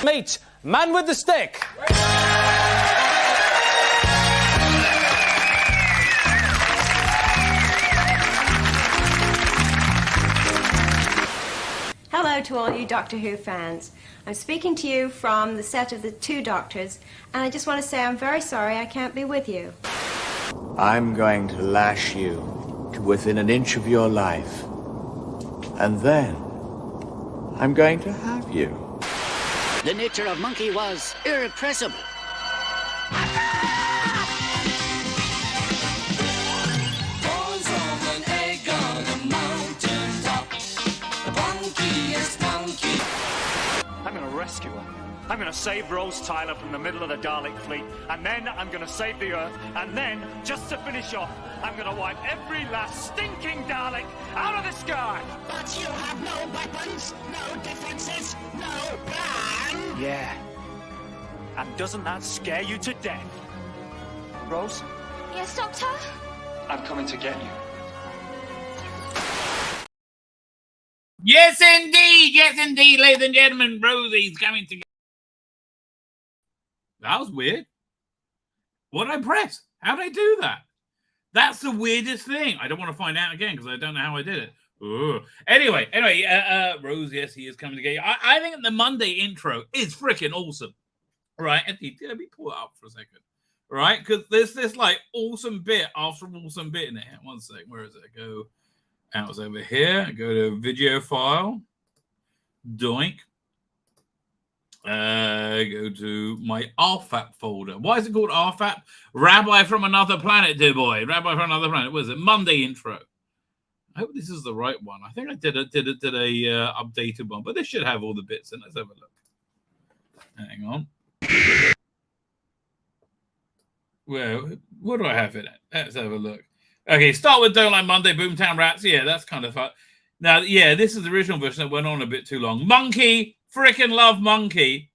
Meet man with the stick. Hello to all you Doctor Who fans. I'm speaking to you from the set of The Two Doctors, and I just want to say I'm very sorry I can't be with you. I'm going to lash you to within an inch of your life. And then I'm going to have you. The nature of monkey was irrepressible. I'm going to rescue her. I'm going to save Rose Tyler from the middle of the Dalek fleet, and then I'm going to save the Earth, and then, just to finish off, I'm going to wipe every last stinking Dalek out of the sky! But you have no weapons, no defenses, no plan! Yeah. And doesn't that scare you to death? Rose? Yes, Doctor? I'm coming to get you. Yes, indeed, ladies and gentlemen. Rosie's coming to get. That was weird. What did I press? How did I do that? That's the weirdest thing. I don't want to find out again because I don't know how I did it. Ooh. Anyway, Rose, yes, he is coming to get you. I think the Monday intro is freaking awesome. Right? Let me pull it up for a second. Right? Because there's this like awesome bit after awesome bit in it. One sec. Where is it? Go. That was over here. Go to video file. Doink. Go to my RFAP folder. Why is it called RFAP? Rabbi from Another Planet, dear boy. Rabbi from Another Planet. What is it? Monday intro. I hope this is the right one. I think I did a updated one, but this should have all the bits in. Let's have a look. Hang on. Well, what do I have in it? Let's have a look. Okay, start with Don't Like Monday, Boomtown Rats. Yeah, that's kind of fun. Now, yeah, this is the original version that went on a bit too long. Monkey, freaking love Monkey.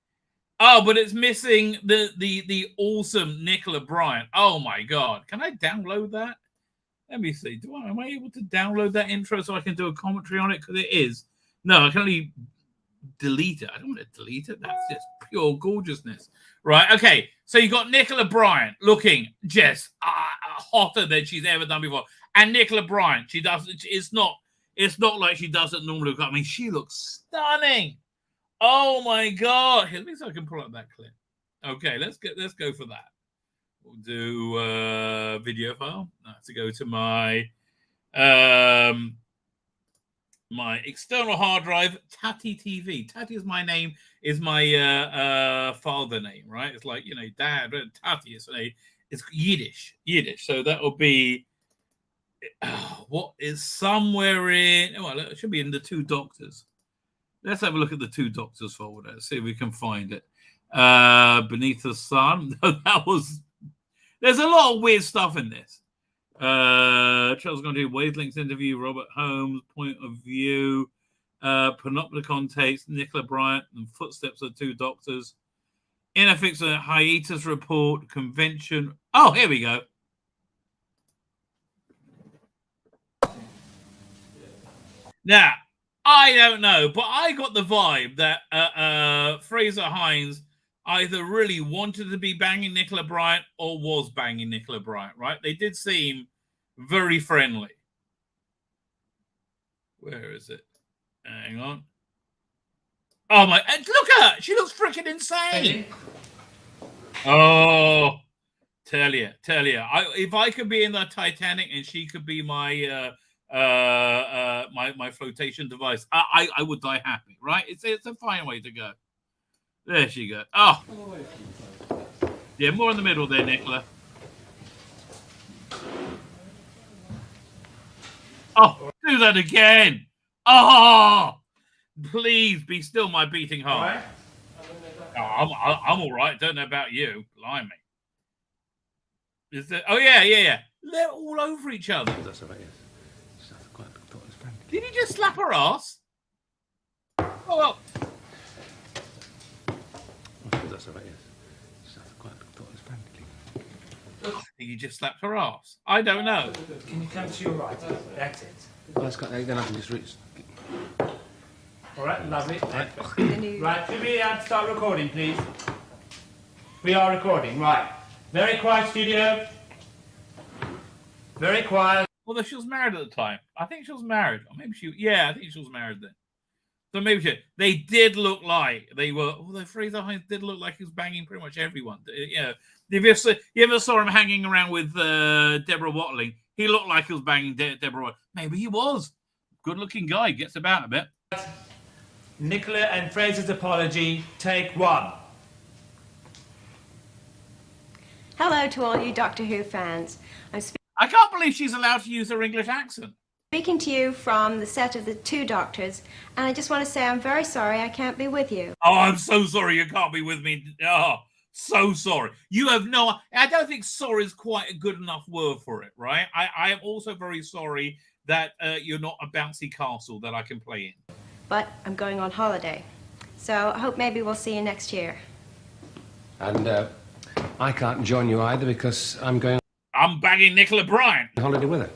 Oh, but it's missing the awesome Nicola Bryant. Oh my God, can I download that? Let me see. Am I able to download that intro so I can do a commentary on it? Because it is. No, I can only delete it. I don't want to delete it. That's just pure gorgeousness. Right, okay. So you got Nicola Bryant looking just hotter than she's ever done before. And Nicola Bryant, she doesn't. It's not like she doesn't normally look. I mean, she looks stunning. Oh my God! Here, let me see if I can pull up that clip. Okay, let's go for that. We'll do video file. To go to my my external hard drive, Tati TV. Tati is my name. Is my father name, right? It's like, Dad. Tati is it's Yiddish. So that will be what is somewhere in. Well, it should be in the Two Doctors. Let's have a look at the Two Doctors folder. Let's see if we can find it. Beneath the Sun. There's a lot of weird stuff in this. Charles going to do Wavelengths interview, Robert Holmes, Point of View, Panopticon takes, Nicola Bryant, and Footsteps of Two Doctors. Inafix a hiatus report, convention. Oh, here we go. Now, I don't know, but I got the vibe that Fraser Hines either really wanted to be banging Nicola Bryant or was banging Nicola Bryant, right? They did seem very friendly. Where is it? Hang on. Oh, my. Look at her. She looks freaking insane. Oh, tell you. If I could be in the Titanic and she could be my my flotation device, I would die happy, right? It's a fine way to go. There she goes. Oh. Yeah, more in the middle there, Nicola. Oh, do that again. Oh, please be still my beating heart. Right. Oh, I'm all right. Don't know about you. Blimey. Is there... Oh, yeah. They're all over each other. That's all right, yes. Did he just slap her ass? Oh, well. That's all right, yes. I think you just slapped her ass. I don't know. Can you come to your right? That's it. Oh, then I can just reach. All right, lovely. Right, should we start recording, please? We are recording, right. Very quiet, studio. Very quiet. Although she was married at the time. I think she was married. Or maybe I think she was married then. So maybe they did look like they were, although Fraser Hines did look like he was banging pretty much everyone. You ever saw him hanging around with Deborah Watling? He looked like he was banging Deborah Watling. Maybe he was. Good looking guy, gets about a bit. Nicola and Fraser's apology, take 1. Hello to all you Doctor Who fans. I can't believe she's allowed to use her English accent. Speaking to you from the set of the 2 Doctors, and I just want to say I'm very sorry I can't be with you. Oh, I'm so sorry you can't be with me. Oh, so sorry. You have no... I don't think sorry is quite a good enough word for it, right? I am also very sorry that you're not a bouncy castle that I can play in. But I'm going on holiday, so I hope maybe we'll see you next year. And I can't join you either because I'm going I'm bagging Nicola Bryant. on holiday with her.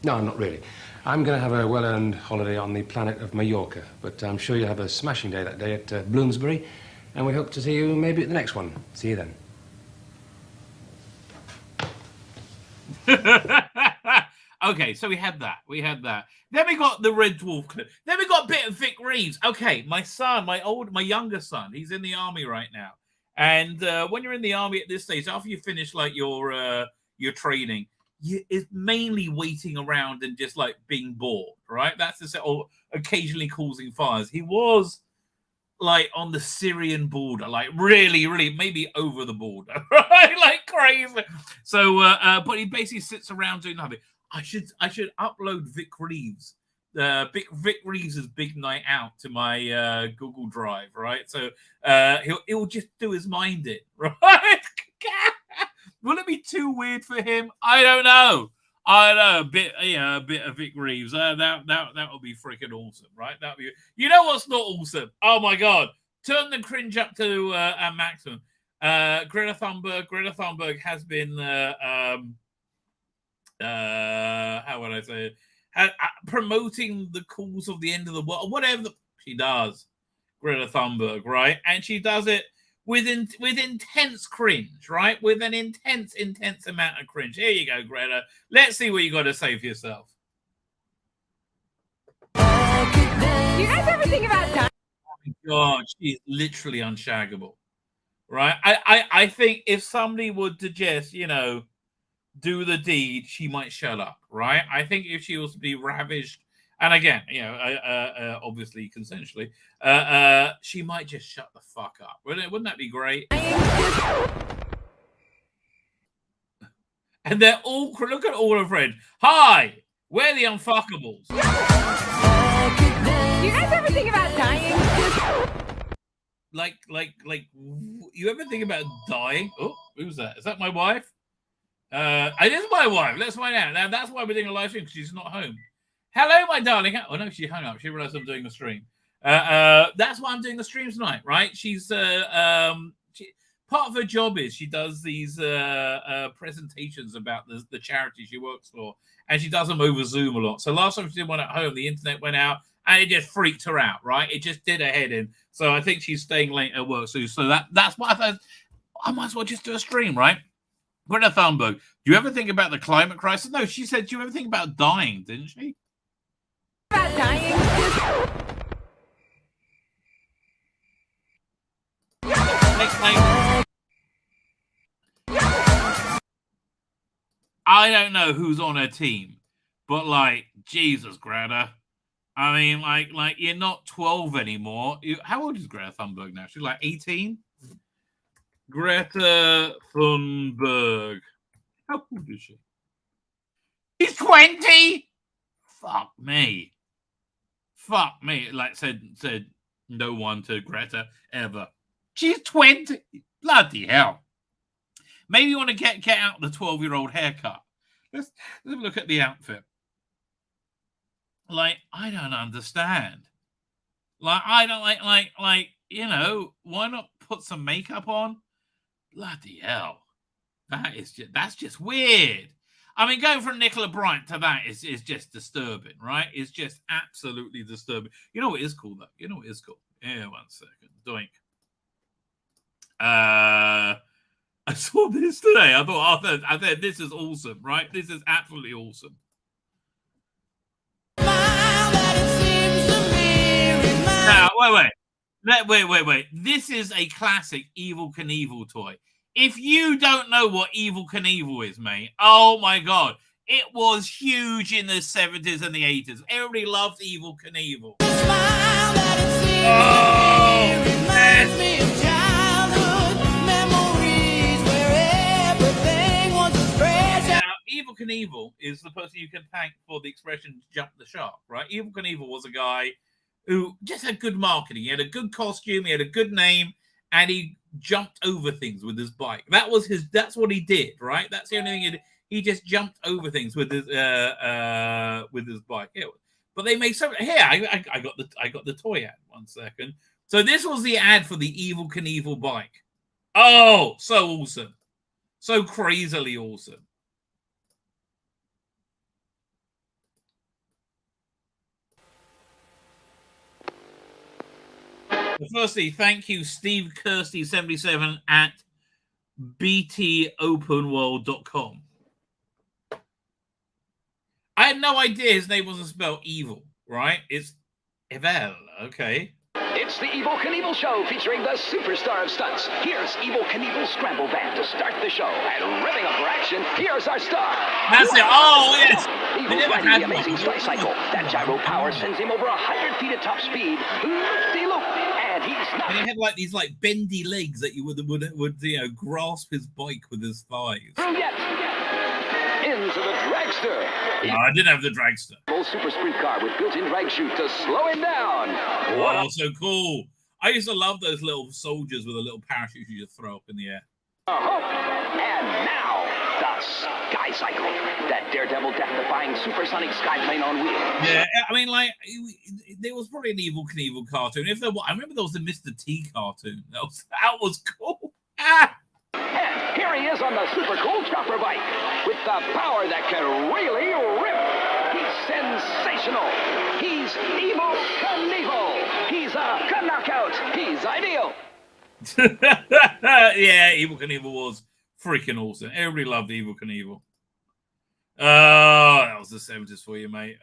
No, not really. I'm going to have a well-earned holiday on the planet of Mallorca, but I'm sure you'll have a smashing day that day at Bloomsbury, and we hope to see you maybe at the next one. See you then. Okay, so we had that. Then we got the Red Dwarf clip. Then we got a bit of Vic Reeves. Okay, my younger son, he's in the army right now. And when you're in the army at this stage, after you finish like your training, it's mainly waiting around and just like being bored, right? That's the set, or occasionally causing fires. He was like on the Syrian border, like really, maybe over the border, right? Like crazy. So, but he basically sits around doing nothing. I should upload Vic Reeves, Vic Reeves' big night out to my Google Drive, right? So he'll just do his mind in, right? Will it be too weird for him? I don't know. A bit of Vic Reeves. That would be freaking awesome, right? That be. You know what's not awesome? Oh my god! Turn the cringe up to a maximum. Greta Thunberg has been how would I say it? Promoting the cause of the end of the world, whatever she does. Greta Thunberg, right? And she does it with intense cringe, right? With an intense amount of cringe. Here you go, Greta. Let's see what you got to say for yourself. Do you guys ever think about dying? Oh my god, she's literally unshaggable, right? I think if somebody would to just, do the deed, she might shut up, right? I think if she was to be ravished, and again, obviously consensually, she might just shut the fuck up. Wouldn't that be great? And they're all, look at all her friends. Hi, we're the Unfuckables. Do you guys ever think about dying? Like, you ever think about dying? Oh, who's that? Is that my wife? It is my wife. Let's find out. Now, that's why we're doing a live stream, because she's not home. Hello, my darling. Oh, no, she hung up. She realized I'm doing a stream. That's why I'm doing the stream tonight, right? She's part of her job is she does these presentations about the charity she works for, and she does them over Zoom a lot. So last time she did one at home, the internet went out, and it just freaked her out, right? It just did her head in. So I think she's staying late at work. So that's why I thought I might as well just do a stream, right? Greta Thunberg, do you ever think about the climate crisis? No, she said, do you ever think about dying, didn't she? About dying? I don't know who's on her team, but like, Jesus, Greta. I mean, like you're not 12 anymore. How old is Greta Thunberg now? She's like 18? Greta Thunberg. How old is she? She's 20? Fuck me. Like said no one to Greta ever. She's 20. Bloody hell. Maybe you want to get out the 12-year-old haircut. Let's have a look at the outfit. Like, I don't understand. Like, I don't like, why not put some makeup on? Bloody hell. That's just weird. I mean, going from Nicola Bryant to that is just disturbing, right? It's just absolutely disturbing. You know what is cool, though? You know what is cool? Yeah, 1 second. Doink. I saw this today. I thought this is awesome, right? This is absolutely awesome. Now, wait. This is a classic Evel Knievel toy. If you don't know what Evel Knievel is, mate, oh my God. It was huge in the 70s and the 80s. Everybody loved Evel Knievel. Oh, man. Now, Evel Knievel is the person you can thank for the expression jump the shark, right? Evel Knievel was a guy who just had good marketing. He had a good costume, he had a good name, and he jumped over things with his bike. That's what he did, right? That's the only thing he did. He just jumped over things with his bike. Yeah. But they made so here. I got the toy ad. 1 second. So this was the ad for the Evel Knievel bike. Oh, so awesome. So crazily awesome. Firstly, thank you, Steve Kirsty77 at btopenworld.com. I had no idea his name wasn't spelled evil, right? It's Evel, okay. It's the Evel Knievel Show featuring the superstar of stunts. Here's Evel Knievel's Scramble Van to start the show. And revving up for action, here's our star. That's it. Oh, yes. Evel's riding the amazing tricycle. That gyro power sends him over 100 feet at top speed. Loop-de-loop. And he's not. And he had like these bendy legs that you would grasp his bike with his thighs. Through yet. Into the dragster. No, I didn't have the dragster. Full super sprint car with built-in drag chute to slow him down. Oh, so cool. I used to love those little soldiers with a little parachute you just throw up in the air. And now, the Sky Cycle. That daredevil death-defying supersonic skyplane on wheels. Yeah, I mean, there was probably an Evel Knievel cartoon. If there was, I remember there was a Mr. T cartoon. That was cool. Ah! And here he is on the super cool chopper bike with the power that can really rip. He's sensational. He's Evel Knievel. He's a knockout. He's ideal. Yeah, Evel Knievel was freaking awesome. Everybody loved Evel Knievel. That was the 70s for you, mate.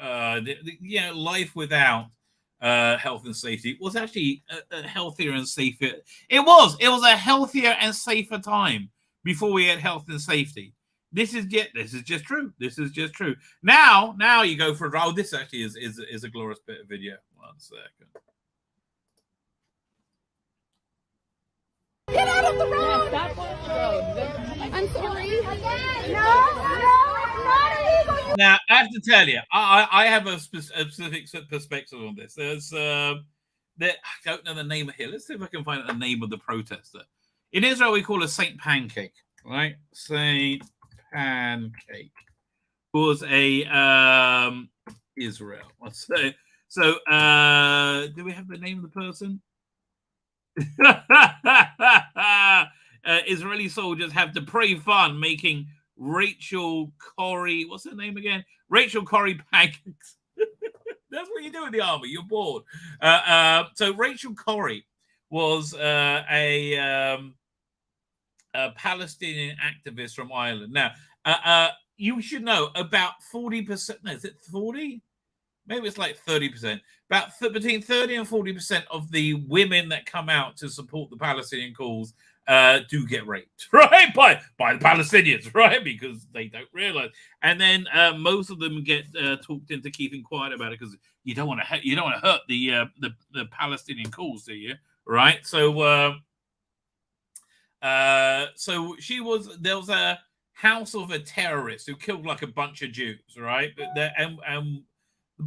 Life without health and safety was actually a healthier and safer. It was a healthier and safer time before we had health and safety. This is just true. Now you go for a drive. Oh, this actually is a glorious bit of video. 1 second. Get out of the road! That's the road. I'm sorry. No, not illegal. Now, I have to tell you, I have a specific perspective on this. There's I don't know the name of here. Let's see if I can find out the name of the protester. In Israel, we call it Saint Pancake, right? Saint Pancake was a Israel. So do we have the name of the person? Israeli soldiers have depraved fun making Rachel Corrie, what's her name again? Rachel Corrie pancakes. That's what you do in the army. You're bored. So Rachel Corrie was a Palestinian activist from Ireland. Now, you should know about 40%. No, is it 40? Maybe it's like 30%. Between 30 and 40% of the women that come out to support the Palestinian cause do get raped, right? By the Palestinians, right? Because they don't realize. And then most of them get talked into keeping quiet about it because you don't want to hurt the Palestinian cause, do you? Right? So there was a house of a terrorist who killed like a bunch of Jews, right? But the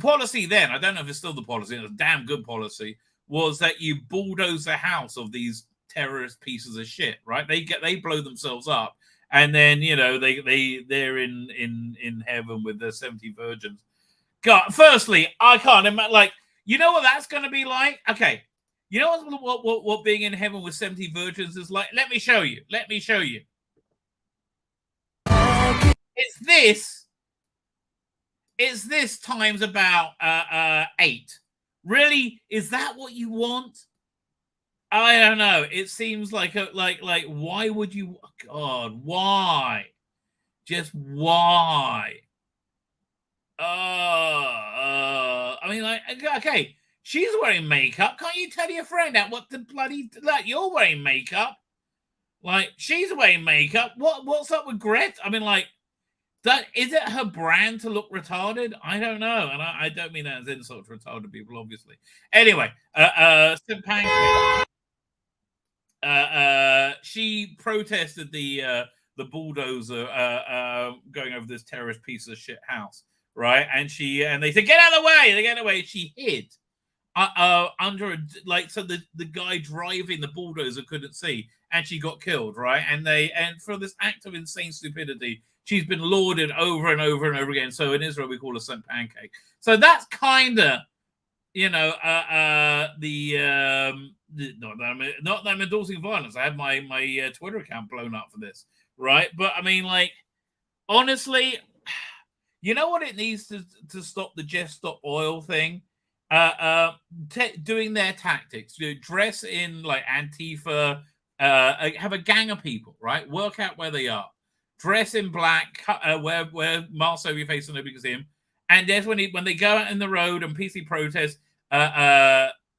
policy then, I don't know if it's still the policy, it's a damn good policy, was that you bulldoze the house of these terrorist pieces of shit, right? They blow themselves up, and then they're in heaven with the 70 virgins. God, firstly, I can't imagine. You know what that's going to be like? Okay, you know what being in heaven with 70 virgins is like? Let me show you. It's this times about 8. Really? Is that what you want? I don't know. It seems like why would you? God, why? Just why? I mean, like, okay, she's wearing makeup. Can't you tell your friend out what the bloody like? You're wearing makeup. Like, she's wearing makeup. What's up with Gret? I mean, like, that is it her brand to look retarded? I don't know, and I don't mean that as insult to retarded people, obviously. Anyway, St. Pancake. She protested the bulldozer going over this terrorist piece of shit house, right? And they said, get out of the way. They get out of the way. She hid under a, like, so the guy driving the bulldozer couldn't see, and she got killed, right? And for this act of insane stupidity, she's been lauded over and over and over again. So in Israel, we call her St. Pancake. So that's kind of, you know, not that I'm endorsing violence. I had my Twitter account blown up for this, right? But I mean, like, honestly, you know what it needs to stop the Just Stop Oil thing? Doing their tactics, dress in like Antifa, have a gang of people, right? Work out where they are, dress in black, wear masks over your face so nobody can see them. And that's when they go out in the road and peacefully protest.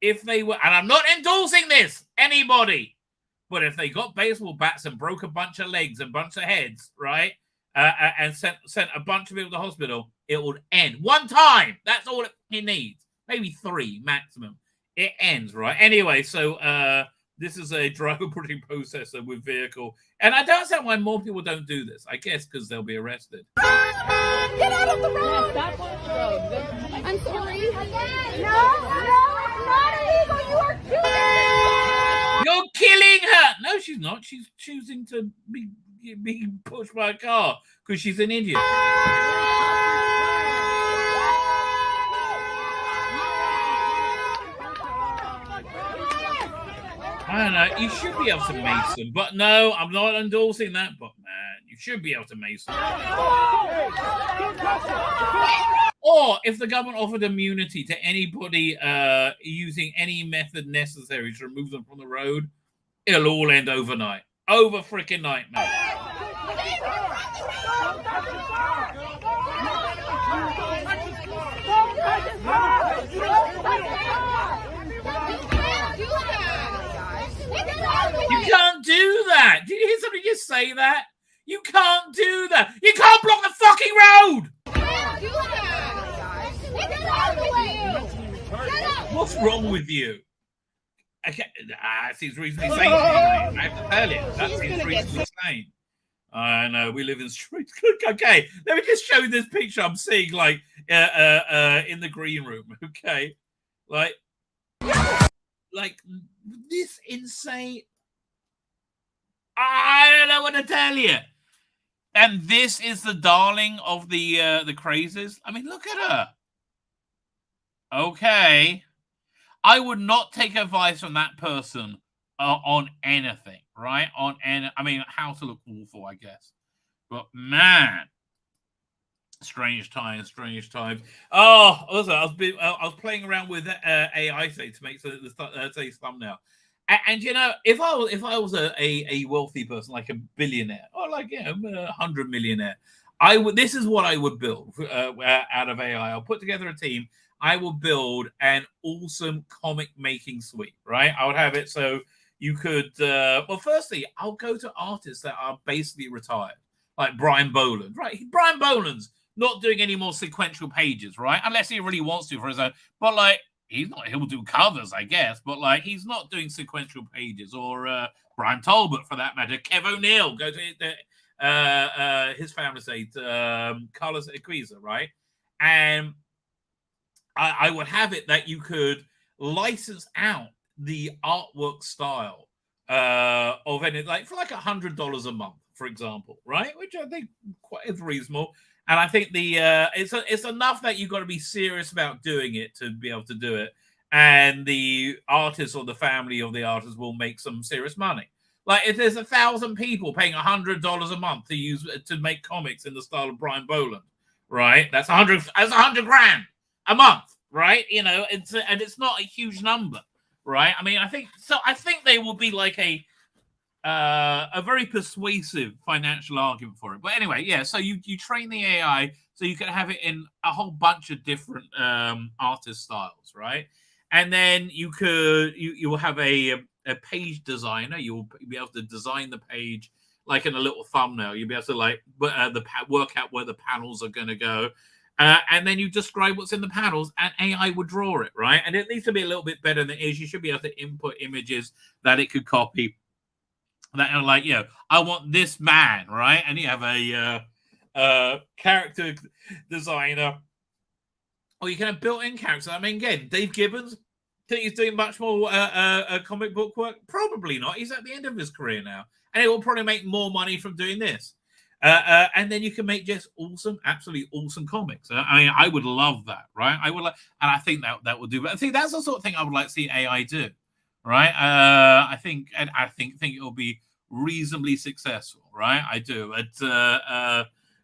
If they were, and I'm not endorsing this, anybody, but if they got baseball bats and broke a bunch of legs and a bunch of heads, right, and sent a bunch of people to the hospital, it would end one time. That's all it needs. Maybe 3 maximum. It ends, right? Anyway, so this is a driver-putting processor with vehicle. And I don't understand why more people don't do this. I guess because they'll be arrested. Get out of the road! Yes, that's the road. I'm sorry. No, not illegal. You are killing me! You're killing her! No, she's not. She's choosing to be pushed by a car because she's an idiot. I don't know. You should be able to mace them, but no, I'm not endorsing that. But man, you should be able to mace them. Or if the government offered immunity to anybody using any method necessary to remove them from the road, it'll all end overnight. Over freaking night, man. You can't do that. Did you hear somebody just say that? You can't do that. You can't block the fucking road. What's wrong with you? Okay, that seems reasonably sane. I have to tell you, that seems reasonably sane. I know, we live in streets. Okay, let me just show you this picture I'm seeing, like, in the green room. Okay, like this insane. I don't know what to tell you. And this is the darling of the crazes. I mean, look at her. Okay. I would not take advice from that person on anything, right? I mean, how to look awful, I guess. But man, strange times. Oh, also, I was playing around with AI today to make today's thumbnail. And you know, if I was a wealthy person, like a billionaire or like, you know, 100 millionaire, this is what I would build out of AI. I'll put together a team. I will build an awesome comic making suite, right? I would have it so you could, well, firstly, I'll go to artists that are basically retired, like Brian Boland, right? Brian Boland's not doing any more sequential pages, right? Unless he really wants to for his own, but like, he'll do covers, I guess, but like, he's not doing sequential pages. Or Brian Talbot, for that matter. Kev O'Neill, go to his family estate, Carlos Equiza, right? And I would have it that you could license out the artwork style of any, like, for like $100 a month, for example, right? Which I think is reasonable. And I think it's enough that you've got to be serious about doing it to be able to do it. And the artist or the family of the artist will make some serious money. Like, if there's 1,000 people paying $100 a month to make comics in the style of Brian Boland, right? That's 100 grand a month, right? You know, and it's not a huge number, right? I mean, I think they will be like a very persuasive financial argument for it. But anyway, yeah. So you train the AI so you can have it in a whole bunch of different artist styles, right? And then you will have a page designer. You'll be able to design the page like in a little thumbnail. You'll be able to like work out where the panels are going to go. And then you describe what's in the panels, and AI would draw it, right? And it needs to be a little bit better than it is. You should be able to input images that it could copy. That are like, you know, I want this man, right? And you have a character designer, or you can have built-in characters. I mean, again, Dave Gibbons, think he's doing much more comic book work? Probably not. He's at the end of his career now, and he will probably make more money from doing this. And then you can make just awesome, absolutely awesome comics. I mean, I would love that, right? I would, and I think that would do. But I think that's the sort of thing I would like to see AI do, right? I think it will be reasonably successful, right? I do.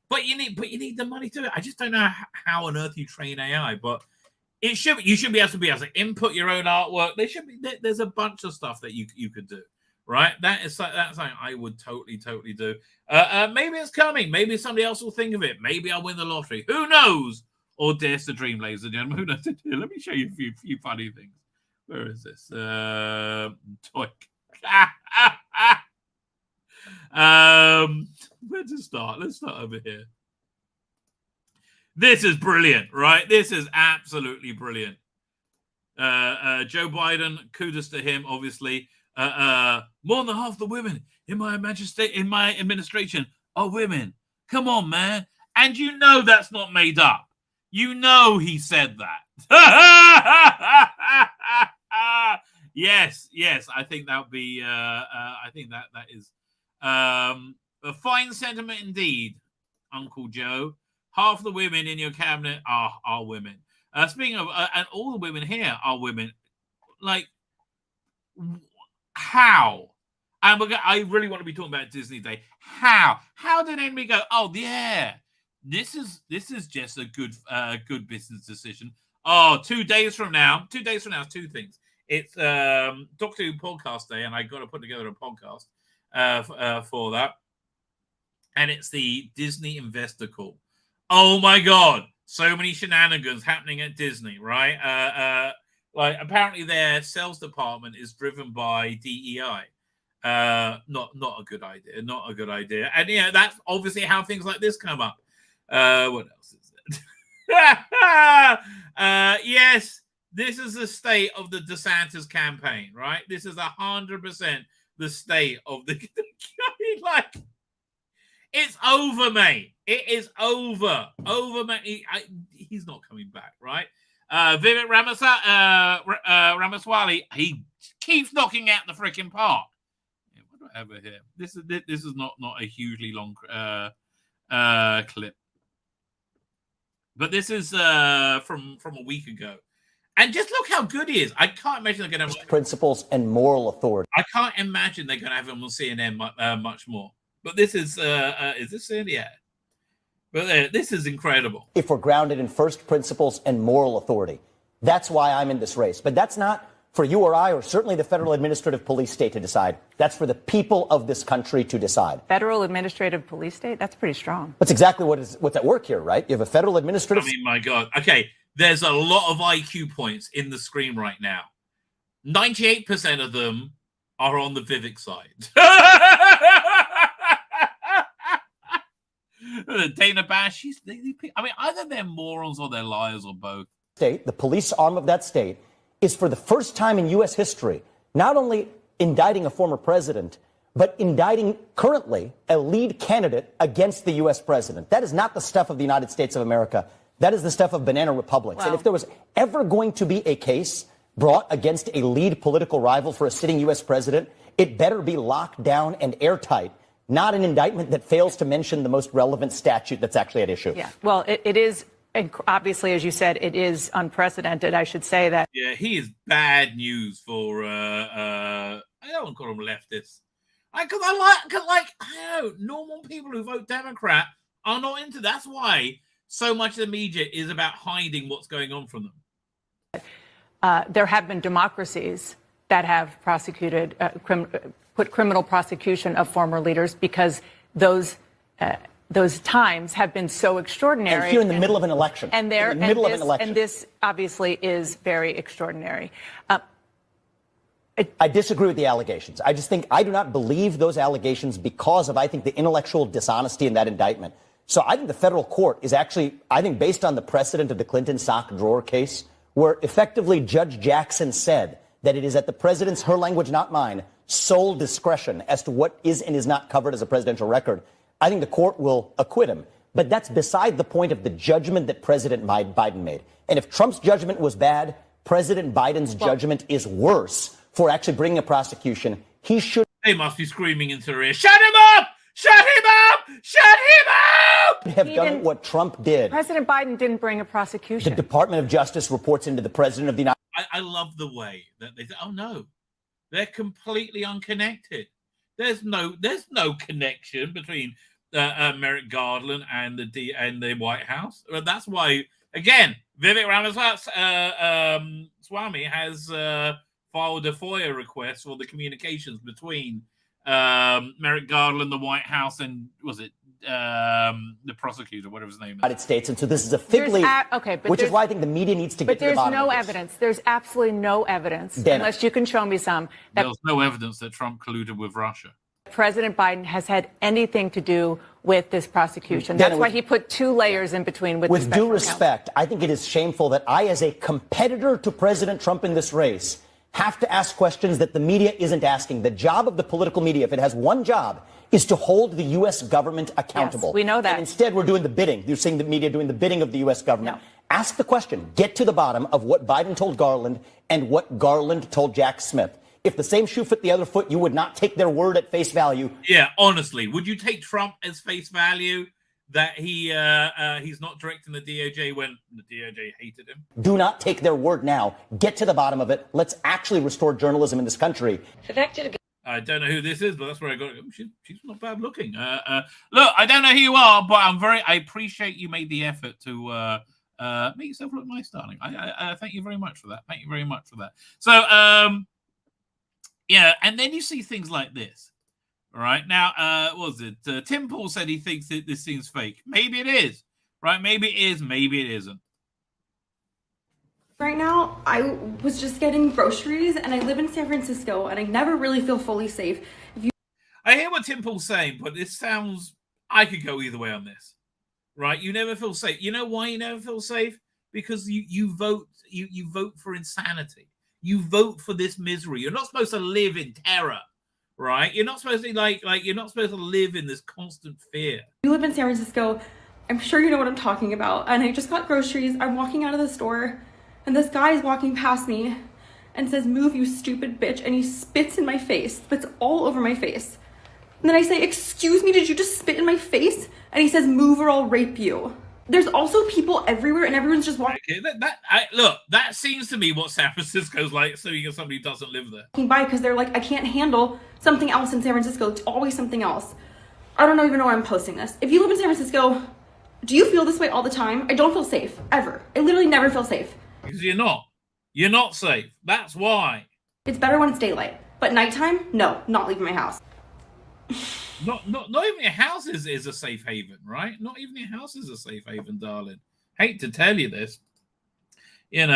But you need the money to do it. I just don't know how on earth you train AI, but you should be able to input your own artwork. There's a bunch of stuff that you could do, right? That's something I would totally do. Maybe it's coming. Maybe somebody else will think of it. Maybe I'll win the lottery. Who knows? Or dares to dream, ladies and gentlemen. Who knows? Let me show you a few funny things. Where is this? Toy. Where to start? Let's start over here. This is brilliant, right? This is absolutely brilliant. Joe Biden, kudos to him, obviously. More than half the women in my administration are women. Come on, man. And you know that's not made up. You know he said that. Yes. I think that would be. I think that is a fine sentiment indeed, Uncle Joe. Half the women in your cabinet are women. Speaking of, and all the women here are women. Like, how? And I really want to be talking about Disney Day. How did anybody go, oh yeah, this is just a good business decision? Oh, 2 days from now, two things. It's Doctor Who podcast day, and I got to put together a podcast for that. And it's the Disney investor call. Oh my God, so many shenanigans happening at Disney, right? Like, apparently their sales department is driven by DEI. Not a good idea. Not a good idea. And yeah, that's obviously how things like this come up. What else is it? Yes, this is the state of the DeSantis campaign, right? This is 100% the state of the like. It's over, mate. It is over. Over, mate. He's not coming back, right? Vivek Ramaswamy, he keeps knocking out the freaking park. Yeah, what do I have here? This is not a hugely long clip, but this is from a week ago, and just look how good he is. I can't imagine they're going to have principles and moral authority. I can't imagine they're going to have him on CNN much more. But this is this it? Yeah. But this is incredible. If we're grounded in first principles and moral authority, that's why I'm in this race. But that's not for you or I, or certainly the Federal Administrative Police State to decide. That's for the people of this country to decide. Federal Administrative Police State? That's pretty strong. That's exactly what's at work here, right? You have a federal administrative... I mean, my God. Okay, there's a lot of IQ points in the screen right now. 98% of them are on the Vivek side. Dana Bash, I mean, either they're morons or they're liars or both. State, the police arm of that state, is for the first time in U.S. history, not only indicting a former president, but indicting currently a lead candidate against the U.S. president. That is not the stuff of the United States of America. That is the stuff of banana republics. Wow. And if there was ever going to be a case brought against a lead political rival for a sitting U.S. president, it better be locked down and airtight. Not an indictment that fails to mention the most relevant statute that's actually at issue. Yeah, well, it is, obviously, as you said, it is unprecedented. I should say that. Yeah, he is bad news for, I don't want to call them leftists, Because I don't know, normal people who vote Democrat are not into. That's why so much of the media is about hiding what's going on from them. There have been democracies that have prosecuted, put criminal prosecution of former leaders because those times have been so extraordinary. And here in the middle of an election. And this obviously is very extraordinary. I disagree with the allegations. I just think I do not believe those allegations because of, I think, the intellectual dishonesty in that indictment. So I think the federal court is actually, I think, based on the precedent of the Clinton sock drawer case, where effectively Judge Jackson said that it is at the president's, her language, not mine, sole discretion as to what is and is not covered as a presidential record. I think the court will acquit him. But that's beside the point of the judgment that President Biden made. And if Trump's judgment was bad, President Biden's judgment is worse for actually bringing a prosecution. He should. They must be screaming into their ear, shut him up! Shut him up! Shut him up! Have done what Trump did. President Biden didn't bring a prosecution. The Department of Justice reports into the President of the United States. I love the way that they say, oh no, they're completely unconnected. There's no connection between Merrick Garland and the White House. That's why, again, Vivek Ramaswamy has filed a FOIA request for the communications between Merrick Garland, the White House, and the prosecutor, whatever his name is. United States. And so this is a fig leaf, which is why I think the media needs to get to the bottom of this. But there's no evidence. There's absolutely no evidence, unless you can show me some. There's no evidence that Trump colluded with Russia. President Biden has had anything to do with this prosecution. That's why he put 2 layers in between with due respect, I think it is shameful that I, as a competitor to President Trump in this race, have to ask questions that the media isn't asking. The job of the political media, if it has one job, is to hold the U.S. government accountable. Yes, we know that. And instead, we're doing the bidding. You're seeing the media doing the bidding of the U.S. government. No. Ask the question. Get to the bottom of what Biden told Garland and what Garland told Jack Smith. If the same shoe fit the other foot, you would not take their word at face value. Yeah, honestly, would you take Trump as face value that he's not directing the DOJ when the DOJ hated him? Do not take their word now. Get to the bottom of it. Let's actually restore journalism in this country. I don't know who this is, but that's where I got it. She's not bad looking. Look, I don't know who you are, but I appreciate you made the effort to make yourself look nice, darling. I thank you very much for that. Thank you very much for that. So, yeah, and then you see things like this. All right. Now, what was it? Tim Pool said he thinks that this seems fake. Maybe it is. Right? Maybe it is. Maybe it isn't. Right now, I was just getting groceries, and I live in San Francisco, and I never really feel fully safe. I hear what Tim Pool's saying, but this sounds... I could go either way on this. Right? You never feel safe. You know why you never feel safe? Because you vote. You vote for insanity. You vote for this misery. You're not supposed to live in terror. Right? You're not supposed to you're not supposed to live in this constant fear. You live in San Francisco. I'm sure you know what I'm talking about. And I just got groceries. I'm walking out of the store, and this guy is walking past me and says, "Move, you stupid bitch." And he spits in my face, spits all over my face. And then I say, "Excuse me, did you just spit in my face?" And he says, "Move or I'll rape you." There's also people everywhere, and everyone's just walking. Okay, look, that seems to me what San Francisco's like, assuming you're somebody who doesn't live there. Walking by because they're like, I can't handle something else in San Francisco. It's always something else. I don't even know why I'm posting this. If you live in San Francisco, do you feel this way all the time? I don't feel safe, ever. I literally never feel safe. Because you're not. You're not safe. That's why. It's better when it's daylight. But nighttime, no, not leaving my house. Not even your house is a safe haven, right? Not even your house is a safe haven, darling. Hate to tell you this, and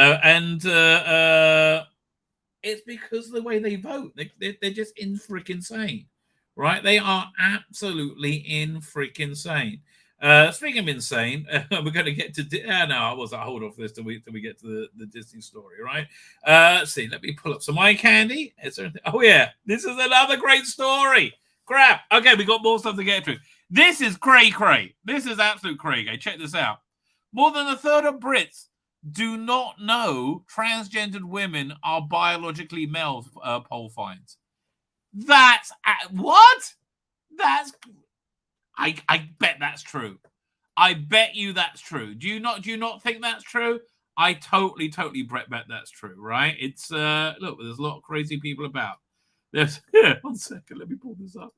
it's because of the way they vote. They're just in freaking insane, right? They are absolutely in freaking insane. Speaking of insane, we're going to get to. I'll hold off this till we get to the Disney story, right? Let's see. Let me pull up some eye candy. Is there anything? Oh yeah, this is another great story. Crap. Okay, we got more stuff to get through. This is cray. This is absolute cray. Okay, check this out. More than a third of Brits do not know transgendered women are biologically male, poll finds. That's... what? That's... I bet that's true. I bet you that's true. Do you not think that's true? I totally bet that's true, right? It's... look, there's a lot of crazy people about. Yes. Yeah, 1 second. Let me pull this up.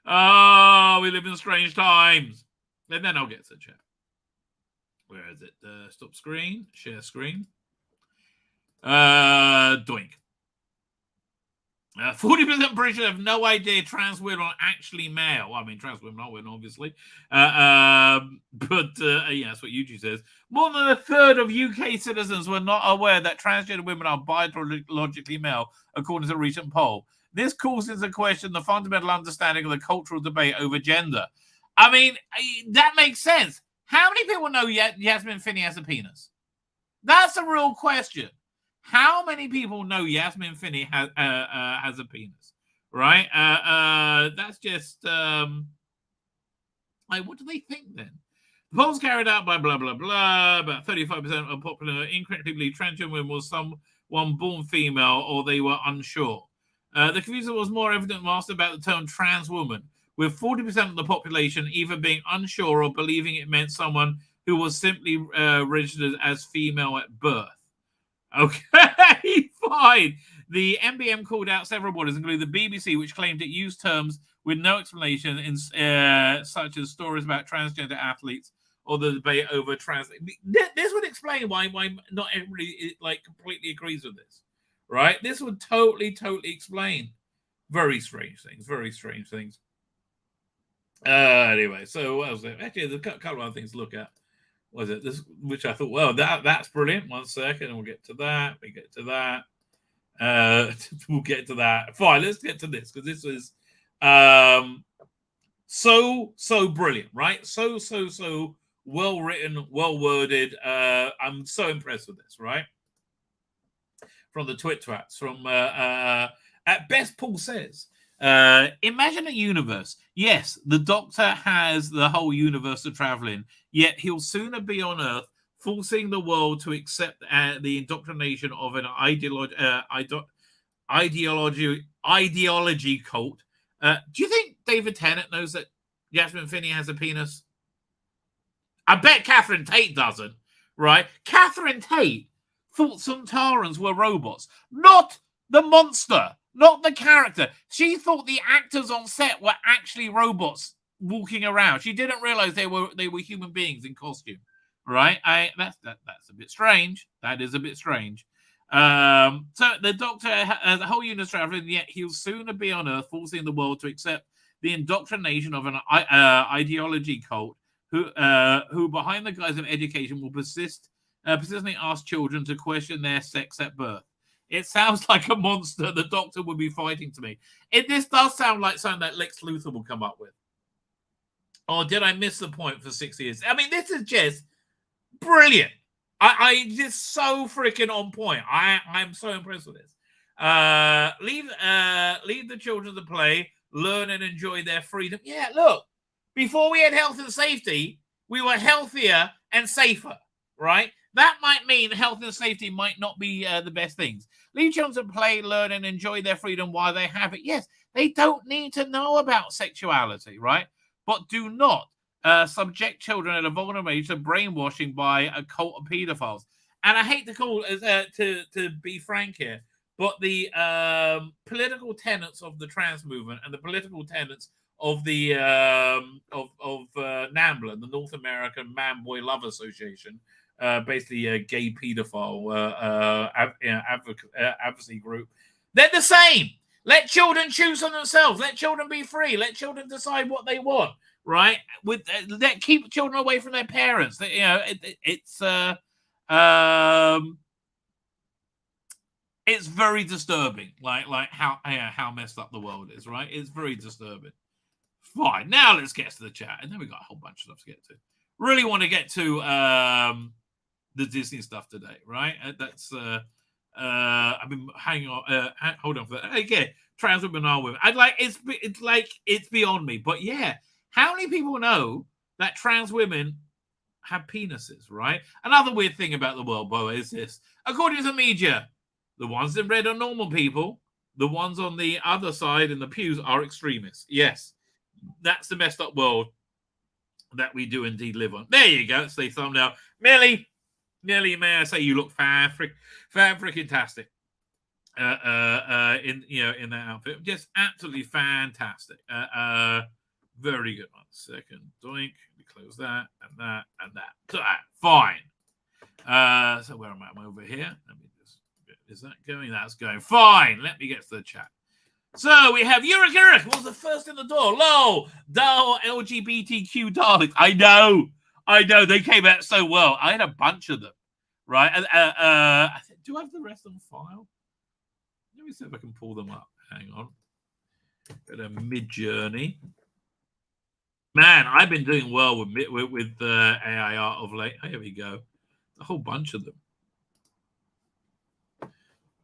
Oh, we live in strange times. And then I'll get to the chat. Where is it? Stop screen. Share screen. Doink. 40% British have no idea trans women are actually male. I mean, trans women are women, obviously. Yeah, that's what YouTube says. More than a third of UK citizens were not aware that transgender women are biologically male, according to a recent poll. This calls into question the fundamental understanding of the cultural debate over gender. I mean, that makes sense. How many people know Yasmin Finney has a penis? That's a real question. How many people know Yasmin Finney has a penis? Right? That's just like, what do they think then? The polls carried out by blah blah blah. About 35% of popular incorrectly believe transgender women was someone born female or they were unsure. The confusion was more evident when asked about the term trans woman, with 40% of the population either being unsure or believing it meant someone who was simply registered as female at birth. Okay, fine. The NBM called out several bodies, including the BBC, which claimed it used terms with no explanation, in such as stories about transgender athletes or the debate over trans. This would explain why not everybody completely agrees with this, right? This would totally explain very strange things. Anyway, so what else? Actually, there's a couple of other things to look at. Was it this, which I thought, well, that's brilliant. 1 second, and we'll get to that. We'll get to that. Fine, let's get to this, because this is so brilliant, right? So well written, well worded. I'm so impressed with this, right? From the twats, from at best, Paul says, imagine a universe. Yes, the Doctor has the whole universe to travel in, yet he'll sooner be on Earth, forcing the world to accept the indoctrination of an ideology cult. Do you think David Tennant knows that Yasmin Finney has a penis? I bet Catherine Tate doesn't, right? Catherine Tate thought Sontarans were robots, not the monster. Not the character. She thought the actors on set were actually robots walking around. She didn't realize they were human beings in costume, right? That's a bit strange. That is a bit strange. So the Doctor has a whole universe traveling, yet he'll sooner be on Earth, forcing the world to accept the indoctrination of an ideology cult, who behind the guise of education will persistently ask children to question their sex at birth. It sounds like a monster the Doctor would be fighting to me. This does sound like something that Lex Luthor will come up with. Or did I miss the point for 6 years? I mean, this is just brilliant. I just so freaking on point. I'm so impressed with this. Leave the children to play, learn and enjoy their freedom. Yeah, look, before we had health and safety, we were healthier and safer, right? That might mean health and safety might not be the best things. Leave children to play, learn, and enjoy their freedom while they have it. Yes, they don't need to know about sexuality, right? But do not subject children at a vulnerable age to brainwashing by a cult of pedophiles. And I hate to call to be frank here, but the political tenets of the trans movement and the political tenets of the NAMBLA, the North American Man Boy Love Association, basically a gay pedophile advocacy group. They're the same. Let children choose for themselves. Let children be free. Let children decide what they want. Right? Keep children away from their parents. It's very disturbing. Like how messed up the world is. Right? It's very disturbing. Fine. Now let's get to the chat, and then we got a whole bunch of stuff to get to. Really want to get to the Disney stuff today, right? That's I've been hanging on. Hold on for that. Again, trans women are women. It's beyond me. But yeah, how many people know that trans women have penises, right? Another weird thing about the world, Boa, is this: according to the media, the ones that read are normal people. The ones on the other side in the pews are extremists. Yes, that's the messed up world that we do indeed live on. There you go. It's the thumbnail. Millie, may I say you look fan freaking tastic. in that outfit. Just absolutely fantastic. Very good. 1 second. Doink. Let me close that and that and that. Fine. So where am I? I'm over here. Let me just. Is that going? That's going. Fine. Let me get to the chat. So we have Yurik was the first in the door. Lol. Dull LGBTQ darlings. I know. They came out so well. I had a bunch of them. Right. Do I have the rest on file? Let me see if I can pull them up. Hang on. Got a Mid-Journey. Man, I've been doing well with AI art of late. Here we go. A whole bunch of them.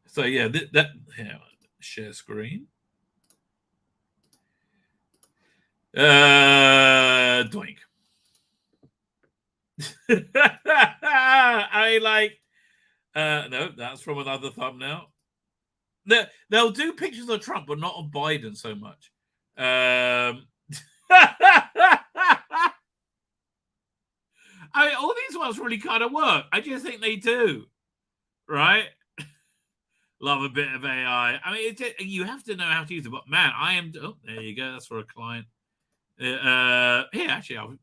So yeah, here, share screen. Doink. I like. No, that's from another thumbnail. They'll do pictures of Trump, but not of Biden so much. I mean, all these ones really kind of work. I just think they do, right? Love a bit of AI. I mean, you have to know how to use it. But man, I am. Oh, there you go. That's for a client. Here, actually, I'll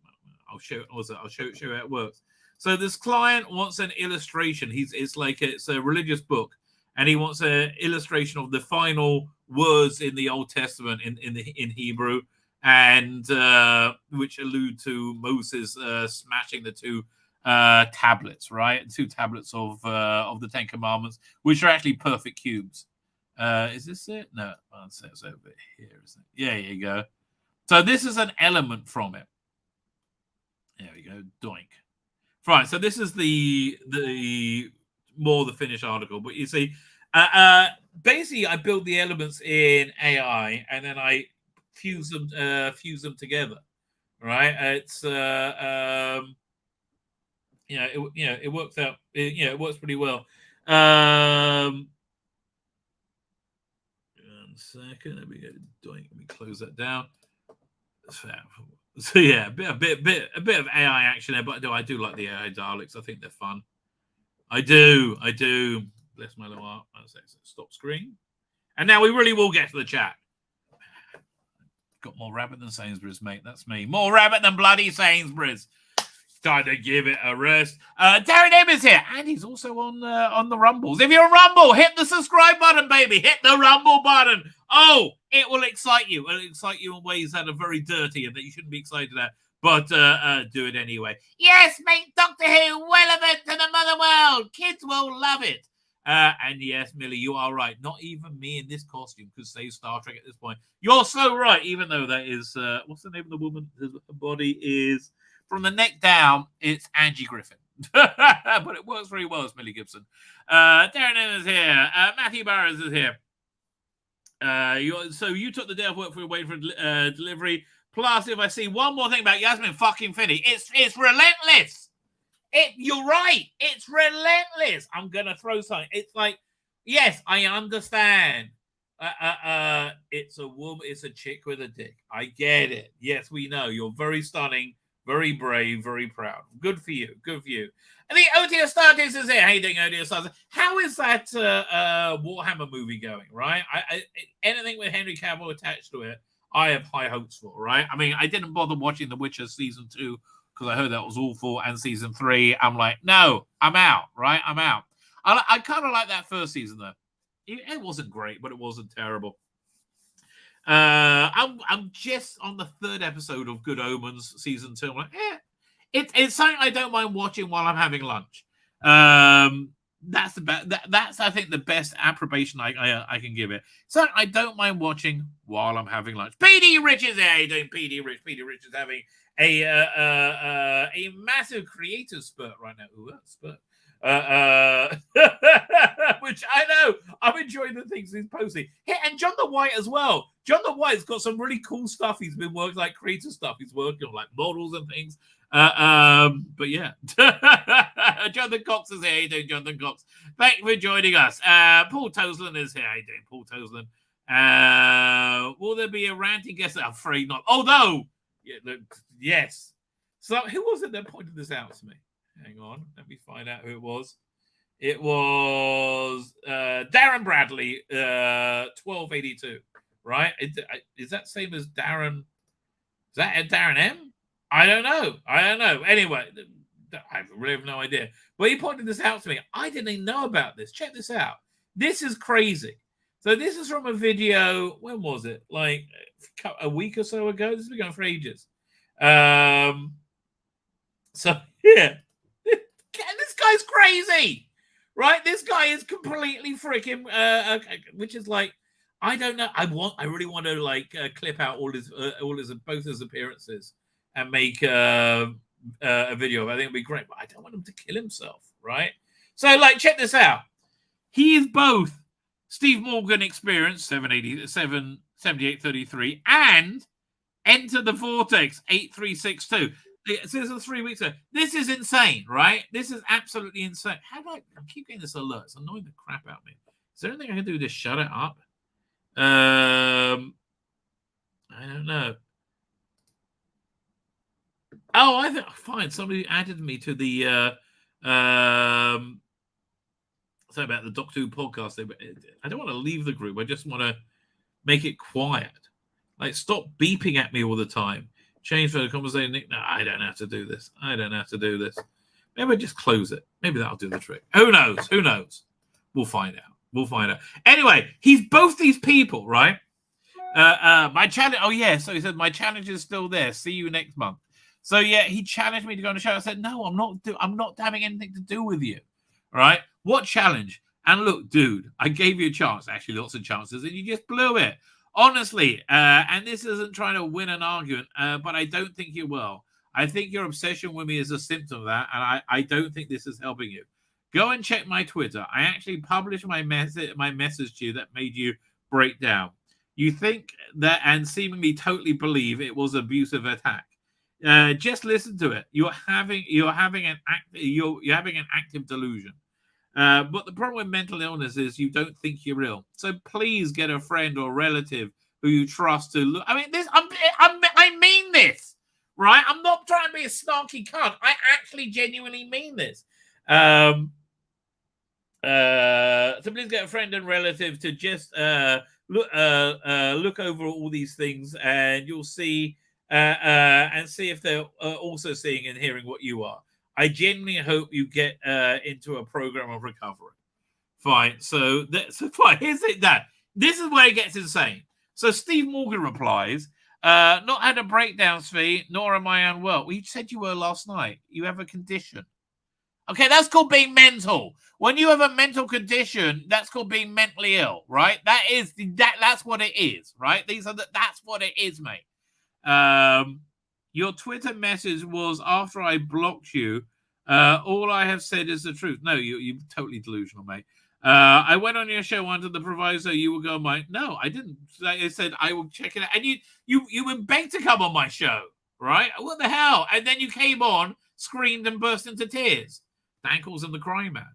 show. Also, I'll show how it works. So this client wants an illustration. It's a religious book. And he wants an illustration of the final words in the Old Testament in Hebrew, and which allude to Moses smashing the two tablets, right? 2 tablets of the 10 Commandments, which are actually perfect cubes. Is this it? No, it's over here, isn't it? Yeah, here you go. So this is an element from it. There we go. Doink. Right. So this is the finished article, but you see, basically, I build the elements in AI and then I fuse them together. Right? It's it works out. It works pretty well. 1 second. Let me go. Let me close that down. So yeah, a bit of AI action there, but I do like the AI Daleks. I think they're fun. I do. Bless my little heart. Stop screen. And now we really will get to the chat. Got more rabbit than Sainsbury's, mate. That's me. More rabbit than bloody Sainsbury's. Time to give it a rest. Darren M is here, and he's also on the Rumbles. If you're on Rumble, hit the subscribe button, baby. Hit the Rumble button. Oh, it will excite you. It'll excite you in ways that are very dirty and that you shouldn't be excited at. But do it anyway. Yes, make Doctor Who relevant to the mother world. Kids will love it. And yes, Millie, you are right. Not even me in this costume could say Star Trek at this point. You're so right, even though that is... what's the name of the woman? Her body is... From the neck down, it's Angie Griffin. But it works very well as Millie Gibson. Darren is here. Matthew Barrows is here. So you took the day off work for waiting for delivery. Plus, if I see one more thing about Yasmin fucking Finney, it's relentless. You're right. It's relentless. I'm gonna throw something. It's like, yes, I understand. It's a woman. It's a chick with a dick. I get it. Yes, we know. You're very stunning, very brave, very proud. Good for you. Good for you. And the OT Astartes is here. How you doing, OT Astartes? How is that Warhammer movie going? Right? Anything with Henry Cavill attached to it, I have high hopes for, right? I mean, I didn't bother watching The Witcher season 2 because I heard that was awful, and season 3, I'm like, no, I'm out, right? I'm out. I kind of like that first season, though. It wasn't great, but it wasn't terrible. I'm just on the 3rd episode of Good Omens season 2. I'm like, it's something I don't mind watching while I'm having lunch. That's the best. That's I think the best approbation I can give it. So I don't mind watching while I'm having lunch. PD Rich is there. How you doing, PD Rich? PD Rich is having a massive creative spurt right now. Ooh, spurt. Which I know I'm enjoying the things he's posting. Yeah, and John the White as well. John the White's got some really cool stuff. He's been working like creative stuff. He's working on like models and things. But yeah, Jonathan Cox is here. How you doing, Jonathan Cox? Thank you for joining us. Paul Tosland is here. How you doing, Paul Tosland? Will there be a ranting guest? I'm afraid not. Although, yes. So who was it that pointed this out to me? Hang on, let me find out who it was. It was Darren Bradley, 1282. Right? Is that same as Darren? Is that Darren M? I don't know. Anyway, I really have no idea. But he pointed this out to me. I didn't even know about this. Check this out. This is crazy. So this is from a video. When was it? Like a week or so ago. This has been going for ages. So yeah, this guy's crazy, right? This guy is completely freaking. Which is like, I don't know. I really want to like clip out all his both his appearances and make a video of it. I think it'd be great, but I don't want him to kill himself, right? So like, check this out. He is both Steve Morgan Experience 7833 and Enter the Vortex 8362. So this is 3 weeks ago. This is insane, right? This is absolutely insane. How do I keep getting this alert? It's annoying the crap out of me. Is there anything I can do to shut it up? I don't know. Oh, I think fine. Somebody added me to the sorry about the Doctor Who podcast. I don't want to leave the group. I just want to make it quiet. Like, stop beeping at me all the time. Change for the conversation. No, I don't have to do this. Maybe I just close it. Maybe that'll do the trick. Who knows? We'll find out. Anyway, he's both these people, right? My challenge. Oh yeah. So he said my challenge is still there. See you next month. So yeah, he challenged me to go on the show. I said no, I'm not having anything to do with you. All right. What challenge? And look, dude, I gave you a chance. Actually, lots of chances, and you just blew it. Honestly, and this isn't trying to win an argument, but I don't think you will. I think your obsession with me is a symptom of that, and I don't think this is helping you. Go and check my Twitter. I actually published my message to you that made you break down. You think that and seemingly totally believe it was abusive attack. Just listen to it. You're having an active delusion. But the problem with mental illness is you don't think you're ill. So please get a friend or relative who you trust to look. I mean, I mean this, right? I'm not trying to be a snarky cunt. I actually genuinely mean this. So please get a friend and relative to just look over all these things, and you'll see and see if they're also seeing and hearing what you are. I genuinely hope you get into a program of recovery. Fine. So fine. Here's it. This is where it gets insane. So Steve Morgan replies, not had a breakdown, Tzvi, nor am I unwell. Well, you said you were last night. You have a condition. Okay, that's called being mental. When you have a mental condition, that's called being mentally ill, right? That's what it is, right? That's what it is, mate. Your Twitter message was after I blocked you. All I have said is the truth. No, you're totally delusional, mate. I went on your show under the proviso you will go on my. No, I didn't. I said I will check it out, and you were begged to come on my show, right? What the hell? And then you came on, screamed, and burst into tears. Ankles and the crying man.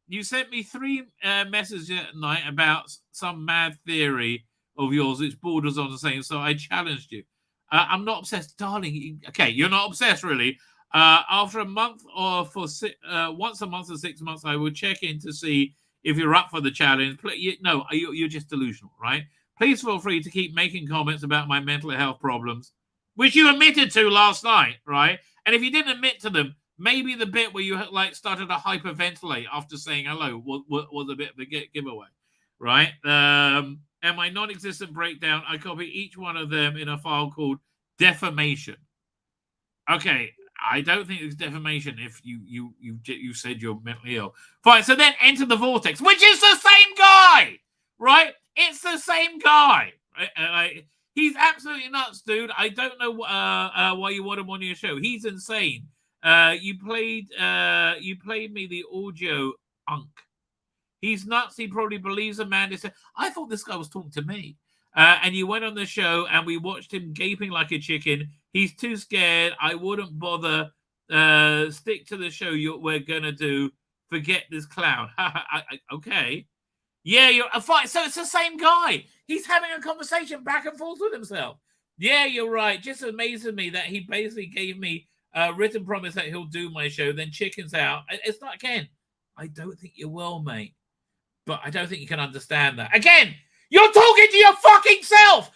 You sent me 3 messages at night about some mad theory of yours which borders on the same, so I challenged you. I'm not obsessed, darling. Okay, you're not obsessed, really. After a month or once a month or 6 months, I will check in to see if you're up for the challenge. No, you're just delusional, right? Please feel free to keep making comments about my mental health problems, which you admitted to last night, right? And if you didn't admit to them, maybe the bit where you like started to hyperventilate after saying hello was a bit of a giveaway, right? And my non-existent breakdown, I copy each one of them in a file called defamation. Okay, I don't think it's defamation if you said you're mentally ill. Fine, so then enter the vortex, which is the same guy, right? It's the same guy. Right? He's absolutely nuts, dude. I don't know why you want him on your show. He's insane. You played me the audio unk. He's nuts. He probably believes Amanda said. I thought this guy was talking to me. And you went on the show and we watched him gaping like a chicken. He's too scared. I wouldn't bother. Stick to the show we're going to do. Forget this clown. Okay. Yeah, you're fine. So it's the same guy. He's having a conversation back and forth with himself. Yeah, you're right. Just amazing me that he basically gave me Written promise that he'll do my show, then chickens out. It's not, again, I don't think you will, mate. But I don't think you can understand that. Again, you're talking to your fucking self.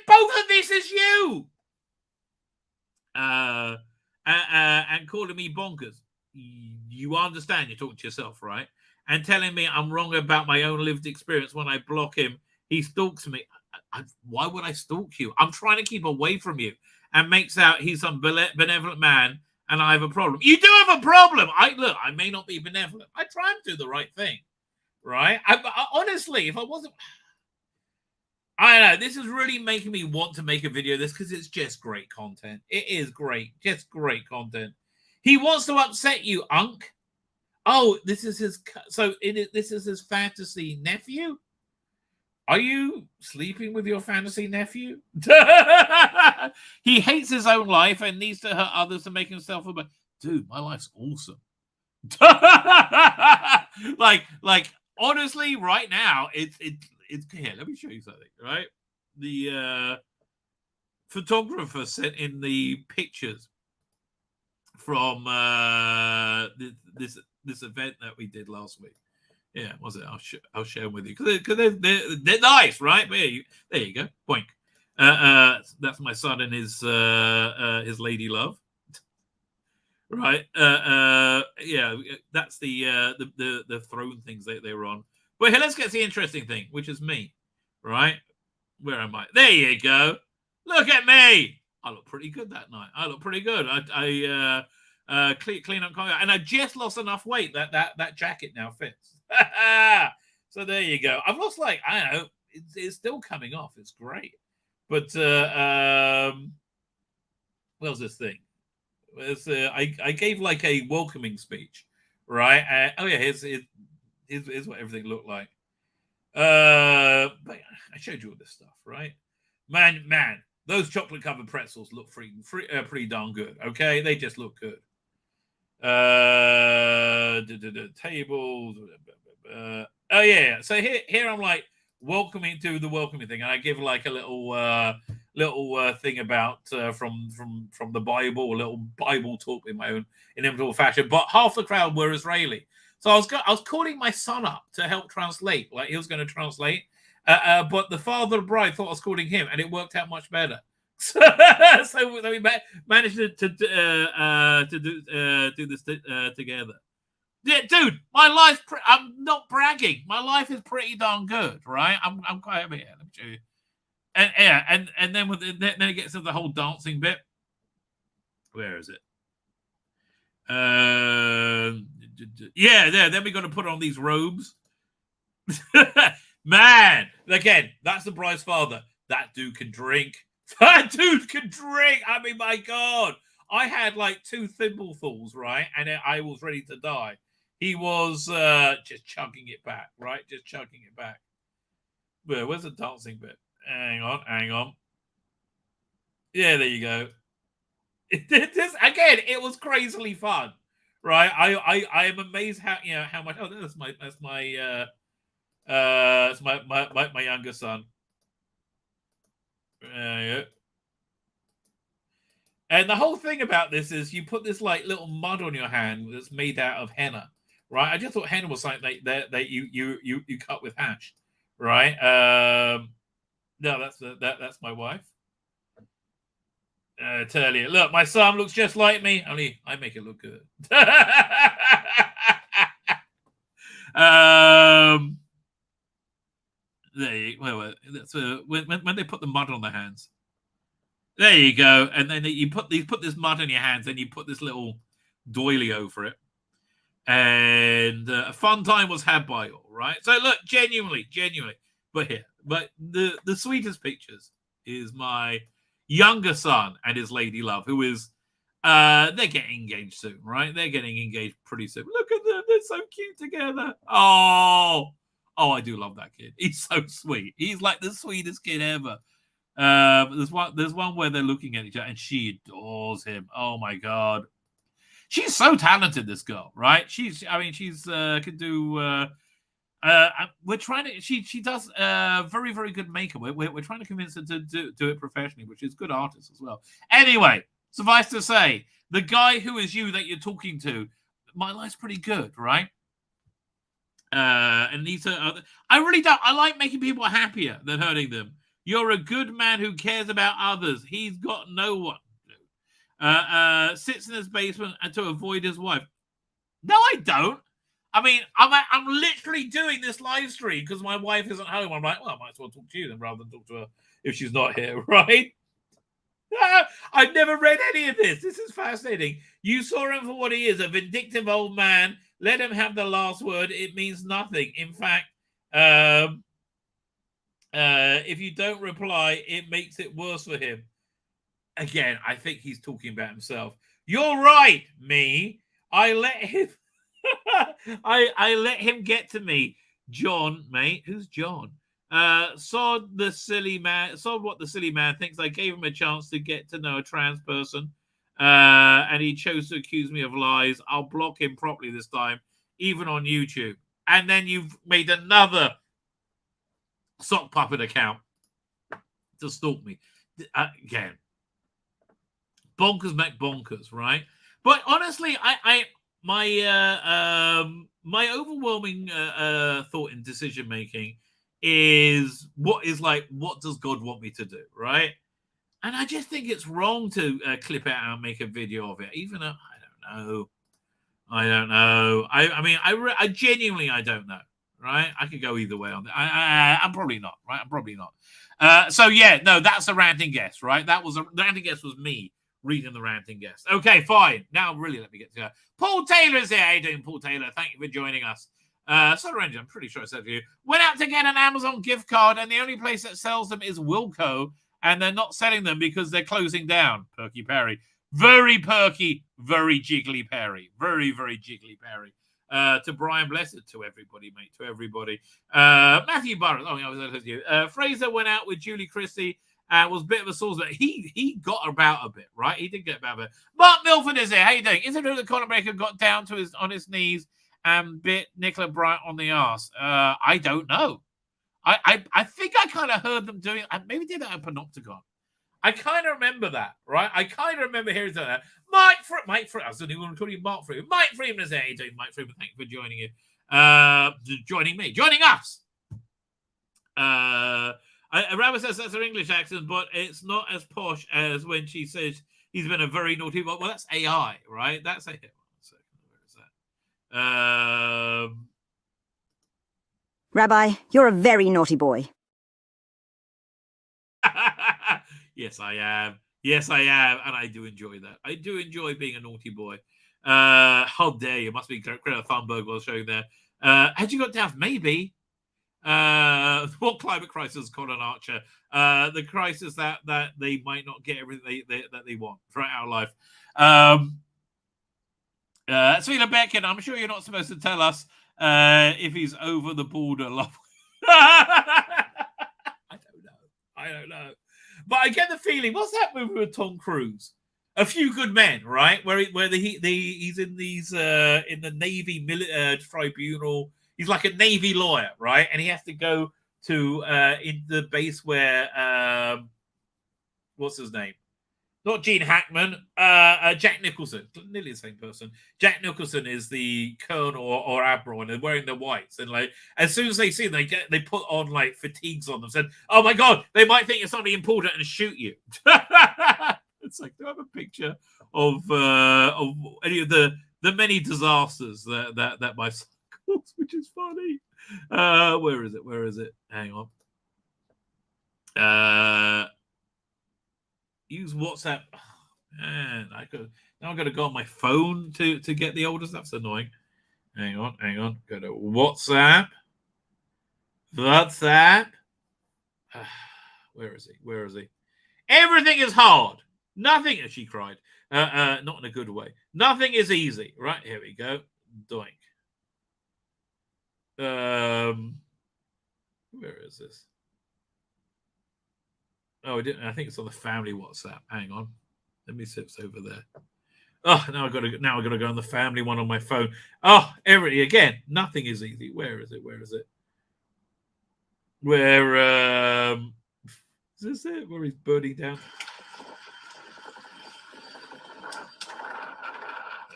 Both of this is you. And calling me bonkers. You understand you're talking to yourself, right? And telling me I'm wrong about my own lived experience when I block him. He stalks me. Why would I stalk you? I'm trying to keep away from you. And makes out he's some benevolent man and I have a problem. You do have a problem. Look, I may not be benevolent. I try and do the right thing, right? I honestly, if I wasn't... I don't know. This is really making me want to make a video of this because it's just great content. It is great. Just great content. He wants to upset you, Unk. Oh, this is his... So this is his fantasy nephew? Are you sleeping with your fantasy nephew? He hates his own life and needs to hurt others to make himself feel better. Dude, my life's awesome. like honestly, right now, it's here. Let me show you something. Right, the photographer sent in the pictures from this event that we did last week. Yeah, was it? I'll share them with you because they're nice, right? There you go. Boink. That's my son and his lady love. Right. Yeah, that's the throne things that they were on. But here, let's get to the interesting thing, which is me. Right? Where am I? There you go. Look at me. I look pretty good that night. I look pretty good. I clean up, and I just lost enough weight that jacket now fits. So there you go. I've lost, like, I don't know, it's still coming off. It's great. But what's this thing? I gave like a welcoming speech, right? Oh yeah, here's what everything looked like. But I showed you all this stuff, right? Man, those chocolate covered pretzels look pretty darn good. Okay, they just look good. Tables. Oh yeah. So here I'm like welcoming to the welcoming thing, and I give like a little thing about from the Bible, a little Bible talk in my own inimitable fashion. But half the crowd were Israeli, so I was calling my son up to help translate. Like he was going to translate, but the father of the bride thought I was calling him, and it worked out much better. So we managed to do this together. Yeah, dude, my life. I'm not bragging. My life is pretty darn good, right? I'm quite happy here. Let me show you. And yeah, and then then it gets to the whole dancing bit. Where is it? Yeah, there. Then we're going to put on these robes. Man, again, that's the bride's father. That dude can drink. That dude can drink. I mean, my God. I had like 2 thimblefuls, right? And I was ready to die. He was just chugging it back, right? Just chugging it back. Where's the dancing bit? Hang on. Yeah, there you go. Again, it was crazily fun, right? I am amazed how much. Oh, that's my younger son. Yeah. And the whole thing about this is you put this like little mud on your hand that's made out of henna, right? I just thought henna was something that you cut with hash, right? No, that's my wife. Tell you, look, my son looks just like me, only I make it look good. That's when they put the mud on their hands. There you go, and then you put this mud on your hands, and you put this little doily over it, and a fun time was had by all, right? So look, genuinely, but the sweetest pictures is my younger son and his lady love, who is they're getting engaged soon, right? They're getting engaged pretty soon. Look at them, they're so cute together. Oh, I do love that kid. He's so sweet. He's like the sweetest kid ever. There's one where they're looking at each other and she adores him. Oh my God, she's so talented, this girl, right? She's can do we're trying to she does very, very good makeup. We're trying to convince her to do it professionally, which is good artist as well. Anyway, Suffice to say, the guy who is you that you're talking to, my life's pretty good, right? And these are, I really don't. I like making people happier than hurting them. You're a good man who cares about others. He's got no one. Sits in his basement and to avoid his wife. No, I don't. I mean, I'm literally doing this live stream because my wife isn't home. I'm like, well, I might as well talk to you then rather than talk to her if she's not here, right? I've never read any of this. This is fascinating. You saw him for what he is, a vindictive old man. Let him have the last word. It means nothing. In fact, if you don't reply, it makes it worse for him. Again, I think he's talking about himself. You're right, me. I let him I let him get to me. John, mate. Who's John? Sod what the silly man thinks. I gave him a chance to get to know a trans person. And he chose to accuse me of lies. I'll block him properly this time, even on YouTube. And then you've made another sock puppet account to stalk me. Again, bonkers make bonkers, right? But honestly, my overwhelming thought in decision making is what does God want me to do, right? And I just think it's wrong to clip it out and make a video of it. Even though I don't know. I mean, I genuinely I don't know. Right? I could go either way on that. I'm probably not. Right? I'm probably not. So yeah, no, that's a ranting guest, right? The ranting guest was me reading the ranting guest. Okay, fine. Now really let me get to that. Paul Taylor's here. How you doing, Paul Taylor? Thank you for joining us. Solar Engine, I'm pretty sure I said to you. Went out to get an Amazon gift card, and the only place that sells them is Wilco. And they're not selling them because they're closing down. Perky Perry. Very perky, very jiggly Perry. Very, very jiggly Perry. To Brian Blessed, to everybody, mate, to everybody. Matthew Burrows. Oh, I was with you. Fraser went out with Julie Christie and was a bit of a source, but he got about a bit, right? He did get about a bit. Mark Milford is here. How you doing? Is it true that Conor Baker got down to on his knees and bit Nicola Bryant on the arse? I don't know. I think I kind of heard them doing. I maybe did that at Panopticon. I kind of remember that, right? I kind of remember hearing that. Mike Freeman. I was only going to call you Mark Freeman. Mike Freeman is there. How you doing, Mike Freeman? Thank you for joining us. Rabbi says that's her English accent, but it's not as posh as when she says he's been a very naughty boy. Well, that's AI, right? That's AI. Where is that? Rabbi, you're a very naughty boy. Yes, I am. Yes, I am. And I do enjoy that. I do enjoy being a naughty boy. How dare you? Must be Greta Thunberg was showing there. Had you got down? Maybe. What climate crisis, Colin Archer? The crisis that they might not get everything that they want throughout our life. Tzvi Lebetkin, I'm sure you're not supposed to tell us if he's over the border. I don't know. But I get the feeling, what's that movie with Tom Cruise? A Few Good Men, right? Where he's in these in the Navy tribunal. He's like a Navy lawyer, right? And he has to go to in the base where what's his name? Not Gene Hackman, Jack Nicholson, nearly the same person. Jack Nicholson is the colonel or admiral, and they're wearing the whites. And like, as soon as they see them, they put on like fatigues on them. Said, "Oh my God, they might think it's something important and shoot you." It's like, do I have a picture of any of the many disasters that my son caused, which is funny. Where is it? Hang on. Use WhatsApp. Oh, man, now I've got to go on my phone to get the older stuff. That's annoying. Hang on. Go to WhatsApp. Where is he? Everything is hard. Nothing, she cried. Not in a good way. Nothing is easy. Right, here we go. Doink. Where is this? Oh, I think it's on the family WhatsApp. Hang on. Let me see if it's over there. Oh, now I've got to go on the family one on my phone. Oh, again, nothing is easy. Where is it? Is this it? Where he's burning down?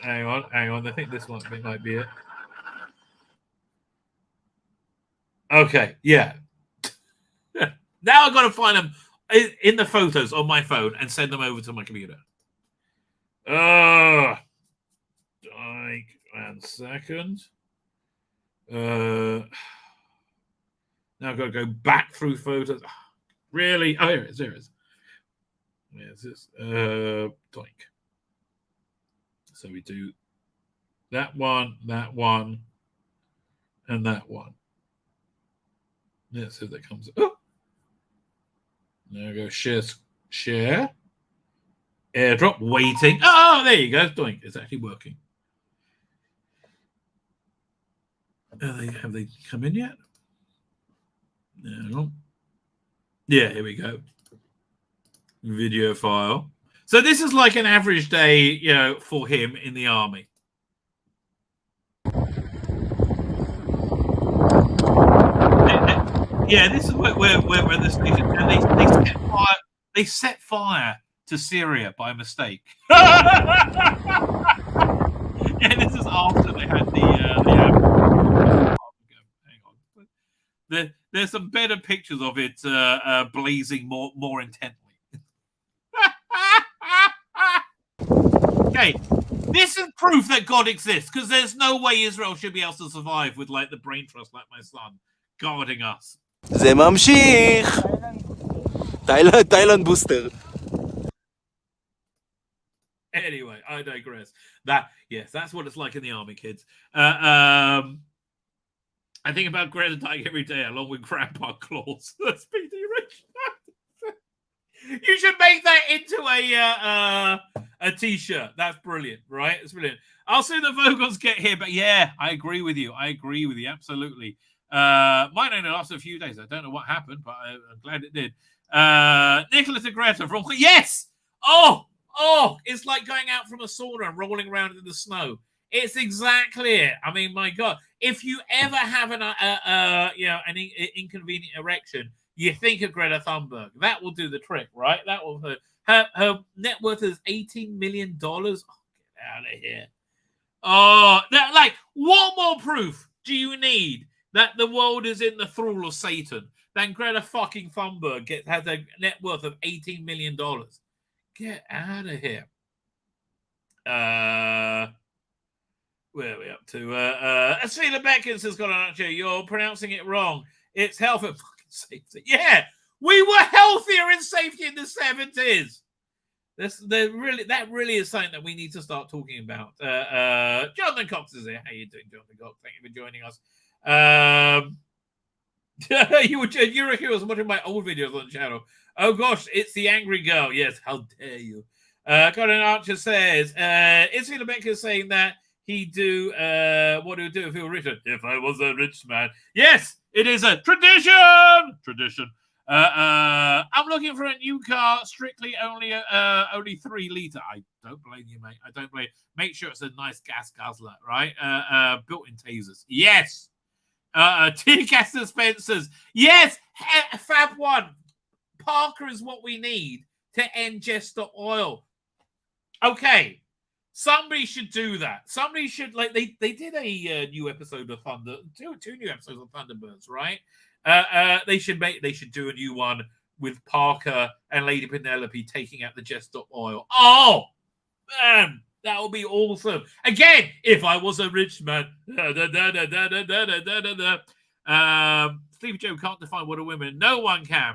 Hang on. I think this might be it. Okay, yeah. Now I've got to find them in the photos on my phone and send them over to my computer. Like 1 second. Now I've got to go back through photos. Really? Oh, here it is. Where's this? Doink. So we do that one, and that one. Let's see if that comes. Oh! There we go. Share. Airdrop. Waiting. Oh, there you go. Doink. It's actually working. Have they come in yet? No. Yeah, here we go. Video file. So this is like an average day, for him in the army. Yeah, this is where the station, and they set fire to Syria by mistake. Yeah, this is after they had hang on. There's some better pictures of it blazing more intently. Okay, this is proof that God exists, because there's no way Israel should be able to survive with the brain trust like my son guarding us. זה ממשיך. תאילנד בוסטר. Anyway, I digress. That's what it's like in the army, kids. I think about Greta dying every day along with Grandpa Claus. Speedy Rich. You should make that into a t-shirt. That's brilliant, right? It's brilliant. I'll see the Vogons get here, but yeah, I agree with you. Absolutely. Mine only lasted a few days. I don't know what happened, but I'm glad it did. Nicholas and Greta from yes. Oh, it's like going out from a sauna and rolling around in the snow. It's exactly it. I mean, my God, if you ever have an inconvenient erection, you think of Greta Thunberg. That will do the trick, right? That will her net worth is $18 million. Oh, get out of here. Oh, what more proof do you need that the world is in the thrall of Satan than Greta fucking Thunberg has a net worth of $18 million? Get out of here. Where are we up to? Tzvi Lebetkin has got an answer. You're pronouncing it wrong. It's health and fucking safety. Yeah, we were healthier in safety in the 70s. That really is something that we need to start talking about. Jonathan Cox is here. How you doing, Jonathan Cox? Thank you for joining us. You was watching my old videos on the channel. Oh gosh, it's the angry girl. Yes, how dare you? Colin Archer says, Tzvi Lebetkin saying that he'd do what do we do if he were rich? If I was a rich man. Yes, it is a tradition. I'm looking for a new car, strictly only 3 liter. I don't blame you, mate. I don't blame you. Make sure it's a nice gas guzzler, right? Built-in tasers. Yes. Tear gas dispensers. Yes. Fab 1. Parker is what we need to end Just Stop Oil. Okay. Somebody should do that. Somebody should, they did a new episode of two new episodes of Thunderbirds, right? They should do a new one with Parker and Lady Penelope taking out the Just Stop Oil. Oh, man, that would be awesome. Again, if I was a rich man. Sleepy Joe can't define what a woman. No one can.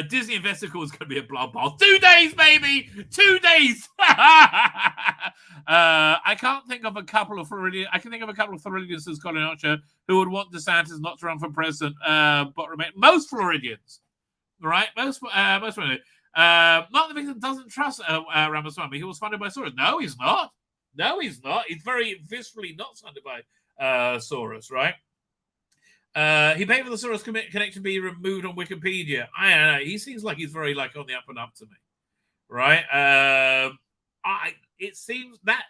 Disney Investicle is going to be a bloodbath. 2 days, baby! 2 days! I can't think of a couple of Floridians. I can think of a couple of Floridians, says Colin Archer, who would want DeSantis not to run for president, but remain. Most Floridians, right? Most Floridians. Martin Vincent doesn't trust Ramaswamy. He was funded by Soros. No, he's not. He's very viscerally not funded by Soros, right? He paid for the Soros connection be removed on Wikipedia. I don't know. He seems like he's very on the up and up to me, right? It seems that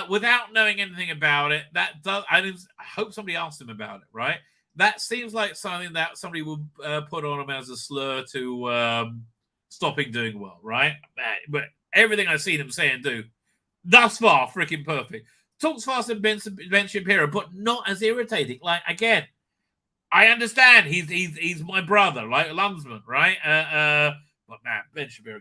without knowing anything about it, that does. I hope somebody asked him about it, right? That seems like something that somebody would put on him as a slur to stop him doing well, right? But Everything I've seen him say and do, thus far, freaking perfect. Talks faster than Ben Shapiro, but not as irritating. Like, again, I understand he's my brother, like Lumsman, right? But man, Ben Shapiro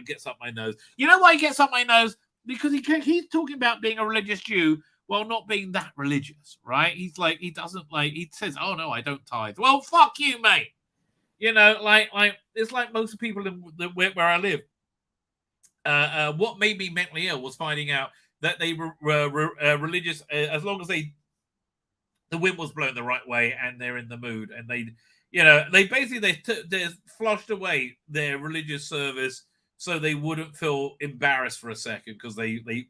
gets up my nose. You know why he gets up my nose? Because he's talking about being a religious Jew while not being that religious, right? He's like, he says, oh no, I don't tithe. Well, fuck you, mate. You know, like it's like most people where I live. What made me mentally ill was finding out that they were religious as long as the wind was blowing the right way and they're in the mood, and they flushed away their religious service so they wouldn't feel embarrassed for a second, because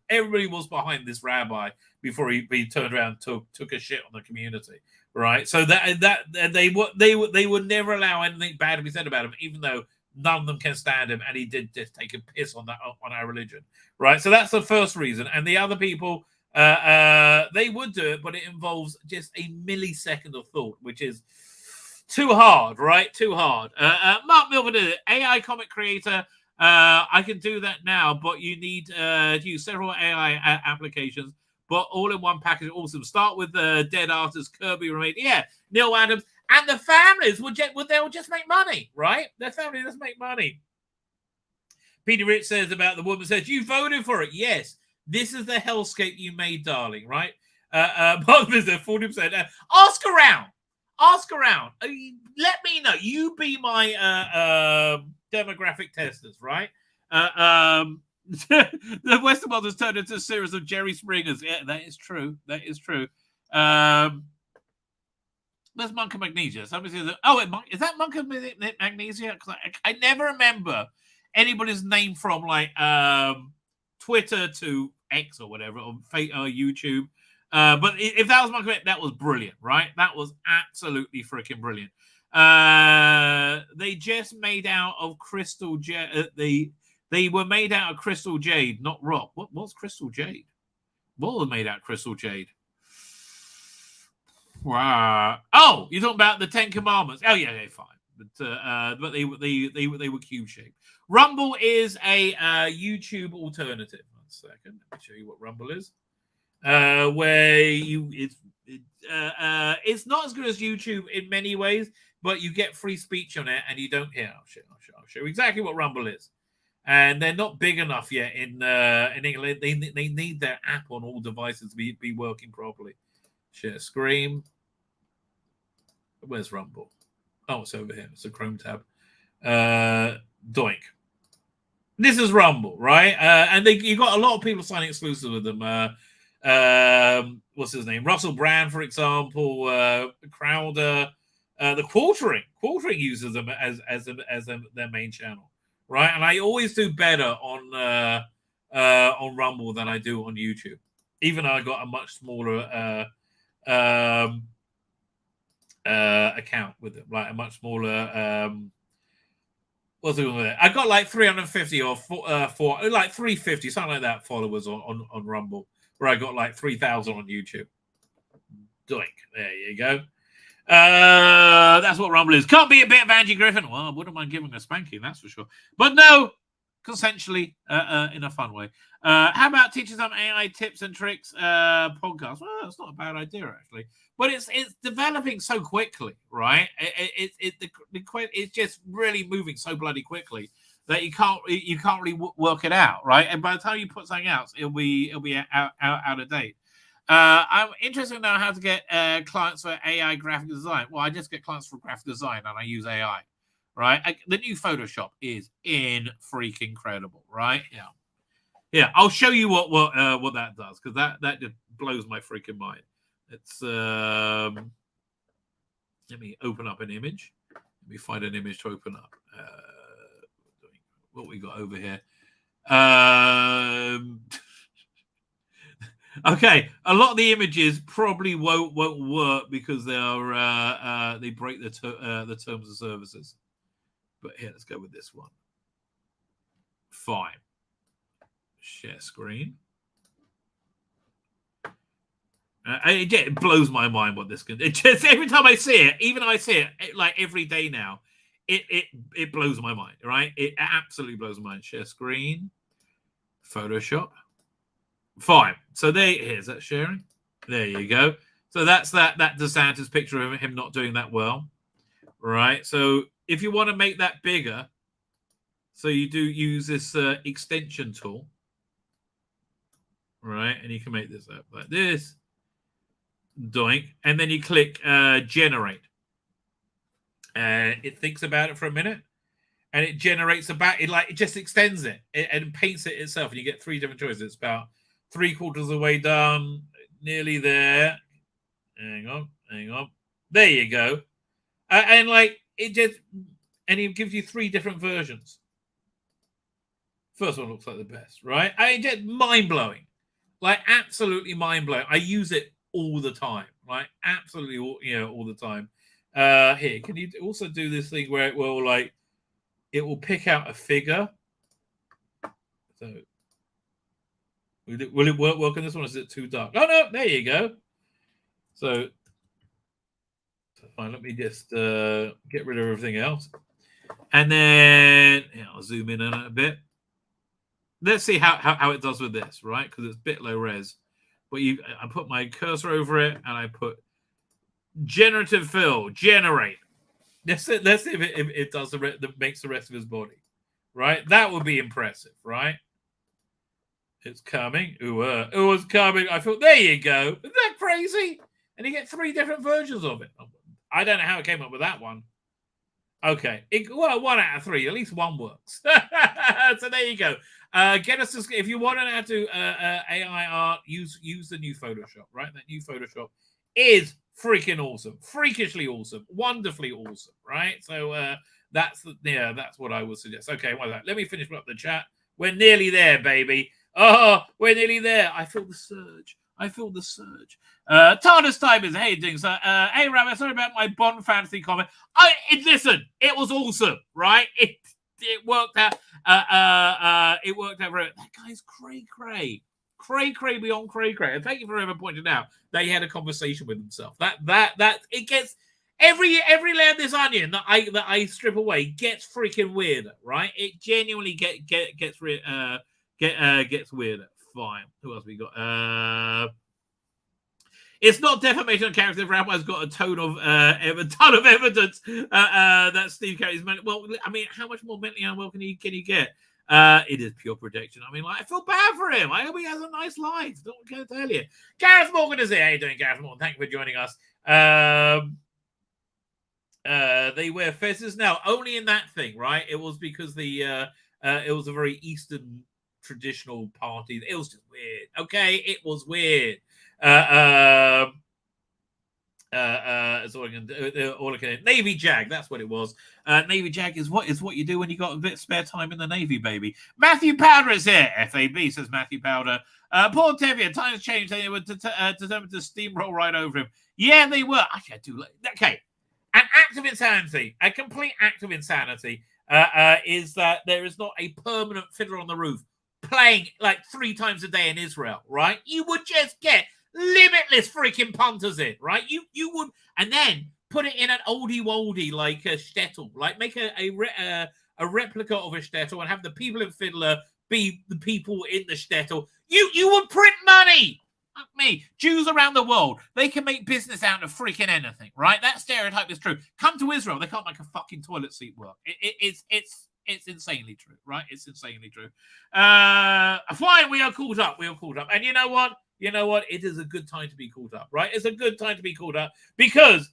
everybody was behind this rabbi before he turned around and took a shit on the community, right? So that they would never allow anything bad to be said about him, even though none of them can stand him, and he did just take a piss on our religion, right? So that's the first reason. And the other people, they would do it, but it involves just a millisecond of thought, which is too hard, right? Too hard. Mark Milford, AI comic creator. I can do that now, but you need to use several AI applications, but all in one package. Awesome. Start with dead artists, Kirby Remain. Yeah, Neil Adams. And the families would just make money, right? Their family just make money. Peter Rich says about the woman, says, you voted for it. Yes, this is the hellscape you made, darling, right? Bob is there, 40%. Ask around. Let me know. You be my demographic testers, right? The Western world has turned into a series of Jerry Springers. Yeah, that is true. Where's Monk of Magnesia? Somebody says, is that Monk of Magnesia? Because I never remember anybody's name from like Twitter to X or whatever, or YouTube. But if that was Monk of Magnesia, that was brilliant, right? That was absolutely freaking brilliant. They just made out of crystal jade. They were made out of crystal jade, not rock. What was crystal jade? What was made out of crystal jade? Wow. Oh, you're talking about the 10 Commandments. Oh, yeah, fine. But they were cube shaped. Rumble is a YouTube alternative. 1 second. Let me show you what Rumble is. It's not as good as YouTube in many ways, but you get free speech on it, and you don't hear. I'll show you exactly what Rumble is. And they're not big enough yet in England. They need their app on all devices to be working properly. Share screen. Where's Rumble? Oh, it's over here. It's a Chrome tab. Doink. This is Rumble, right? And you got a lot of people signing exclusive with them. What's his name? Russell Brand, for example. Crowder. The Quartering uses them as their main channel, right? And I always do better on Rumble than I do on YouTube, even though I got a much smaller account with them, like a much smaller what's it with it? I got like 350 or 350, something like that, followers on Rumble, where I got like 3,000 on YouTube. Doink. There you go. That's what Rumble is. Can't be a bit of Angie Griffin. Well, I wouldn't mind giving a spanking, that's for sure. But no, consensually, in a fun way. How about teaching some AI tips and tricks podcast? Well, that's not a bad idea, actually. But it's developing so quickly, right? It's just really moving so bloody quickly that you can't really work it out, right? And by the time you put something out, it'll be out of date. I'm interested to know how to get clients for AI graphic design. Well, I just get clients for graphic design and I use AI, right? The new Photoshop is freaking incredible, right? Yeah. I'll show you what that does, because that just blows my freaking mind. It's let me open up an image. Let me find an image to open up. What we got over here. Okay, a lot of the images probably won't work because they are they break the terms of services. But here, let's go with this one. Fine. Share screen. It blows my mind what this can. It just every time I see it, even I see it like every day now, it blows my mind. Right? It absolutely blows my mind. Share screen. Photoshop. Fine. So here's that sharing. There you go. So that's that DeSantis picture of him not doing that well. Right. So if you want to make that bigger, so you do use this extension tool. Right. And you can make this up like this. Doink. And then you click generate. It thinks about it for a minute. And it generates it just extends it and paints it itself. And you get 3 different choices. It's about 3/4 of the way done, nearly there. Hang on. There you go. And it gives you 3 different versions. First one looks like the best, right? Just mind blowing, like absolutely mind blowing. I use it all the time, right? Absolutely, all the time. Here, can you also do this thing where it will pick out a figure? So, will it work on this one? Or is it too dark? Oh no, there you go. So fine. Let me just get rid of everything else, and then I'll zoom in on it a bit. Let's see how it does with this, right? Because it's a bit low res. But I put my cursor over it, and I put generative fill, generate. Let's see if it does makes the rest of his body, right? That would be impressive, right? It's coming. It was coming. I thought, there you go. Isn't that crazy? And you get 3 different versions of it. I don't know how it came up with that one. Okay. 1 out of 3. At least one works. So there you go. Get us if you want to know how to AI art, use the new Photoshop, right? That new Photoshop is freaking awesome, freakishly awesome, wonderfully awesome, right? So that's what I would suggest. Okay, let me finish up the chat. We're nearly there, baby. Oh, we're nearly there. I feel the surge. TARDIS time is, hey, doing so. Hey, Rabbi, sorry about my Bond fantasy comment. Listen, it was awesome, right? It worked out. It worked out very. That guy's cray beyond cray. And thank you for ever pointing out that he had a conversation with himself. That it gets every layer of this onion that I strip away gets freaking weirder, right? It genuinely gets weirder. Fine. Who else we got? It's not defamation of character. Rabbi's got a ton of evidence that Steve Carey's mental. Well, I mean, how much more mentally unwell can you get? It is pure projection. I mean, I feel bad for him. I hope he has a nice life. Don't care to tell you. Gareth Morgan is here. How you doing, Gareth Morgan? Thank you for joining us. They wear fezzes now, only in that thing, right? It was because it was a very Eastern traditional party. It was just weird. Okay, it was weird. That's all I can do. Navy Jag, that's what it was. Navy Jag is what you do when you got a bit of spare time in the Navy, baby. Matthew Powder is here. FAB says Matthew Powder. Paul Tevia, times changed. They were determined to steamroll right over him. Yeah, they were. Actually, I do. Okay, an act of insanity, a complete act of insanity, is that there is not a permanent fiddler on the roof playing 3 times a day in Israel, right? You would just get limitless freaking punters in, right? You would, and then put it in an oldie woldie like a shtetl, make a replica of a shtetl and have the people in Fiddler be the people in the shtetl. You would print money. Fuck me. Jews around the world, they can make business out of freaking anything, right? That stereotype is true. Come to Israel, they can't make a fucking toilet seat work. It's insanely true, right? It's insanely true. Fine, we are caught up. And you know what? It is a good time to be caught up, right? It's a good time to be caught up because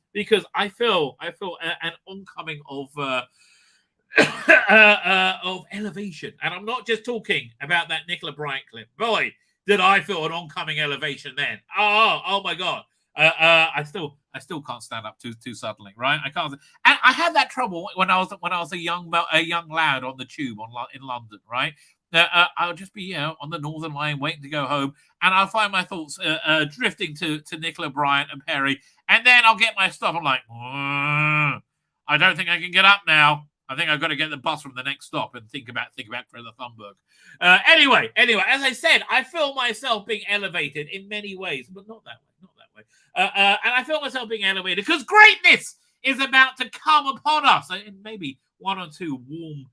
I feel an oncoming of elevation, and I'm not just talking about that Nicola Bryant clip. Boy, did I feel an oncoming elevation then? Oh my God! I still can't stand up too suddenly, right? I can't. And I had that trouble when I was a young lad on the tube in London, right? I'll just be on the Northern Line waiting to go home, and I'll find my thoughts drifting to Nicola Bryant and Perry, and then I'll get my stop. I'm like, I don't think I can get up now. I think I've got to get the bus from the next stop and think about Greta Thunberg. Anyway, as I said, I feel myself being elevated in many ways, but not that way. And I feel myself being elevated because greatness is about to come upon us, and maybe 1 or 2 warm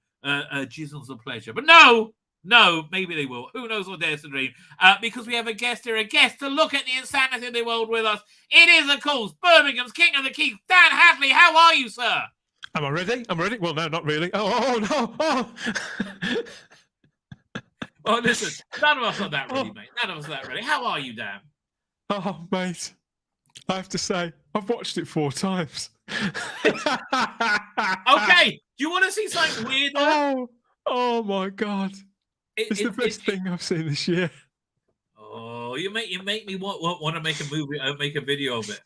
jizzles of pleasure. But no, No, maybe they will. Who knows what dares to dream? Because we have a guest here, a guest to look at the insanity of the world with us. It is, of course, Birmingham's King of the Keys, Dan Hadley. How are you, sir? Am I ready? I'm ready. Well, no, not really. Oh no. Oh. Oh, listen, none of us are that ready, mate. None of us are that ready. How are you, Dan? Oh, mate. I have to say, I've watched it 4 times. Okay, do you want to see something weird? Oh my God. It's the best thing I've seen this year. Oh, you make me want to make a movie, make a video of it.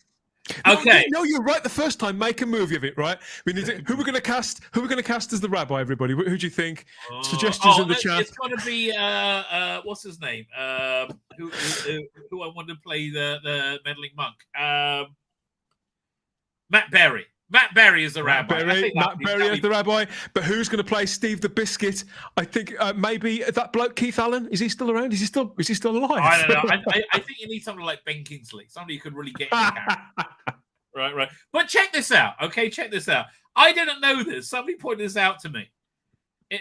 No, Okay. no, you're right. The first time, make a movie of it. Right? We need to, who we're going to cast. Who we're going to cast as the rabbi? Everybody, who do you think? Suggestions in the chat. It's got to be what's his name? Who I want to play the meddling monk? Matt Berry. Matt Berry is the rabbi. Matt Berry is the rabbi. But who's going to play Steve the Biscuit? I think maybe that bloke Keith Allen. Is he still around? Is he still alive? I don't know. I think you need somebody like Ben Kingsley, somebody who could really get in the character. Right. But check this out, okay? Check this out. I didn't know this. Somebody pointed this out to me.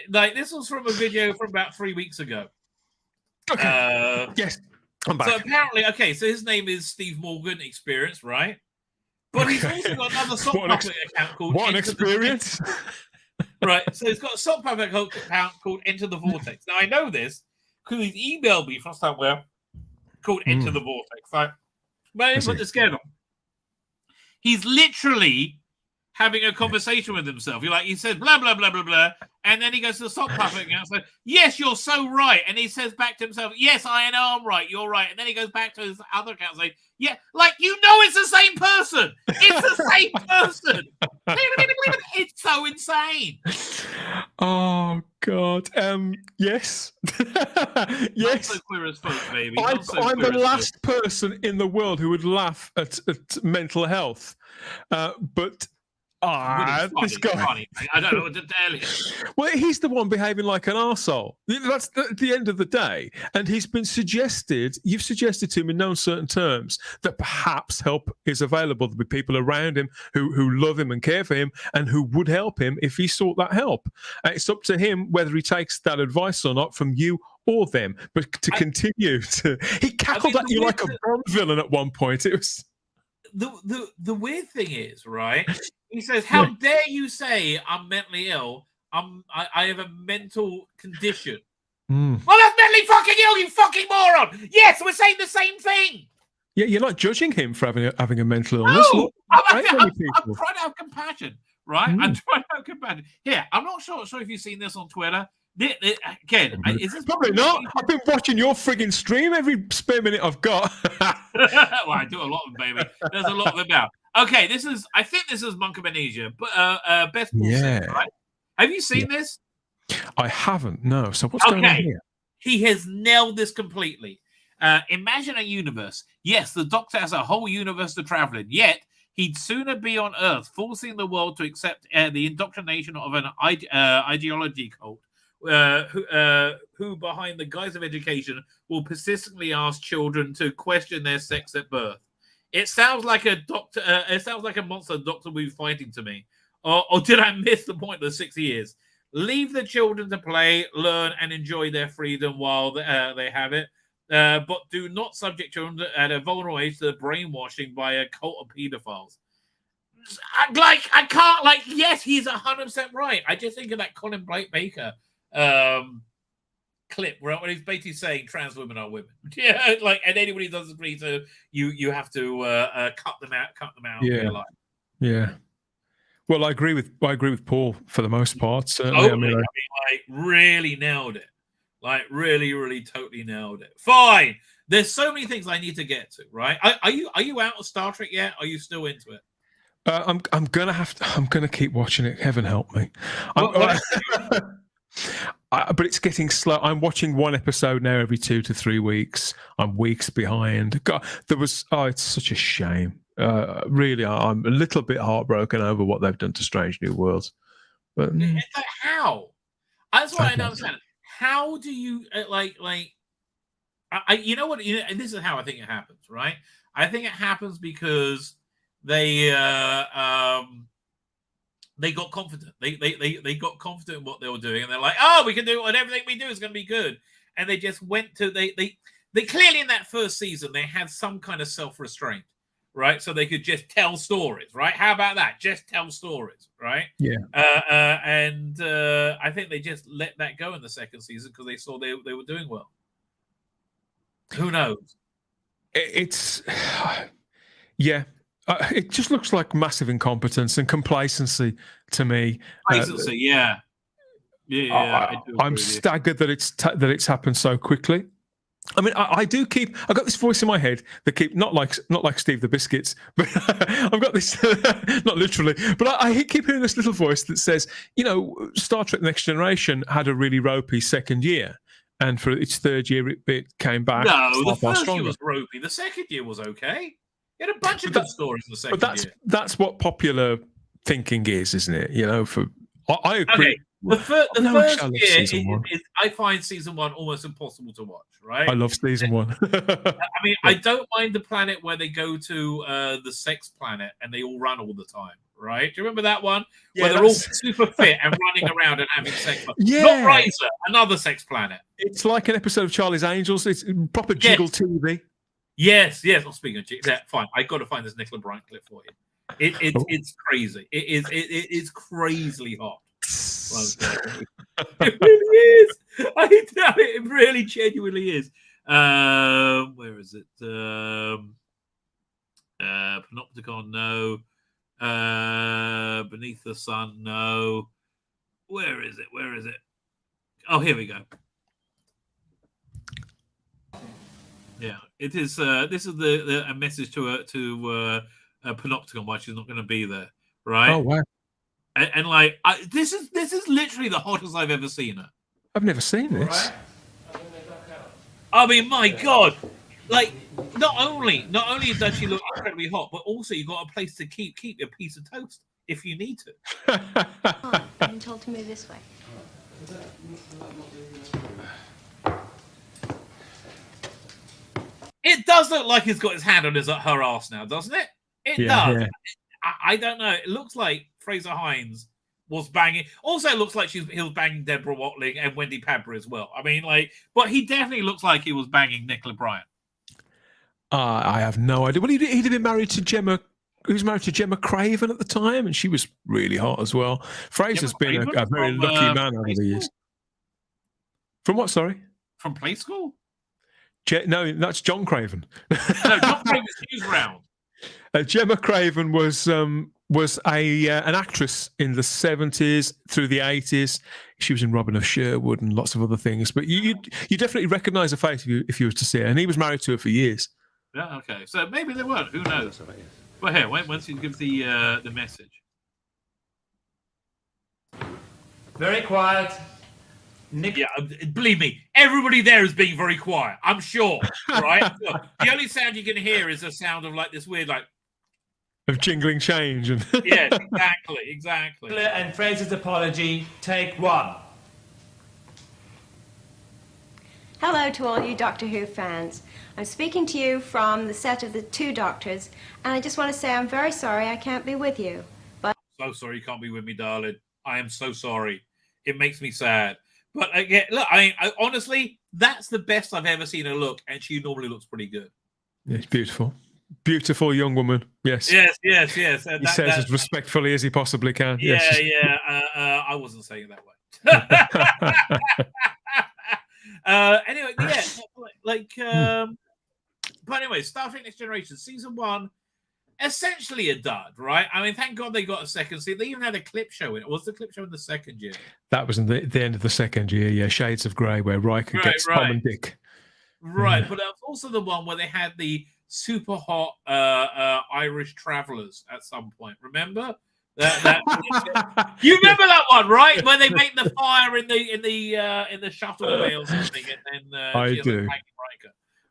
This was from a video from about 3 weeks ago. Okay. Yes, I'm back. So apparently, okay. So his name is Steve Morgan Experience, right? But he's also got another sock puppet account called What an Experience. Right. So he's got a sock puppet account called Enter the Vortex. Now I know this because he's emailed me from somewhere called Enter the Vortex. Right. But put the scared on. He's literally having a conversation with himself. He says blah blah blah blah blah, and then he goes to the sock puppet account and says, "Yes, you're so right," and he says back to himself, "Yes, I know I'm right. You're right," and then he goes back to his other account and says, "Yeah, it's the same person. It's the same person." It's so insane. Oh God. Yes. Yes. Not so queer as folk, baby. I'm the last person in the world who would laugh at mental health, but. This guy. Funny, I don't know what to tell you. Well, he's the one behaving like an arsehole. That's the end of the day. And you've suggested to him in no uncertain terms that perhaps help is available. There'll be people around him who love him and care for him and who would help him if he sought that help. It's up to him whether he takes that advice or not from you or them. But to continue to... He cackled at you like a Bond villain at one point. It was... The weird thing is, right? He says, "How dare you say I'm mentally ill? I have a mental condition." Well, that's mentally fucking ill, you fucking moron! Yes, we're saying the same thing. Yeah, you're not judging him for having a mental illness. No, I'm trying to have compassion, right? I'm trying to have compassion. Here, I'm not sure if you've seen this on Twitter. Again, is this probably not? I've been watching your frigging stream every spare minute I've got. Well, I do a lot of them, baby. There's a lot of them out. Okay, I think this is Monk of Amnesia, but best Paul said, right? Have you seen this? I haven't, no. So what's going on here? He has nailed this completely. Imagine a universe. Yes, the Doctor has a whole universe to travel in, yet he'd sooner be on Earth, forcing the world to accept the indoctrination of an ideology cult, who, behind the guise of education, will persistently ask children to question their sex at birth. It sounds like a doctor. It sounds like a monster Doctor will be fighting to me. Or did I miss the point of the 6 years? Leave the children to play, learn, and enjoy their freedom while they have it. But do not subject children at a vulnerable age to the brainwashing by a cult of pedophiles. I can't. Yes, he's 100% right. I just think of that Colin Blake Baker clip where he's basically saying trans women are women. Yeah, and anybody who doesn't agree, so you have to cut them out. Yeah. Of your life. Yeah. Well, I agree with Paul for the most part. Certainly. Totally. Really nailed it. Really, really, totally nailed it. Fine. There's so many things I need to get to. Right? Are you out of Star Trek yet? Are you still into it? I'm gonna keep watching it. Heaven help me. But it's getting slow. I'm watching one episode now every 2 to 3 weeks. I'm weeks behind. God, it's such a shame. Really, I'm a little bit heartbroken over what they've done to Strange New Worlds. But how? That's what I don't understand. How do you you know what? And this is how I think it happens, right? I think it happens because they they got confident. They got confident in what they were doing, and they're like, "Oh, we can do it, and everything we do is going to be good." And they just went to they clearly in that first season they had some kind of self-restraint, right? So they could just tell stories, right? How about that? Just tell stories, right? Yeah. And I think they just let that go in the second season because they saw they were doing well. Who knows? It's yeah. It just looks like massive incompetence and complacency to me. Complacency, yeah. I'm staggered that it's happened so quickly. I mean, I got this voice in my head that keep not like Steve the Biscuits, but I've got this not literally, but I keep hearing this little voice that says, Star Trek: Next Generation had a really ropey second year, and for its third year it came back. No, the first year was ropey. The second year was okay. You had a bunch of good stories in the second year. But that's what popular thinking is, isn't it? I agree. Okay. The first year is I find season one almost impossible to watch, right? I love season one. I mean, I don't mind the planet where they go to the sex planet and they all run all the time, right? Do you remember that one? Yeah, where they're all super fit and running around and having sex. Yeah. Not Razor, another sex planet. It's like an episode of Charlie's Angels. It's proper jiggle TV. Yes. Well, speaking of jiggle, fine. I got to find this Nicola Bryant clip for you. It's crazy. It is crazily hot. It really is. It really genuinely is. Where is it? Panopticon, no. Beneath the Sun, no. Where is it? Oh, here we go. Yeah, it is. This is a message to Panopticon why she's not going to be there, right? Oh wow. And this is literally the hottest I've ever seen her. I've never seen this. Right? I mean, my God! Like, not only does she look incredibly hot, but also you got a place to keep your piece of toast if you need to. I'm told to move this way. It does look like he's got his hand on her ass now, doesn't it? It does. Yeah. I don't know. It looks like Fraser Hines was banging. Also, it looks like he was banging Deborah Watling and Wendy Padbury as well. I mean, but he definitely looks like he was banging Nicola Bryant. I have no idea. Well, he'd have been married to Gemma. He was married to Gemma Craven at the time, and she was really hot as well. Fraser's been a very lucky man over the years. From what? Sorry. From Play School. No, that's John Craven. No, John Craven's Hughes Round. Gemma Craven was an actress in the 70s through the 80s. She was in Robin of Sherwood and lots of other things. But you definitely recognise her face if you were to see her. And he was married to her for years. Yeah, okay. So maybe they weren't. Who knows? Well, here, once you give the message. Very quiet. Yeah, believe me, everybody there is being very quiet. I'm sure, right? The only sound you can hear is a sound of this weird of jingling change. And yes, exactly. And Fraser's apology. Take one. Hello to all you Doctor Who fans. I'm speaking to you from the set of the Two Doctors, and I just want to say I'm very sorry I can't be with you. But so sorry you can't be with me, darling. I am so sorry. It makes me sad. But again, look, I mean, honestly, that's the best I've ever seen her look, and she normally looks pretty good. It's beautiful. Beautiful young woman. Yes. Yes. He says as respectfully as he possibly can. Yeah, yes. I wasn't saying it that way. Anyway, yeah, but anyway, Star Trek Next Generation season 1, essentially a dud, right? I mean, thank God they got a second season. They even had a clip show in it. Was the clip show in the second year? That was in the end of the second year, yeah. Shades of Grey, where Riker gets Tom and Dick. Right, Yeah. but it was also the one where they had the super hot Irish travelers at some point. Remember? You remember that one, right? Where they make the fire in the shuttle bay or something, and then I do.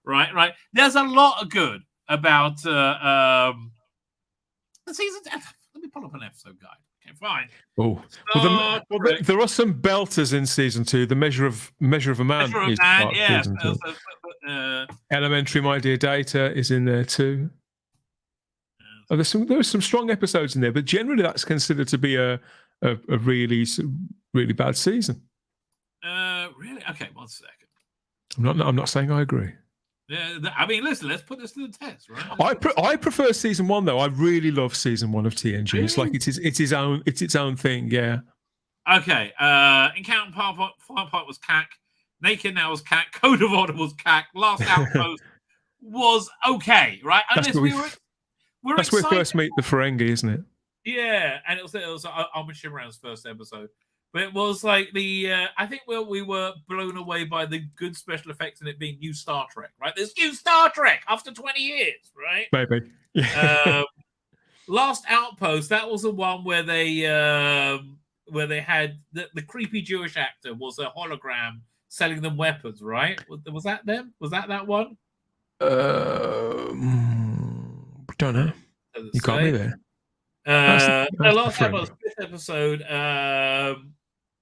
Right. There's a lot of good about the season. Let me pull up an episode guide. Okay, fine. Oh, there are some belters in season 2. The Measure of a Man is part of season 2. Elementary, My Dear Data is in there too. Oh, there were some strong episodes in there, but generally that's considered to be a really bad season. Really? Okay, 1 second. I'm not saying I agree. Yeah, I mean, listen, let's put this to the test, right? I prefer season 1 though. I really love season 1 of TNG. Really? It's like it's its own thing. Yeah. Okay. Encounter Firepoint was cack. Naked Now was cack. Code of Honor was cack. Last Outpost was okay, right? That's where we first meet the Ferengi, isn't it? Yeah, and it was Armin Shimran's first episode. But it was like I think we were blown away by the good special effects and it being new Star Trek, right? There's new Star Trek after 20 years, right? Maybe. Last Outpost, that was the one where they had the creepy Jewish actor was a hologram selling them weapons, right? Was that them? Was that one? Don't know. You got me there. The last episode,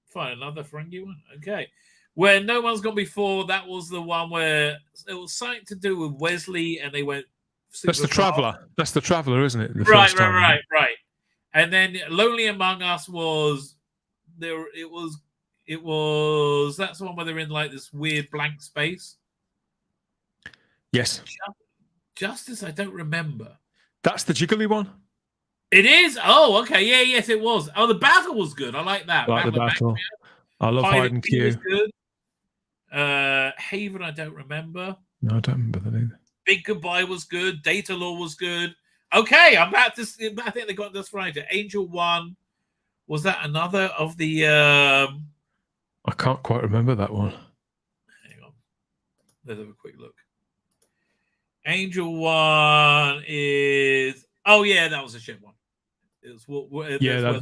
fine, another Ferengi one. Okay. Where no one's gone before, that was the one where it was something to do with Wesley and they went. That's the Traveller. That's the Traveller, isn't it? Right. And then Lonely Among Us was there. It was that's the one where they're in like this weird blank space. Yes. Justice, I don't remember. That's the jiggly one. It is? Oh, okay. Yeah, yes, it was. Oh, the battle was good. I like that. I like the battle. I love Hide and Q. Haven, I don't remember. No, I don't remember that either. Big Goodbye was good. Data Law was good. Okay, I think they got this right. Angel 1. Was that another of the... I can't quite remember that one. Hang on. Let's have a quick look. Angel 1 is... Oh, yeah, that was a shit one. It was the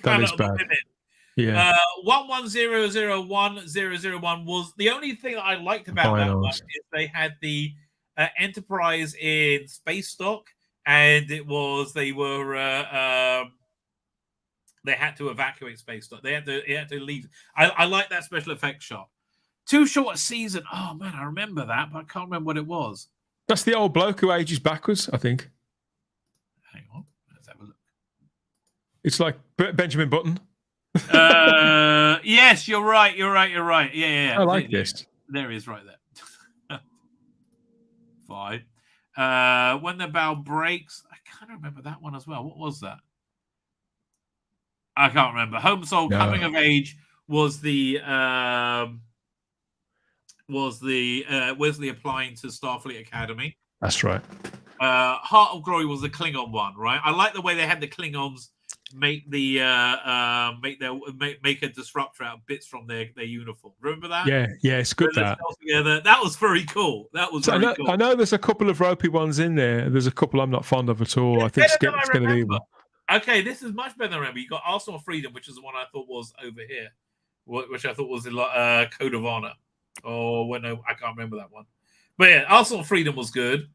that is bad. Yeah. 11001001 was the only thing that I liked about that one is they had the Enterprise in space stock, and it was they had to evacuate space stock. They had to leave. I like that special effects shot. Too short a season. Oh man, I remember that, but I can't remember what it was. That's the old bloke who ages backwards, I think. Hang on, let's have a look. It's like Benjamin Button. Yes, you're right. Yeah. I like this. There he is, right there. Fine. When the Bow Breaks, I can't remember that one as well. What was that? I can't remember. Home Soul Coming of Age was the Wesley applying to Starfleet Academy. That's right. Heart of Glory was the Klingon one, right? I like the way they had the Klingons make the make a disruptor out of bits from their uniform. Remember that? Yeah, it's good that. Together. That was very cool. That was very cool. I know there's a couple of ropey ones in there. There's a couple I'm not fond of at all. I think it's going to be one. Okay, this is much better than I remember. You got Arsenal of Freedom, which is the one I thought was over here, which I thought was the Code of Honor. Oh, well, no, I can't remember that one. But yeah, Arsenal of Freedom was good.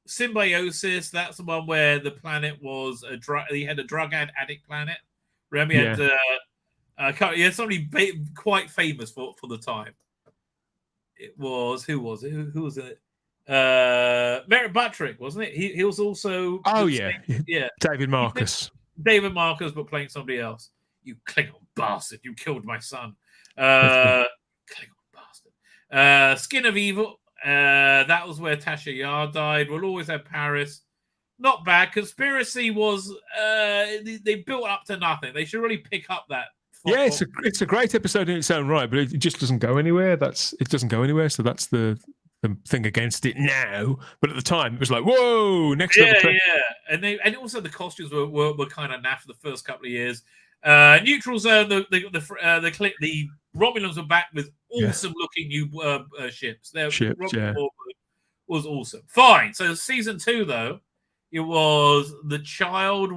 Symbiosis, that's the one where the planet was he had a drug addict planet. Remember, he had somebody quite famous for the time. It was who was it? Who was it? Merritt Buttrick, wasn't it? He was also David Marcus. David Marcus, but playing somebody else. You Klingon bastard! You killed my son. Klingon bastard. Skin of Evil. That was where Tasha Yar died. We'll always have Paris. Not bad. Conspiracy was they built up to nothing. They should really pick up that. Yeah, it's a great episode in its own right, but it just doesn't go anywhere. It doesn't go anywhere. So that's the thing against it now. But at the time, it was like, whoa, next level. Yeah, and also the costumes were kind of naff for the first couple of years. Neutral Zone, the Romulans were back with awesome looking new ships. Was awesome. Fine. So season 2 though, it was The Child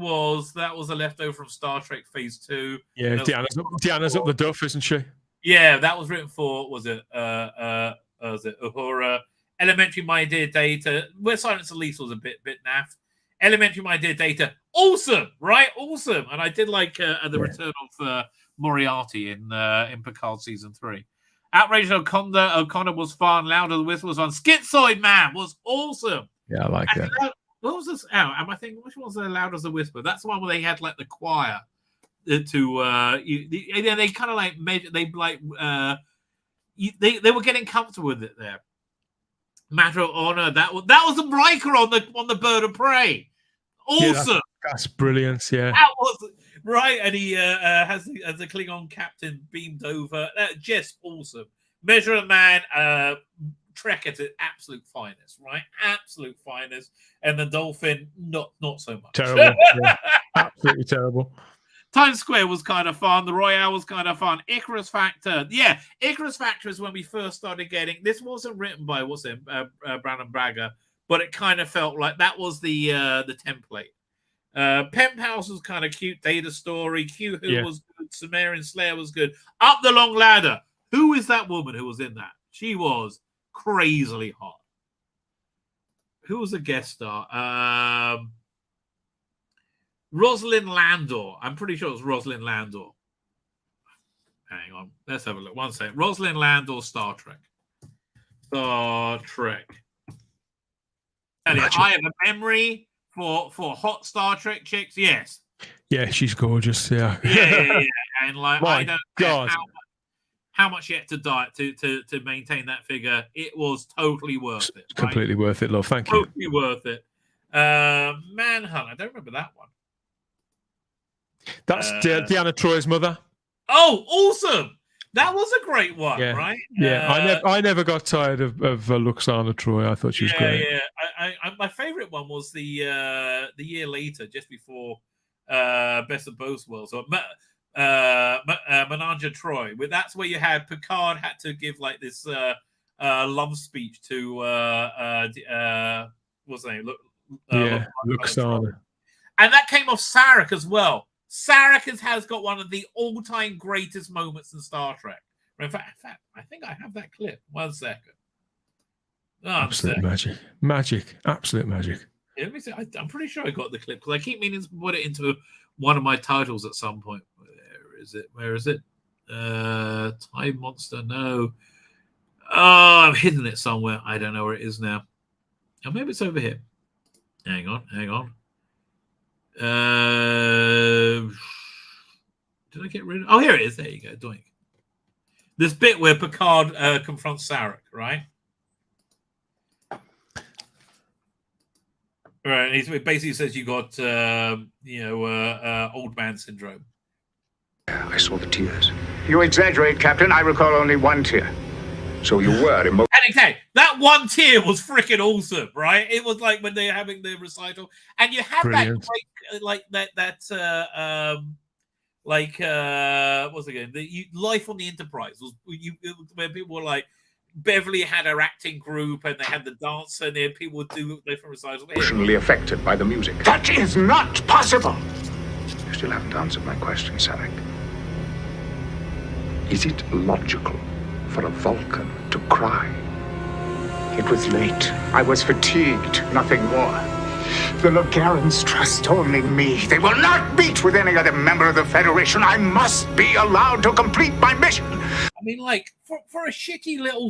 that was a leftover from Star Trek Phase 2. Yeah, Deanna's up the duff, isn't she? Yeah, that was written for Uhura. Elementary My Dear Data, where Silence of Lethal was a bit naff. Elementary My Dear Data, awesome, right? Awesome. And I did like the return of Moriarty in Picard season 3. Outraged O'Connor was fun. Louder the Whistle was fun. Schizoid Man was awesome. Yeah, I like that. What was this? I think which was Loud as a Whisper? That's the one where they had like the choir they kind of like they were getting comfortable with it there. Matter of Honor. That was the Riker on the Bird of Prey. Awesome. Yeah, that's brilliant. Yeah, that was right. And he has the Klingon captain beamed over. Just awesome. Measure of Man. Trek at its absolute finest, right? Absolute finest. And the Dolphin, not so much. Terrible. Yeah. Absolutely terrible. Times Square was kind of fun. The Royale was kind of fun. Icarus Factor. Yeah, Icarus Factor is when we first started getting... This wasn't written by, Brandon Braga, but it kind of felt like that was the template. Pen Pals was kind of cute. Data Story. Q-Who was good. Sumerian Slayer was good. Up the Long Ladder. Who is that woman who was in that? She was crazily hot. Who was a guest star? Rosalind Landor. I'm pretty sure it was Rosalind Landor. Hang on. Let's have a look. One second. Rosalind Landor, Star Trek. Star Trek. I have a memory for hot Star Trek chicks. Yes. Yeah, she's gorgeous. Yeah. Yeah. And like, My I don't God. know how much you had to diet to maintain that figure. It was totally worth it. Right? Completely worth it, love. Thank you. Totally worth it. Manhunt. I don't remember that one. That's Deanna Troy's mother. Oh, awesome! That was a great one, Yeah. right? Yeah, I never got tired of Luxana Troy. I thought she was great. Yeah. I my favorite one was the year later, just before Best of Both Worlds, or Menage a Troy. That's where you had Picard had to give like this love speech to what's the name? Luxana. And that came off Sarek as well. Sarek has got one of the all-time greatest moments in Star Trek. In fact, I think I have that clip. 1 second. Absolute magic. Absolute magic. Yeah, let me see. I'm pretty sure I got the clip because I keep meaning to put it into one of my titles at some point. Where is it? Time Monster. No. Oh, I've hidden it somewhere. I don't know where it is now. Oh, maybe it's over here. Hang on. Did I get rid of? Oh, here it is. There you go. Doink. This bit where Picard confronts Sarek, right? Right. And it basically says you got, old man syndrome. I saw the tears. You exaggerate, Captain. I recall only one tear. So you were emotional. And exactly, that one tear was freaking awesome, right? It was like when they're having the recital, and you have Brilliant. that great, what's it again? Life on the Enterprise was where people were like, Beverly had her acting group, and they had the dancer, and then people would do different recitals. Emotionally affected by the music. That is not possible. You still haven't answered my question, Sarek. Is it logical for a Vulcan to cry? It was late. I was fatigued, nothing more. The Logarans trust only me. They will not meet with any other member of the Federation. I must be allowed to complete my mission. I mean, like, for a shitty little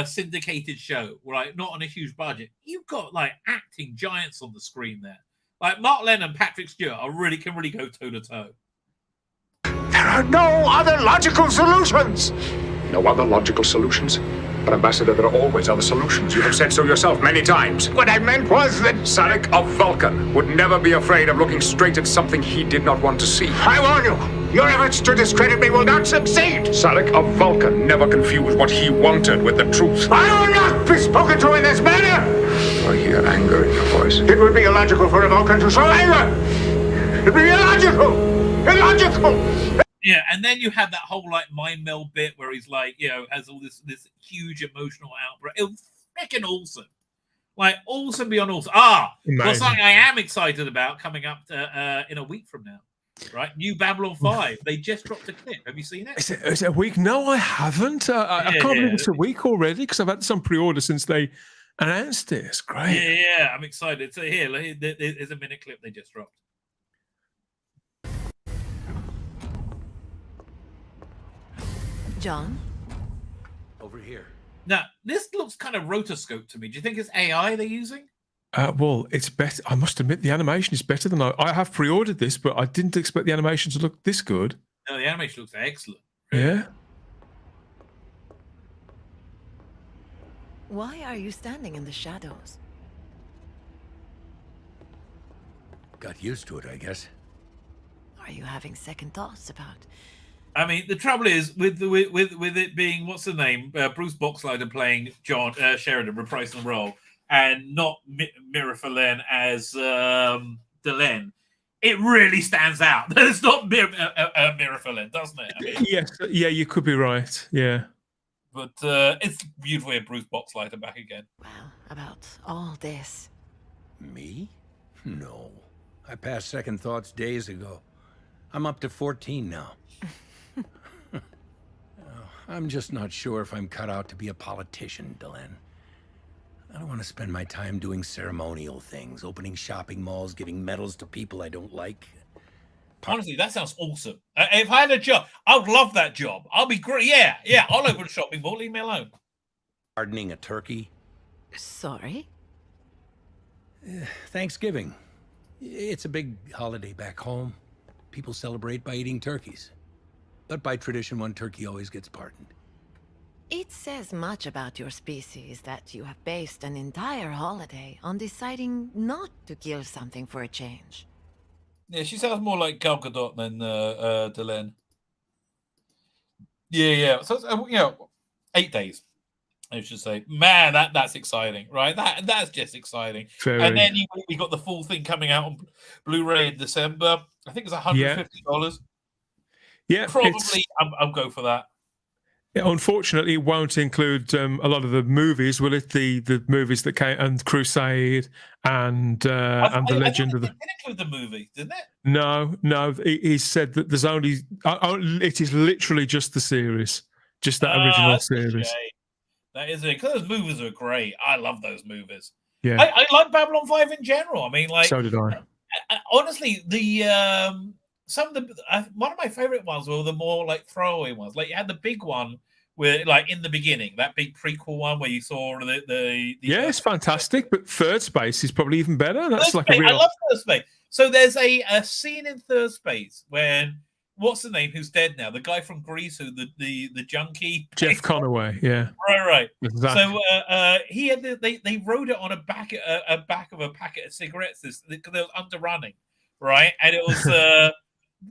syndicated show, right, not on a huge budget, you've got, like, acting giants on the screen there. Like, Mark Lennon and Patrick Stewart can really go toe-to-toe. There are no other logical solutions. No other logical solutions? But, Ambassador, there are always other solutions. You have said so yourself many times. What I meant was that Sarek of Vulcan would never be afraid of looking straight at something he did not want to see. I warn you, your efforts to discredit me will not succeed. Sarek of Vulcan never confused what he wanted with the truth. I will not be spoken to in this manner. I hear anger in your voice. It would be illogical for a Vulcan to show anger. It would be illogical. Yeah, and then you had that whole like mind meld bit where he's like, has all this huge emotional outbreak. It was freaking awesome, like awesome beyond awesome. Well, something I am excited about coming up in a week from now, right? New Babylon 5. They just dropped a clip. Have you seen it? Is it a week? No, I haven't. I can't believe it's a week already because I've had some pre-order since they announced it. It's great. Yeah, I'm excited. So there's a minute clip they just dropped. John? Over here. Now, this looks kind of rotoscope to me. Do you think it's AI they're using? Well, it's better. I must admit, the animation is better than I have pre-ordered this, but I didn't expect the animation to look this good. No, the animation looks excellent. Yeah. Why are you standing in the shadows? Got used to it, I guess. Are you having second thoughts about? I mean, the trouble is with it being what's the name, Bruce Boxleiter playing John Sheridan, reprising the role, and not Mira Fallon as Delenn. It really stands out. It's not Mira Fallon, doesn't it? I mean, Yes, yeah, you could be right. Yeah. But it's beautiful to have Bruce Boxleiter back again. Well, about all this. Me? No. I passed second thoughts days ago. I'm up to 14 now. I'm just not sure if I'm cut out to be a politician, Delenn. I don't want to spend my time doing ceremonial things, opening shopping malls, giving medals to people I don't like. Honestly, that sounds awesome. If I had a job, I would love that job. I'll be great. Yeah, I'll open a shopping mall. Leave me alone. Pardoning a turkey? Sorry? Thanksgiving. It's a big holiday back home. People celebrate by eating turkeys. But by tradition, one turkey always gets pardoned. It says much about your species that you have based an entire holiday on deciding not to kill something for a change. Yeah, she sounds more like Gal Gadot than Delenn. Yeah. So 8 days, I should say. Man, that's exciting, right? That's just exciting. Very. And then we got the full thing coming out on Blu-ray in December. I think it's $150. Yeah, probably I'll go for that. Unfortunately, it won't include a lot of the movies, will it? The movies that came, and Crusade and the Legend of the. It did include the movie, didn't it? No. He said that there's only. It is literally just the series, just that original series. That is it. Because those movies are great. I love those movies. Yeah, I like Babylon 5 in general. I mean, like, so did I. Honestly, the some of the one of my favorite ones were the more like throwaway ones. Like you had the big one where, like, in the beginning, that big prequel one where you saw the yeah, it's fantastic. But Third Space is probably even better. That's Third like Space. a real. I love Third Space. So there's a scene in Third Space when what's the name? Who's dead now? The guy from Grease, who the junkie. Jeff Conaway. Yeah. Right. Exactly. So he had they wrote it on a back of a packet of cigarettes because they was underrunning, right? And it was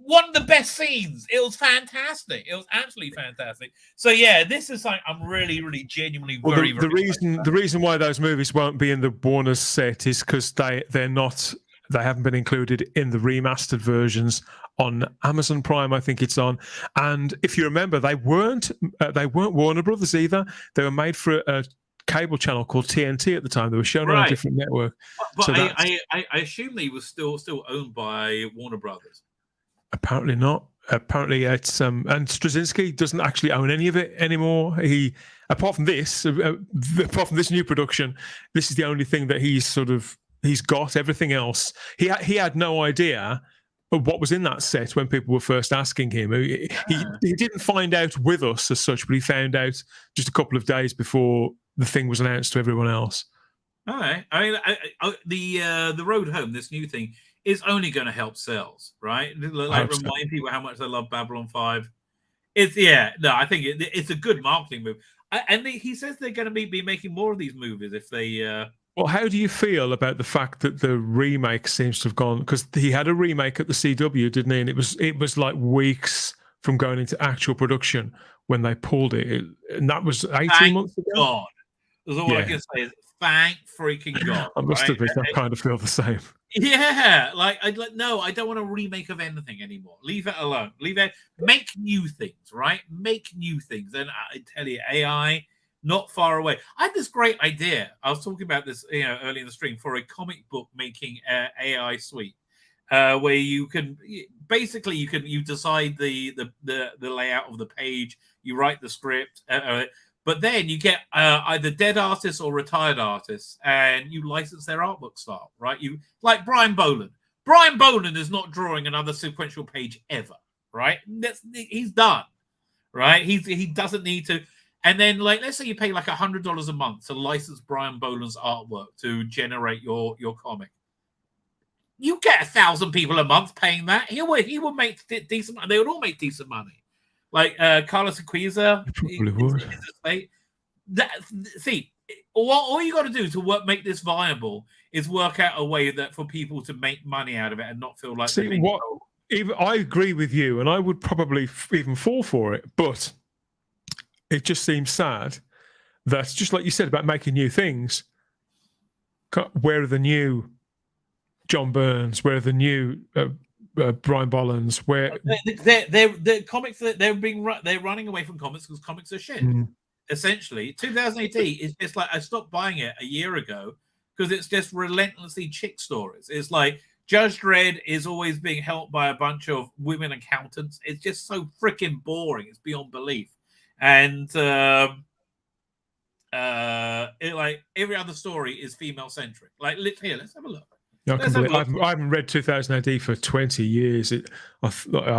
one of the best scenes. It was fantastic. It was absolutely fantastic. So yeah, this is something I'm really, really genuinely very. The reason why those movies won't be in the Warner's set is because they haven't been included in the remastered versions on Amazon Prime. I think it's on. And if you remember, they weren't Warner Brothers either. They were made for a cable channel called TNT at the time. They were shown on a different network. But so I assume they were still owned by Warner Brothers. Apparently not. Apparently it's and Straczynski doesn't actually own any of it anymore. He, apart from this new production, this is the only thing that he's got. Everything else, he had no idea of what was in that set when people were first asking him. He didn't find out with us as such, but he found out just a couple of days before the thing was announced to everyone else. All right. I mean, the Road Home, this new thing, is only going to help sales, right? Like remind people how much they love Babylon 5. I think it's a good marketing move. And he says they're going to be making more of these movies if they. Well, how do you feel about the fact that the remake seems to have gone? Because he had a remake at the CW, didn't he? And it was like weeks from going into actual production when they pulled it. And that was 18 months ago. God, that's all I can say is thank freaking God. I must admit, I kind of feel the same. Yeah, I don't want a remake of anything anymore. Leave it alone. Make new things, right? Make new things. And I tell you, AI, not far away. I had this great idea. I was talking about this, early in the stream, for a comic book making AI suite, where you can basically you decide the layout of the page, you write the script, but then you get either dead artists or retired artists, and you license their art book style, right? You like Brian Boland. Brian Boland is not drawing another sequential page ever, right? He's done, right? He doesn't need to. And then, like, let's say you pay like $100 a month to license Brian Boland's artwork to generate your comic. You get 1,000 people a month paying that. He would make decent money. They would all make decent money. Like Carlos Aquiza. Probably would. See, all you got to do to make this viable is work out a way that for people to make money out of it and not feel like. I agree with you, and I would probably even fall for it, but it just seems sad that, just like you said about making new things, where are the new John Burns? Where are the new Brian Bollins? Where the comics they're running away from comics because comics are shit. Essentially, 2018 is just like I stopped buying it a year ago because it's just relentlessly chick stories. It's like Judge Dredd is always being helped by a bunch of women accountants. It's just so freaking boring. It's beyond belief. And like every other story is female centric. Like here, let's have a look. I haven't read 2000 AD for 20 years. I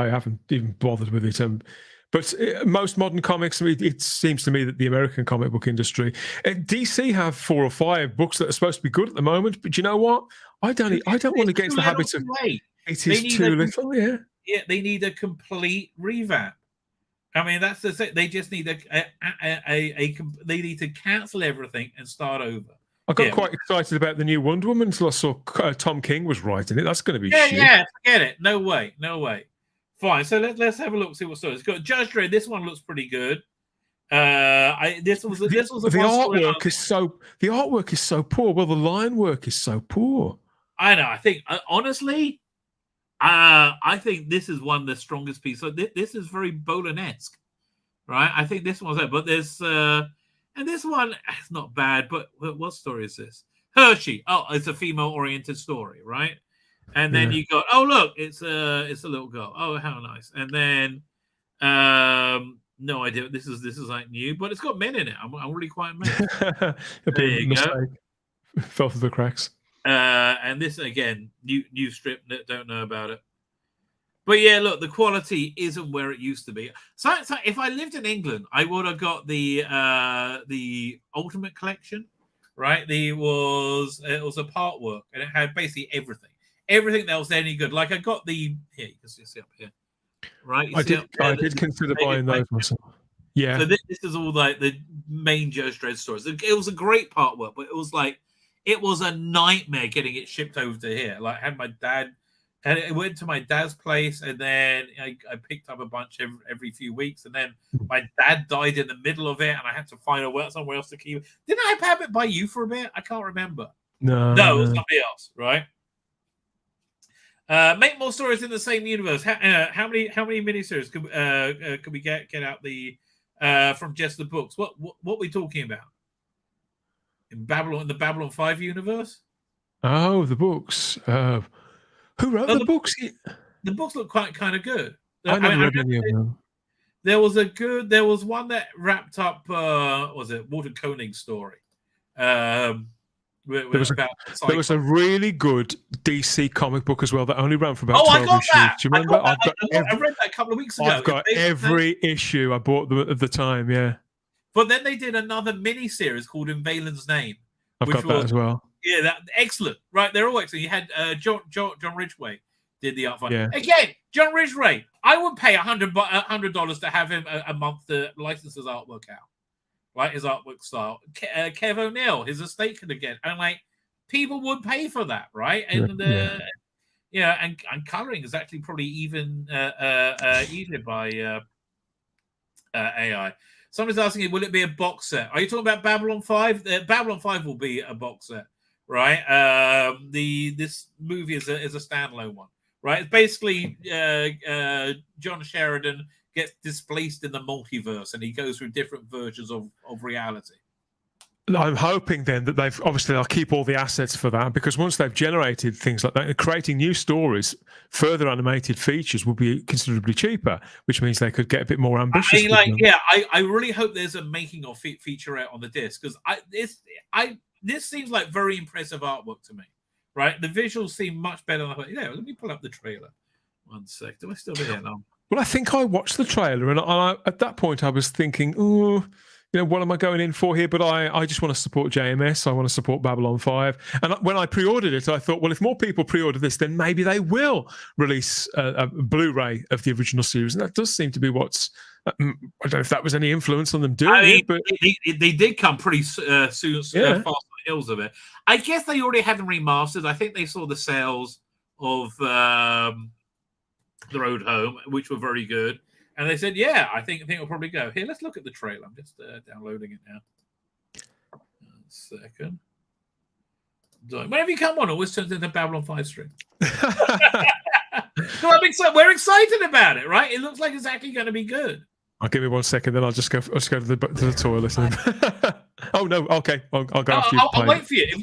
haven't even bothered with it. But most modern comics, it seems to me that the American comic book industry, DC have 4 or 5 books that are supposed to be good at the moment. But you know what? I don't want to get into the habit of it is too little. Yeah, they need a complete revamp. I mean, that's the thing. They just need they need to cancel everything and start over. I got quite excited about the new Wonder Woman until I saw Tom King was writing it. That's going to be shit. Yeah, forget it. No way. Fine. So let's have a look. See what story it's got. Judge Dredd. This one looks pretty good. The artwork is so poor. Well, the line work is so poor. I know. I think honestly, I think this is one of the strongest pieces. So this is very Bolan-esque, right? I think this one's there, but there's and this one it's not bad. But what story is this? Hershey. Oh, it's a female-oriented story, right? And then you got, oh look, it's a little girl. Oh, how nice. And then no idea. This is like new, but it's got men in it. I'm really quite amazed. There you go. Fell through the cracks. And this again, new strip. Don't know about it. But yeah, look, the quality isn't where it used to be. So if I lived in England, I would have got the Ultimate Collection, right? It was a part work, and it had basically everything that was any good. Like I got here, you can see up here, right? I did consider buying those myself. Yeah. So this is all like the main Judge Dredd stories. It was a great part work, but it was a nightmare getting it shipped over to here. Like I had my dad, and it went to my dad's place, and then I picked up a bunch every few weeks, and then my dad died in the middle of it, and I had to find somewhere else to keep it. Didn't I have it by you for a bit? I can't remember. No, it was somebody else, right? Make more stories in the same universe. How many miniseries could we get out from just the books? What are we talking about? In the Babylon 5 universe? Oh, the books. Who wrote the books? The books look kind of good. I never read any of them. There was one that wrapped up. Was it Walter Koenig's story? There was a really good DC comic book as well that only ran for about 12 I got issues. that. Do you remember? I read that a couple of weeks ago. I've got every issue. I bought them at the time, yeah. But then they did another mini-series called In Valen's Name. I've got that as well. Yeah, that excellent. Right, they're all excellent. You had John Ridgway did the art. Yeah. Again, John Ridgway. I would pay $100 to have him a month to license his artwork out. Right, his artwork style. Kev O'Neill, his estate could again, and like people would pay for that, right? And and coloring is actually probably even easier by AI. Somebody's asking, will it be a box set? Are you talking about Babylon 5? Babylon 5 will be a box set, right? This movie is a standalone one, right? It's basically John Sheridan gets displaced in the multiverse and he goes through different versions of reality. I'm hoping then that they'll keep all the assets for that, because once they've generated things like that, creating new stories, further animated features will be considerably cheaper, which means they could get a bit more ambitious. I really hope there's a making of featurette on the disc, because this seems like very impressive artwork to me, right? The visuals seem much better than let me pull up the trailer. One sec. Do I still be here now? Well, I think I watched the trailer, and at that point I was thinking, what am I going in for here? But I just want to support JMS. I want to support Babylon 5. And when I pre-ordered it, I thought, well, if more people pre-order this, then maybe they will release a Blu-ray of the original series. And that does seem to be what's... I don't know if that was any influence on them doing it, but... They did come pretty soon, fast on the heels of it. I guess they already had them remastered. I think they saw the sales of The Road Home, which were very good. And they said, yeah, I think it'll probably go. Here, let's look at the trailer. I'm just downloading it now. 1 second. Whenever you come on, it always turns into Babylon 5 stream. No, we're excited about it, right? It looks like it's actually going to be good. I'll give me 1 second, then I'll just go to the toilet. Oh no, okay, I'll go after you. I'll wait for you. If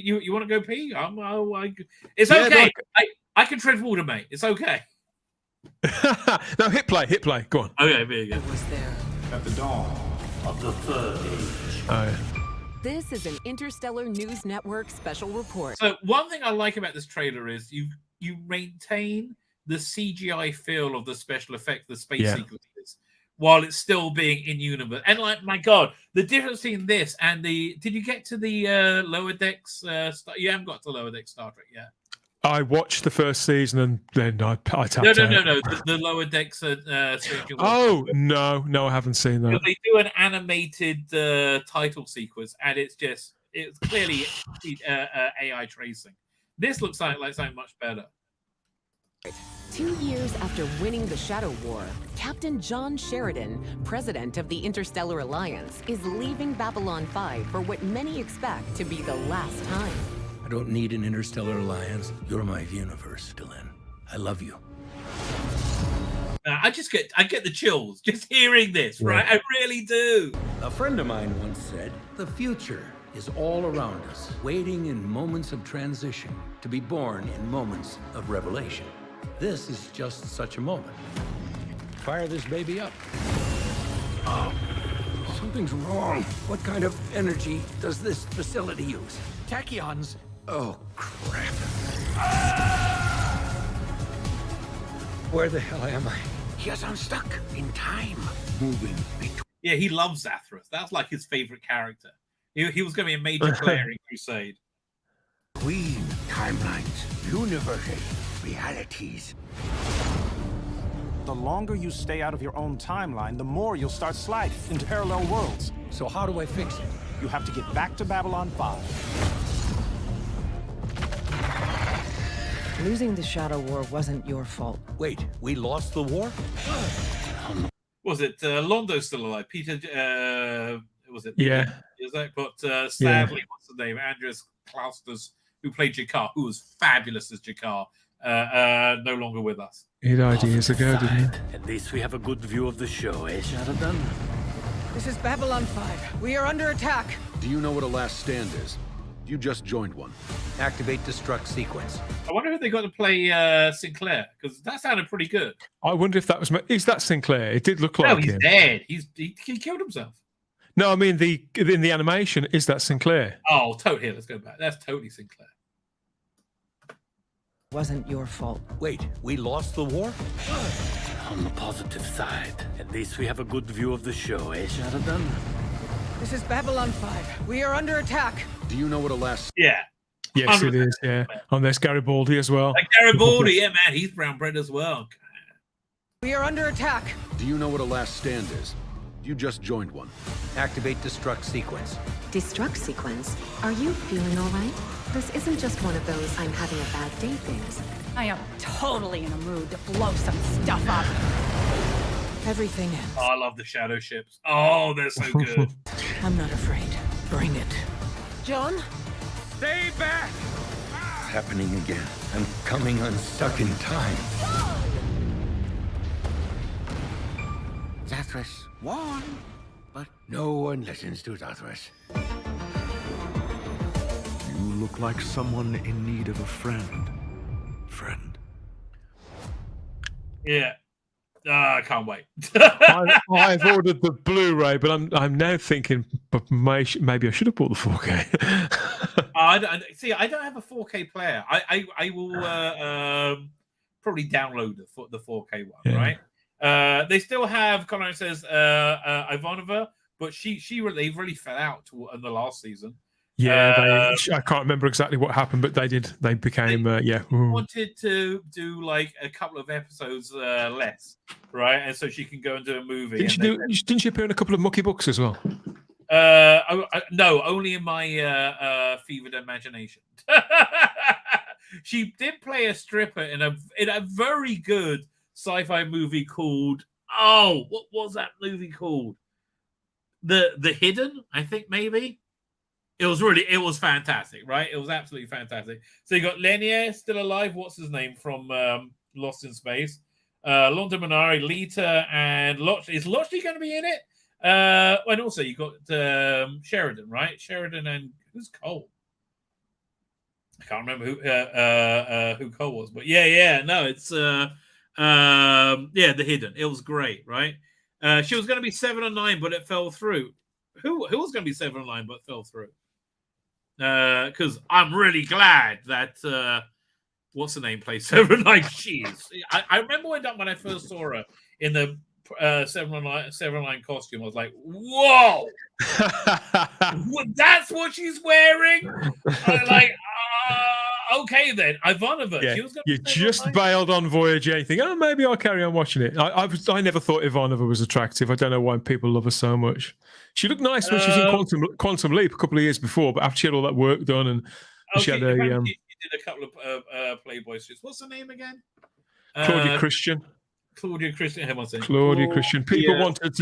you want to go pee? It's okay. I can tread water, mate. It's okay. No, hit play. Go on. Okay, there you go. Was there at the dawn of the third age. Oh, yeah. This is an Interstellar News Network special report. So one thing I like about this trailer is you maintain the CGI feel of the special effect, the space sequences, while it's still being in universe. And like, my God, the difference between this and the... Did you get to the Lower Decks? You haven't got to Lower Decks Star Trek yet. I watched the first season and then I tapped out. No. The Lower Decks. Oh no, I haven't seen that. They do an animated title sequence, and it's clearly AI tracing. This looks like something much better. 2 years after winning the Shadow War, Captain John Sheridan, president of the Interstellar Alliance, is leaving Babylon 5 for what many expect to be the last time. I don't need an interstellar alliance. You're my universe, Dylan. I love you. I get the chills just hearing this, right? I really do. A friend of mine once said, the future is all around us, waiting in moments of transition to be born in moments of revelation. This is just such a moment. Fire this baby up. Oh, something's wrong. What kind of energy does this facility use? Tachyons. Oh, crap. Where the hell am I? Yes, I'm stuck in time. Moving between. Yeah, he loves Zathras. That's like his favorite character. He was going to be a major player in Crusade. Between timelines, universes, realities. The longer you stay out of your own timeline, the more you'll start sliding into parallel worlds. So how do I fix it? You have to get back to Babylon 5. Losing the Shadow War wasn't your fault. Wait, we lost the war? Was it Londo still alive? Peter, was it? Yeah. Is that? But sadly, what's the name? Andreas Klausters, who played Jakar, who was fabulous as Jakar, no longer with us. He died years ago, didn't he? At least we have a good view of the show, eh, Sheridan? This is Babylon 5. We are under attack. Do you know what a last stand is? You just joined one. Activate destruct sequence. I wonder if they got to play Sinclair, because that sounded pretty good. I wonder if that was... Is that Sinclair? It did look like No, he's him. dead. He killed himself. No, I mean, in the animation, is that Sinclair? Oh, totally. Let's go back. That's totally Sinclair. Wasn't your fault. Wait, we lost the war? On the positive side, at least we have a good view of the show, eh, Sheridan? This is Babylon 5. We are under attack. Do you know what a last... Yeah. Yes, it is, yeah. And there's Garibaldi as well. Like Garibaldi, yeah, man. He's brown bread as well. We are under attack. Do you know what a last stand is? You just joined one. Activate destruct sequence. Destruct sequence? Are you feeling all right? This isn't just one of those I'm having a bad day things. I am totally in a mood to blow some stuff up. Everything ends. Oh, I love the shadow ships. Oh, they're so good. I'm not afraid. Bring it. John? Stay back! It's happening again. I'm coming unstuck in time. Zathras won, but no one listens to Zathras. You look like someone in need of a friend. Yeah. I can't wait. I've ordered the Blu-ray, but I'm now thinking maybe I should have bought the 4K. I don't have a 4K player. I will probably download the 4K one, right? They still have, Conrad says, Ivanova, but they really fell out in the last season. Yeah, I can't remember exactly what happened, but they did. They became wanted to do like a couple of episodes less, right? And so she can go and do a movie. Didn't she appear in a couple of Mucky books as well? No, only in my fevered imagination. She did play a stripper in a very good sci-fi movie called what was that movie called? The Hidden, I think maybe. It was fantastic, right? It was absolutely fantastic. So you got Lenier still alive. What's his name from Lost in Space? Londo Minari, Lita, and Lochley. Is Lochley going to be in it? And also you got Sheridan, right? Sheridan and who's Cole? I can't remember who Cole was, but no, it's The Hidden. It was great, right? She was going to be 7 or 9, but it fell through. Who was going to be 7 or 9, but fell through? Because I'm really glad that what's the name plays 7 or 9. Jeez, I remember when I first saw her in the 7 or 9 costume. I was like, whoa, that's what she's wearing. Okay then, Ivanova. Yeah, She was you just bailed on Voyager. You think, maybe I'll carry on watching it. I never thought Ivanova was attractive. I don't know why people love her so much. She looked nice when she was in Quantum Leap a couple of years before, but after she had all that work done and she had she did a couple of Playboy shoots. What's her name again? Claudia Christian. Claudia Christian. Claudia Christian. People wanted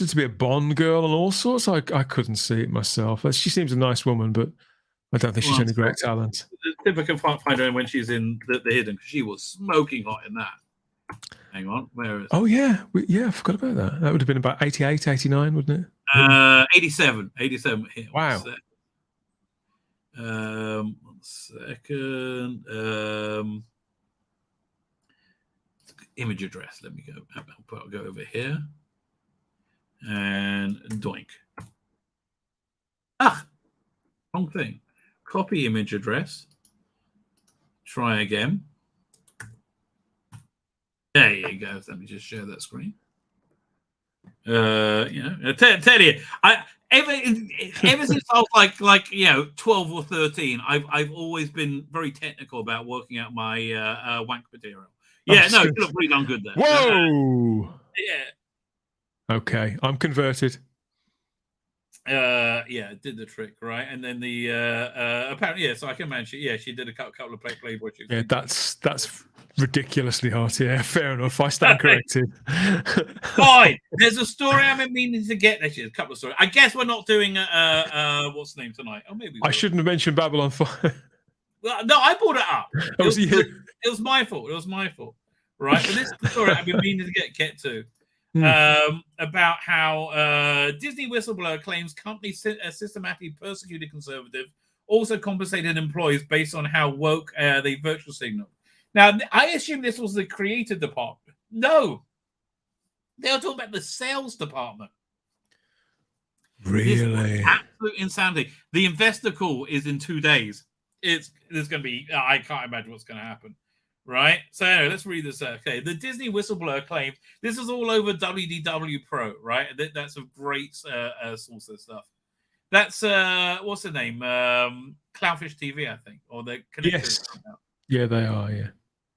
to be a Bond girl and all sorts. I couldn't see it myself. She seems a nice woman, but I don't think she's any great talent. Typical find her when she's in the Hidden, because she was smoking hot in that. Hang on, where is it? Oh, yeah. I forgot about that. That would have been about 88, 89, wouldn't it? 87. Here, wow. One second. Image address. Let me go. I'll go over here. And doink. Wrong thing. Copy image address. Try again. There you go. Let me just share that screen. Tell you, ever since I was like 12 or 13, I've always been very technical about working out my wank material. Yeah, no, you look pretty darn good there. Whoa! Yeah. Okay, I'm converted. Did the trick, right? And then the apparently, so I can imagine. Yeah, she did a couple of Playboy shoots. Yeah, that's ridiculously hot. Yeah, fair enough. I stand corrected. Fine. There's a story I've been meaning to get. Actually, a couple of stories. I guess we're not doing what's the name tonight? Oh, maybe I shouldn't have mentioned Babylon 5. Well, no, I brought it up. It was my fault. It was my fault. Right. But this is the story I've been meaning to get to. About how Disney whistleblower claims company systematically persecuted conservative, also compensated employees based on how woke they virtual signal. Now, I assume this was the creative department. No, they were talking about the sales department. Really? Absolute insanity. The investor call is in 2 days. There's going to be, I can't imagine what's going to happen. Right? So anyway, let's read this out. Okay. The Disney whistleblower claimed, this is all over WDW Pro, right? That's a great source of stuff. That's, what's the name? Cloudfish TV, I think. Or the Yes. Yeah, they are, yeah.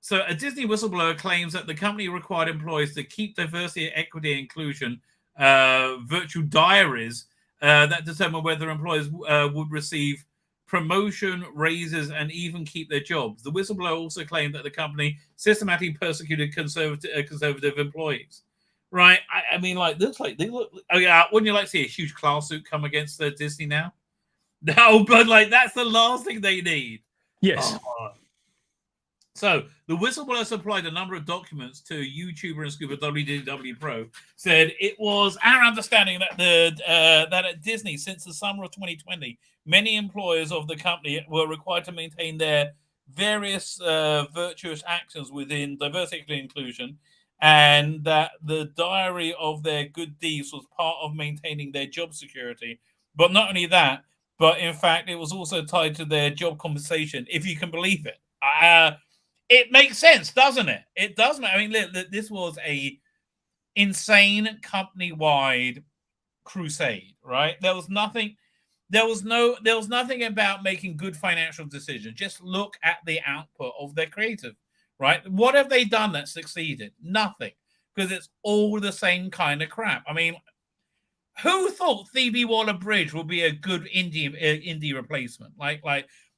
So a Disney whistleblower claims that the company required employees to keep diversity, equity, and inclusion virtual diaries that determine whether employees would receive promotion, raises, and even keep their jobs. The whistleblower also claimed that the company systematically persecuted conservative employees. Right? I mean, like, looks like they look. Oh yeah, wouldn't you like to see a huge class suit come against Disney now? No, but like that's the last thing they need. Yes. So the whistleblower supplied a number of documents to YouTuber and Scuba WDW Pro. Said it was our understanding that that at Disney since the summer of 2020, many employers of the company were required to maintain their various virtuous actions within diversity and inclusion, and that the diary of their good deeds was part of maintaining their job security. But not only that, but in fact, it was also tied to their job compensation, if you can believe it. It makes sense, doesn't it? It does. I mean, look, this was a insane company-wide crusade, right? There was nothing about making good financial decisions. Just look at the output of their creative, right? What have they done that succeeded? Nothing, because it's all the same kind of crap. I mean, who thought Phoebe Waller-Bridge would be a good indie replacement? Like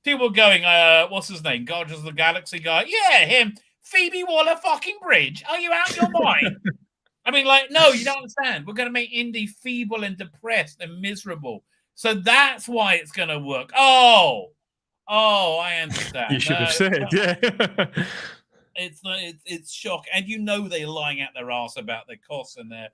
people going, what's his name? Guardians of the Galaxy guy? Yeah, him. Phoebe Waller-Bridge. Are you out of your mind? I mean, like, no, you don't understand. We're going to make indie feeble and depressed and miserable. So that's why it's going to work. Oh, I understand. You should have said, yeah. It's shock. And you know they're lying out their ass about their costs and their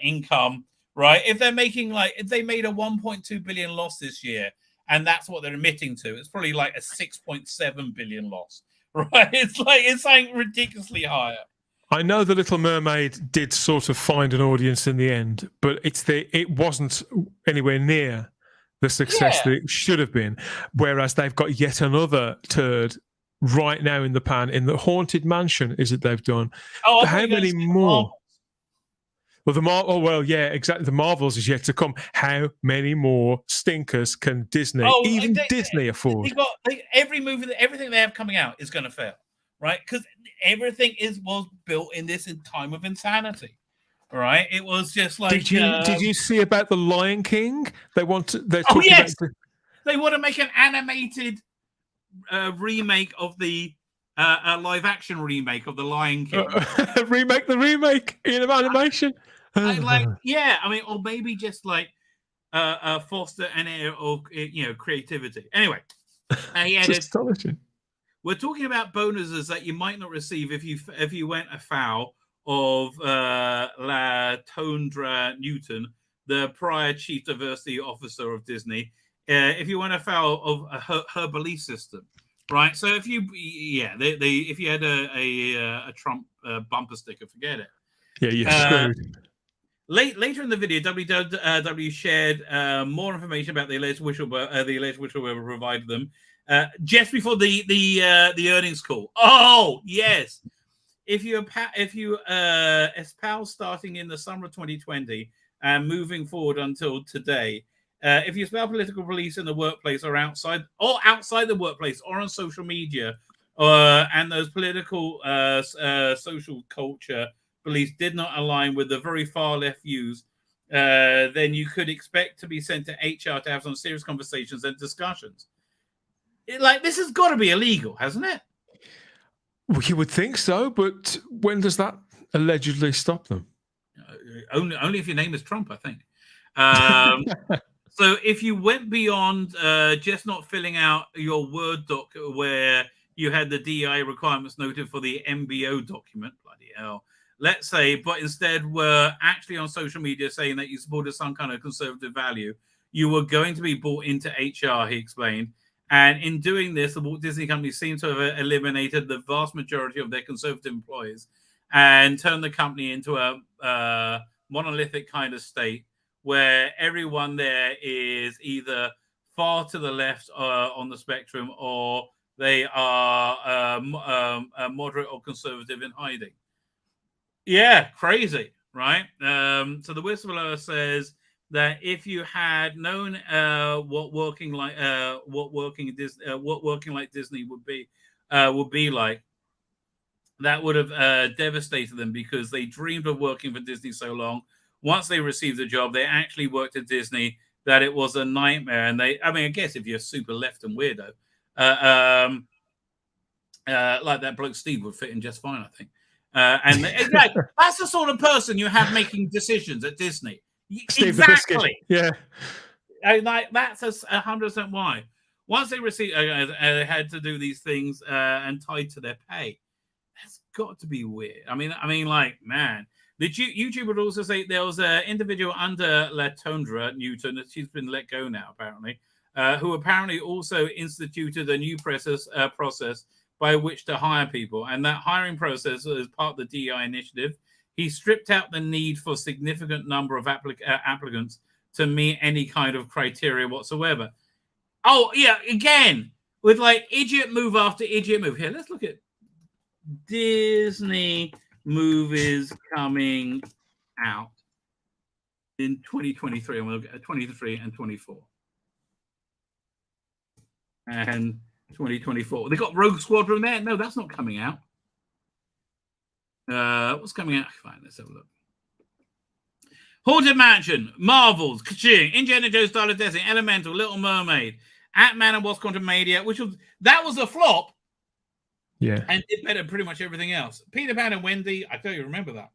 income, right? If they made a 1.2 billion loss this year, and that's what they're admitting to, it's probably like a 6.7 billion loss, right? It's like ridiculously higher. I know The Little Mermaid did sort of find an audience in the end, but it wasn't anywhere near the success that it should have been. Whereas they've got yet another turd right now in the pan in the Haunted Mansion. Is it they've done? Oh, how many more? Well, yeah, exactly. The Marvels is yet to come. How many more stinkers can Disney, Disney, afford? Everything they have coming out is going to fail, right? Because everything was built in this time of insanity, right? It was just like. Did you see about the Lion King? They want to. They want to make an animated remake of the live action remake of the Lion King. Remake the remake in animation. Or maybe just like foster an air of creativity. Anyway, astonishing. We're talking about bonuses that you might not receive if you went afoul of La Tondra Newton, the prior chief diversity officer of Disney. If you went afoul of her belief system, right? So if you had a Trump bumper sticker, forget it. Yeah, you're screwed. Later in the video, WW shared more information about the alleged whistleblower provided them just before the earnings call. Oh yes, if you espouse starting in the summer of 2020 and moving forward until today, if you espouse political beliefs in the workplace or outside the workplace or on social media, and those political social culture beliefs did not align with the very far left views, then you could expect to be sent to HR to have some serious conversations and discussions. This has got to be illegal, hasn't it? Well, you would think so, but when does that allegedly stop them? Only if your name is Trump, I think. So if you went beyond just not filling out your Word doc where you had the DI requirements noted for the MBO document, bloody hell, let's say, but instead were actually on social media saying that you supported some kind of conservative value, you were going to be brought into HR, he explained. And in doing this, the Walt Disney Company seems to have eliminated the vast majority of their conservative employees and turned the company into a monolithic kind of state where everyone there is either far to the left on the spectrum or they are moderate or conservative in hiding. Yeah, crazy, right? So the whistleblower says that if you had known what working like Disney would be like, that would have devastated them because they dreamed of working for Disney so long. Once they received the job, they actually worked at Disney. That it was a nightmare, and I guess if you're super left and weirdo, like that bloke Steve would fit in just fine, I think. And that's the sort of person you have making decisions at Disney. Steve exactly. Yeah. That's 100% why. Once they received, they had to do these things and tied to their pay. That's got to be weird. I mean, man. The YouTube would also say there was an individual under La Tondra Newton, that she's been let go now, apparently, who apparently also instituted a new process by which to hire people. And that hiring process is part of the DEI initiative. He stripped out the need for a significant number of applicants to meet any kind of criteria whatsoever. Oh, yeah, again, with idiot move after idiot move. Here, let's look at Disney movies coming out. in 2023, and we'll get 23 and 24. And 2024. They got Rogue Squadron there? No, that's not coming out. What's coming out? Fine, let's have a look. Haunted Mansion, Marvels, Ka-Ching, Indiana Jones Style of Destiny, Elemental, Little Mermaid, Ant-Man and Wasp Quantumania, that was a flop. Yeah. And it better pretty much everything else. Peter Pan and Wendy, I tell you, remember that.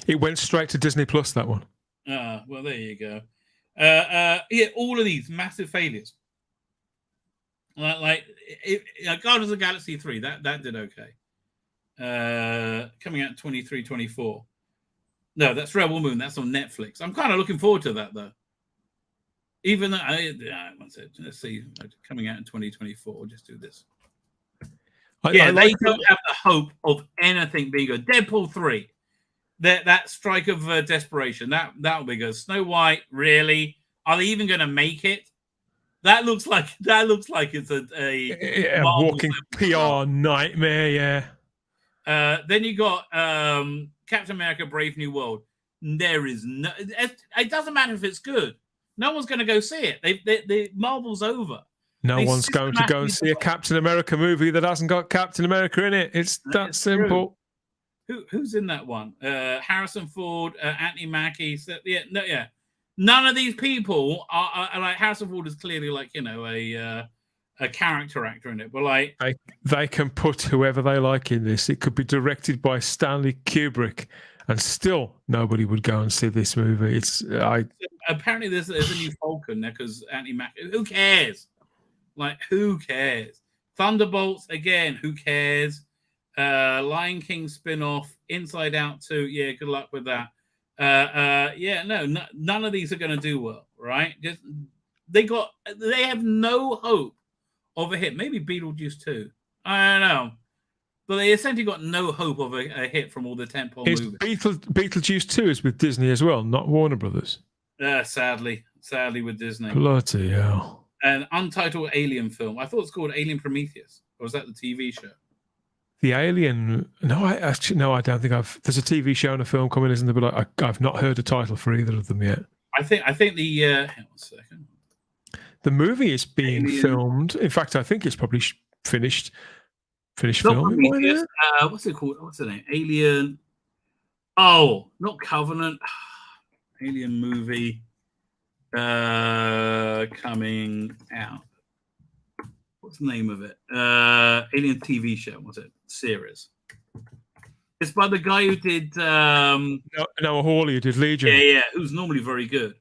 It went straight to Disney Plus, that one. Well, there you go. Yeah, all of these massive failures. Guardians of the Galaxy 3, that did okay. Coming out in 23, 24. No, that's Rebel Moon. That's on Netflix. I'm kind of looking forward to that, though. Even though, let's see, coming out in 2024. We'll just do this. They don't have the hope of anything being good. Deadpool 3. That strike of desperation. That'll be good. Snow White, really? Are they even going to make it? That looks like it's a walking PR nightmare. Yeah. Then you got Captain America: Brave New World. There is no. It doesn't matter if it's good. No one's going to go see it. The Marvel's over. No one's going to go and see a Captain America movie that hasn't got Captain America in it. It's that simple. Who's in that one? Harrison Ford, Anthony Mackie. Yeah. None of these people are like Harrison Ford is clearly like a character actor in it, but like they can put whoever they like in this. It could be directed by Stanley Kubrick, and still nobody would go and see this movie. Apparently there's a new Falcon there because Anthony Mackie. Who cares? Like who cares? Thunderbolts again. Who cares? Lion King spin-off, Inside Out 2. Yeah, good luck with that. None of these are going to do well, right? They have no hope of a hit. Maybe Beetlejuice 2. I don't know. But they essentially got no hope of a hit from all the tentpole movies. Beetlejuice 2 is with Disney as well, not Warner Brothers. Sadly with Disney. Bloody hell. An untitled alien film. I thought it's called Alien Prometheus. Or was that the TV show? The Alien? No, I don't think there's a TV show and a film coming, isn't there? But I've not heard a title for either of them yet. I think the hang on a second. The movie is being filmed. In fact, I think it's probably finished filming. What's it called? What's the name? Alien. Oh, not Covenant. Alien movie coming out. What's the name of it? Alien TV show. What's it? Series. It's by the guy who did Noah Hawley, who did Legion. Yeah, who's normally very good.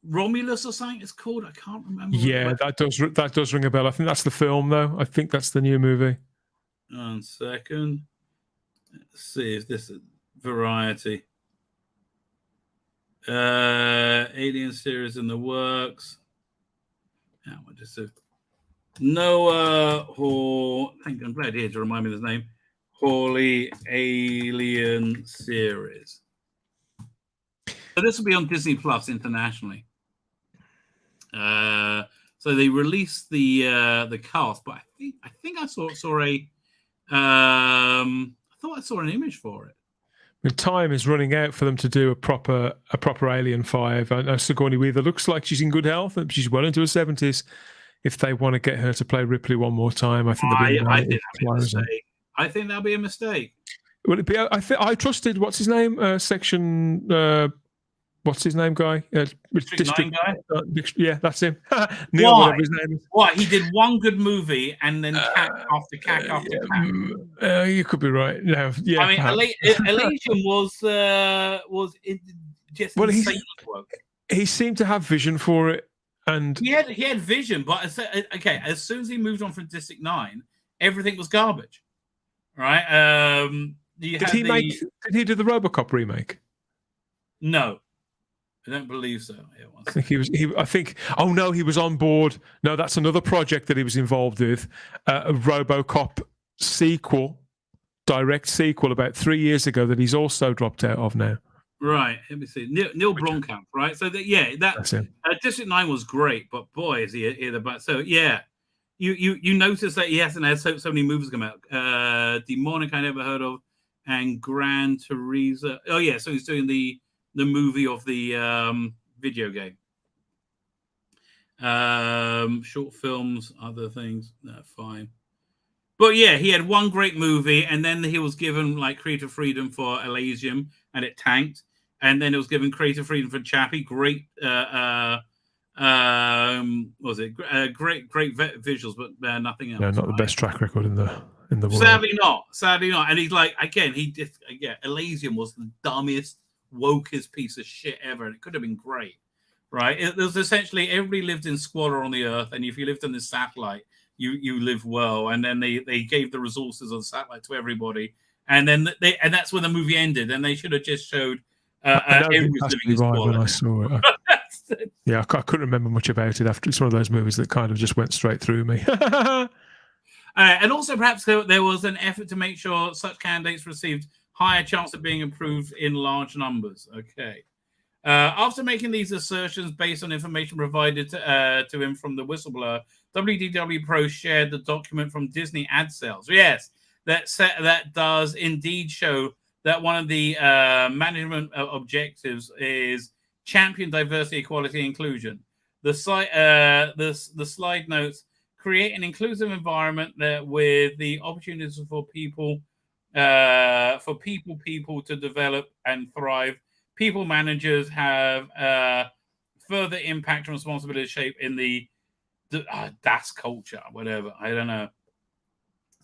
Romulus or something it's called. I can't remember. Yeah, that does ring a bell. I think that's the film, though. I think that's the new movie. 1 second. Let's see if this is Variety. Alien series in the works. Yeah, what just Noah Hall. I'm glad here to remind me of his name. Hawley Alien series. So this will be on Disney Plus internationally. So they released the cast, but I think I saw a. I thought I saw an image for it. The time is running out for them to do a proper Alien 5. I know Sigourney Weaver looks like she's in good health, and she's well into her 70s. If they want to get her to play Ripley one more time, I think I think that'll be a mistake. Will it be? I trusted what's his name? What's his name, guy? District 9 guy? Yeah, that's him. Neil, why? Whatever his name is. Why? He did one good movie and then cack after cack. You could be right. No, yeah. I mean, Elysium was just insane work. He seemed to have vision for it, and he had vision. But as soon as he moved on from District 9, everything was garbage. Right? Did he do the RoboCop remake? No. I don't believe so. I think he was. Oh no, he was on board. No, that's another project that he was involved with. A RoboCop direct sequel, about 3 years ago that he's also dropped out of now. Right. Let me see. Neil Blomkamp. Right. So that's him. District 9 was great, but boy, is he the butt. So yeah, you notice that he hasn't had so many movies come out. Demonic, I never heard of. and Gran Teresa. Oh yeah, so he's doing the movie of the video game. Short films, other things, fine. But yeah, he had one great movie, and then he was given like creative freedom for Elysium, and it tanked. And then it was given creative freedom for Chappie. Great, what was it? Great visuals, but nothing else. Yeah, not the best track record in the world. Sadly not. And he's like, again, Elysium was the dumbest, wokest piece of shit ever, and it could have been great, right? It was essentially everybody lived in squalor on the earth, and if you lived on this satellite, you live well. And then they gave the resources of the satellite to everybody, and then that's when the movie ended. And they should have just showed everybody's living in squalor. When I saw it. Yeah, I couldn't remember much about it after. It's one of those movies that kind of just went straight through me. And also, perhaps there was an effort to make sure such candidates received higher chance of being approved in large numbers. Okay. After making these assertions based on information provided to him from the whistleblower, WDW Pro shared the document from Disney ad sales. Yes, that does indeed show that one of the management objectives is champion diversity, equality, and inclusion. The slide notes create an inclusive environment with the opportunities for people to develop and thrive. People managers have further impact and responsibility to shape in the DAS culture, whatever. I don't know.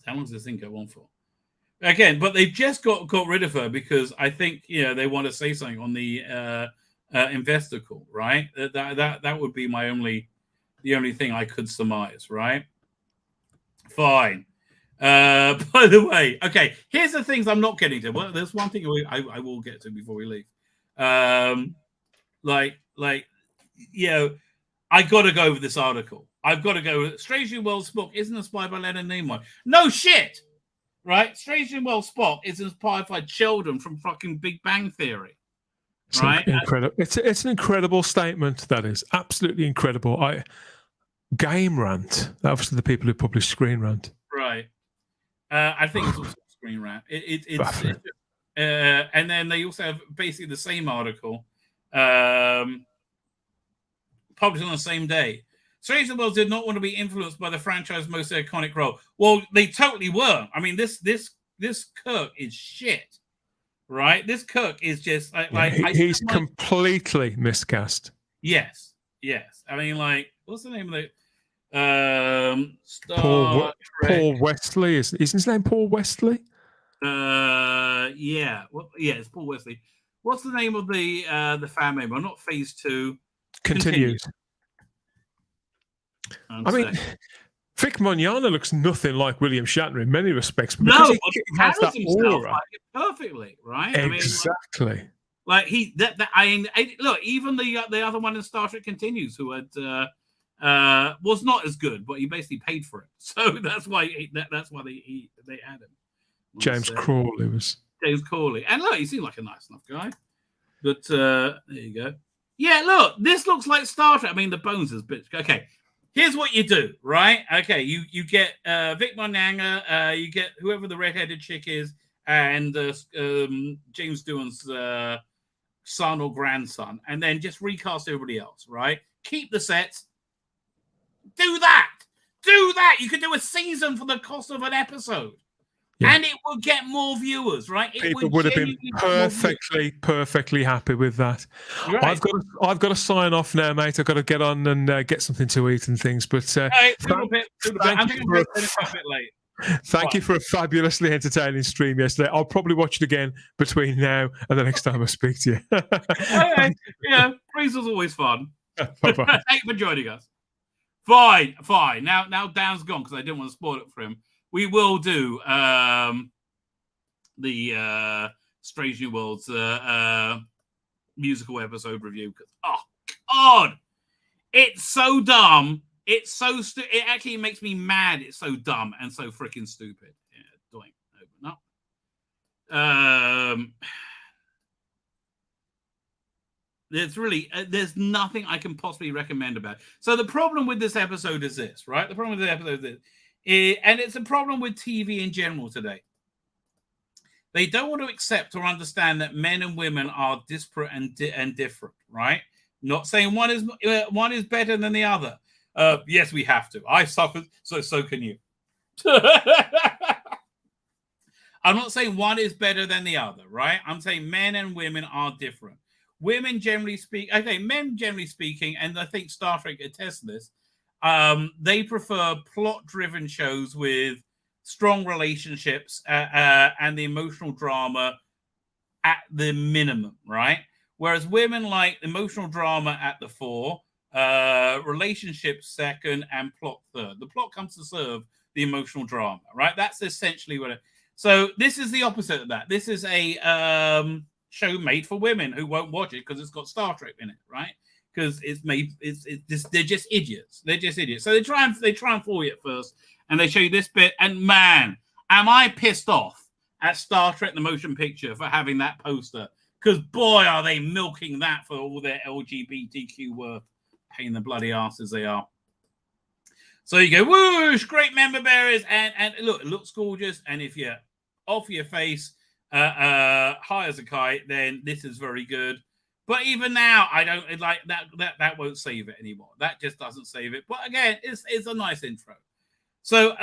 How long does this thing go on for? Again, but they've just got rid of her because I think they want to say something on the investor call, right? That would be the only thing I could surmise, right? Fine. By the way, okay, here's the things I'm not getting to. Well, there's one thing I will get to before we leave. I got to go over this article. I've got to go. Strange New World Spock isn't inspired by Leonard Nimoy. No shit, right? Strange New World Spock is inspired by Sheldon from fucking Big Bang Theory. Right? Incredible. It's an incredible statement. That is absolutely incredible. Game Rant. That was the people who published Screen Rant. Right. I think it's also Screen Rant. And then they also have basically the same article published on the same day. Strange New Worlds did not want to be influenced by the franchise's most iconic role. Well, they totally were. I mean, this Kirk is shit. Right, this Kirk is just he's completely miscast. Yes. I mean, what's the name of the Paul Wesley? Isn't his name Paul Wesley? Yeah. Well, yeah, it's Paul Wesley. What's the name of the fan member? Not Phase 2. Continues. I mean, Vic Mignogna looks nothing like William Shatner in many respects, but because he has that aura like it perfectly, right? Exactly. Look, even the other one in Star Trek Continues, who had was not as good, but he basically paid for it, so that's why they had him. James Crawley was James Crawley, and look, he seemed like a nice enough guy. But there you go. Yeah, look, this looks like Star Trek. I mean, the bones is bitch. Okay. Here's what you do, right? Okay, you get Vic Mignogna, you get whoever the redheaded chick is, and James Doohan's son or grandson, and then just recast everybody else, right? Keep the sets. Do that. You could do a season for the cost of an episode. Yeah. And it will get more viewers, right? People would have been perfectly happy with that. Right. I've got to sign off now, mate. I've got to get on and get something to eat and things. But thank you for a fabulously entertaining stream yesterday. I'll probably watch it again between now and the next time I speak to you. Yeah, praise was always fun. Thank you for joining us. Fine. Now Dan's gone because I didn't want to spoil it for him. We will do the Strange New Worlds musical episode review. Oh, God! It's so dumb. It's so it actually makes me mad. It's so dumb and so freaking stupid. Yeah, doink. Open up. There's nothing I can possibly recommend about it. So the problem with this episode is this, right? The problem with the episode is this. And it's a problem with TV in general today. They don't want to accept or understand that men and women are disparate and different, right? Not saying one is better than the other. Yes, we have to. I suffered, so can you. I'm not saying one is better than the other, right? I'm saying men and women are different. Women generally speak, okay, men generally speaking, and I think Star Trek attests to this, they prefer plot-driven shows with strong relationships and the emotional drama at the minimum, right? Whereas women like emotional drama at the fore, relationships second, and plot third. The plot comes to serve the emotional drama, right? That's essentially what it. So this is the opposite of that. This is a show made for women who won't watch it because it's got Star Trek in it, right? Because they're just idiots. They're just idiots. So they try and fool you at first, and they show you this bit. And man, am I pissed off at Star Trek the Motion Picture for having that poster? Because boy, are they milking that for all their LGBTQ worth. Pain in the bloody asses they are. So you go, whoosh, great member bearers, and look, it looks gorgeous. And if you're off your face, high as a kite, then this is very good. But even now, I don't like that won't save it anymore. That just doesn't save it. But again, it's a nice intro. So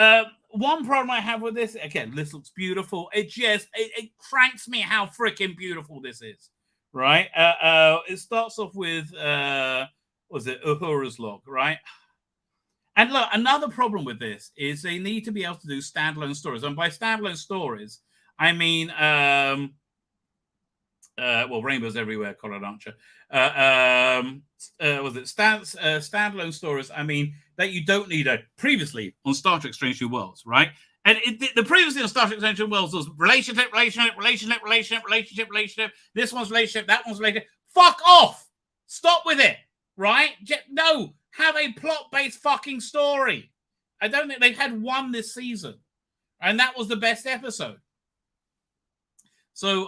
one problem I have with this, again, this looks beautiful. It cranks me how freaking beautiful this is, right? It starts off with was it Uhura's log, right? And look, another problem with this is they need to be able to do standalone stories. And by standalone stories, I mean, well, rainbows everywhere, Colin Archer. Was it standalone stories? I mean, that you don't need a previously on Star Trek Strange New Worlds, right? And the previously on Star Trek Strange New Worlds was relationship. This one's relationship, that one's relationship. Fuck off! Stop with it, right? No. Have a plot-based fucking story. I don't think they've had one this season. And that was the best episode. So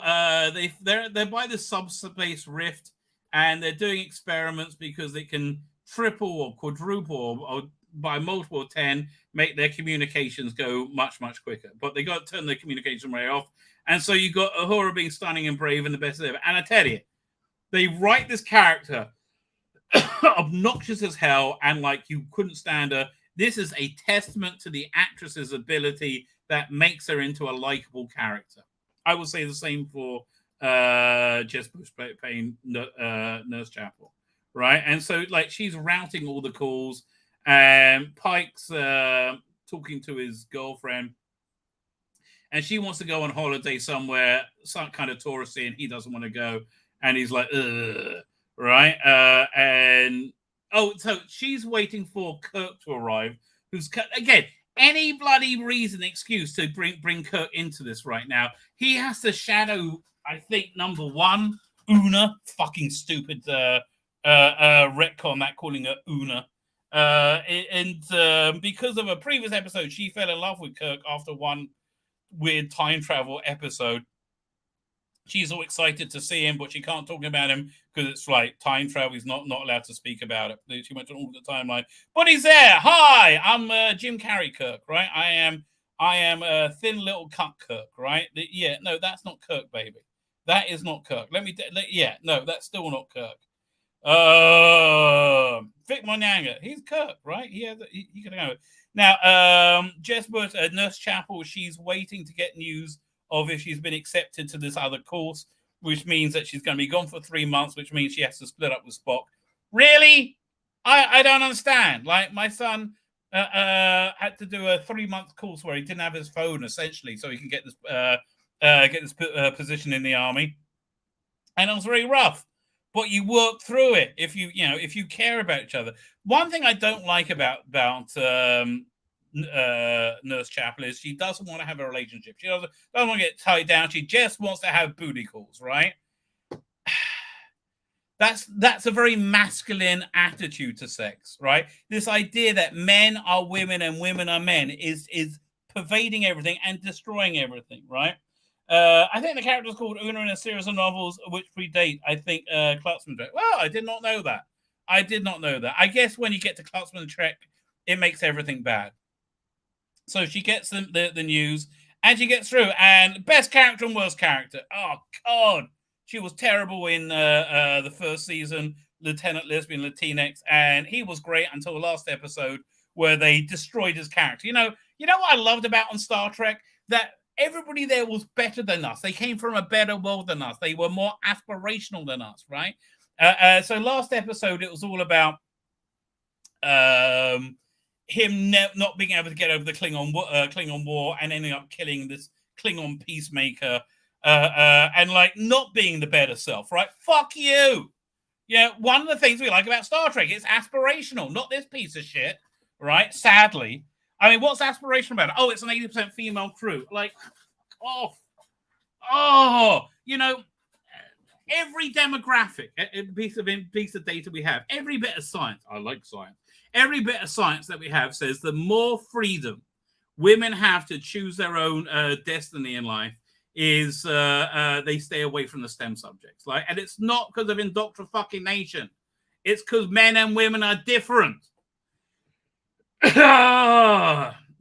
they're by the subspace rift, and they're doing experiments because they can triple or quadruple or by multiple of 10 make their communications go much, much quicker. But they got to turn their communication ray off. And so you got Uhura being stunning and brave and the best ever. And I tell you, they write this character obnoxious as hell, and like you couldn't stand her. This is a testament to the actress's ability that makes her into a likable character. I would say the same for Jess Bush playing Nurse Chapel, right? And so like she's routing all the calls, and Pike's talking to his girlfriend, and she wants to go on holiday somewhere, some kind of touristy, and he doesn't want to go, and he's like, ugh. Right, and so she's waiting for Kirk to arrive. Who's again any bloody reason, excuse to bring Kirk into this right now. He has to shadow, I think, number one, Una. Fucking stupid retcon that calling her Una. And because of a previous episode, she fell in love with Kirk after one weird time travel episode. She's all excited to see him, but she can't talk about him because it's like time travel. He's not allowed to speak about it. She went on all the timeline, but he's there. Hi, I'm Jim Carrey Kirk, right? I am a thin little cunt Kirk, right? Yeah, no, that's not Kirk, baby. That is not Kirk. Yeah, no, that's still not Kirk. Vic Monanga, he's Kirk, right? He can have it. Now, Jess Bush, Nurse Chapel, she's waiting to get news of if she's been accepted to this other course, which means that she's going to be gone for 3 months, which means she has to split up with Spock. Really? I don't understand. Like, my son had to do a 3-month course where he didn't have his phone, essentially, so he can get this position in the army. And it was very rough. But you work through it if you care about each other. One thing I don't like about Nurse Chapel is she doesn't want to have a relationship. She doesn't want to get tied down. She just wants to have booty calls, right? That's a very masculine attitude to sex, right? This idea that men are women and women are men is pervading everything and destroying everything, right? I think the character is called Una in a series of novels which predate, I think, Klutzman Trek. Well, I did not know that. I guess when you get to Klutzman Trek, it makes everything bad. So she gets the news, And she gets through. And best character and worst character. Oh, God. She was terrible in the first season, Lieutenant Lesbian Latinx. And he was great until the last episode where they destroyed his character. You know what I loved about on Star Trek? That everybody there was better than us. They came from a better world than us. They were more aspirational than us, right? So last episode, it was all about him not being able to get over the Klingon war and ending up killing this Klingon peacemaker and like not being the better self, right? Fuck you. Yeah, one of the things we like about Star Trek is aspirational, not this piece of shit, right? Sadly. I mean, what's aspirational about it? Oh, it's an 80% female crew. Like, every demographic, a piece of data we have, every bit of science, I like science, every bit of science that we have says the more freedom women have to choose their own destiny in life is they stay away from the STEM subjects. Like, and it's not because of indoctrination. It's because men and women are different.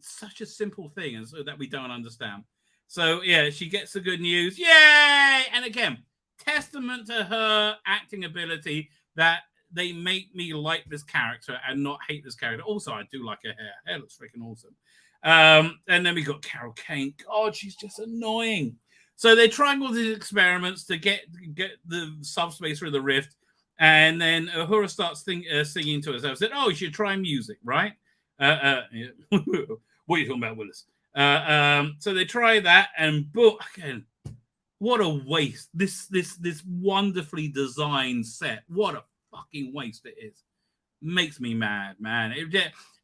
Such a simple thing that we don't understand. So yeah, she gets the good news. Yay! And again, testament to her acting ability that they make me like this character and not hate this character. Also, I do like her hair. Hair looks freaking awesome. And then we got Carol Kane. God, she's just annoying. So they're trying all these experiments to get the subspace through the rift. And then Uhura starts singing to herself. Said, "Oh, you should try music, right?" Yeah. What are you talking about, Willis? So they try that, and again, what a waste! This wonderfully designed set. What a fucking waste it is. Makes me mad, man.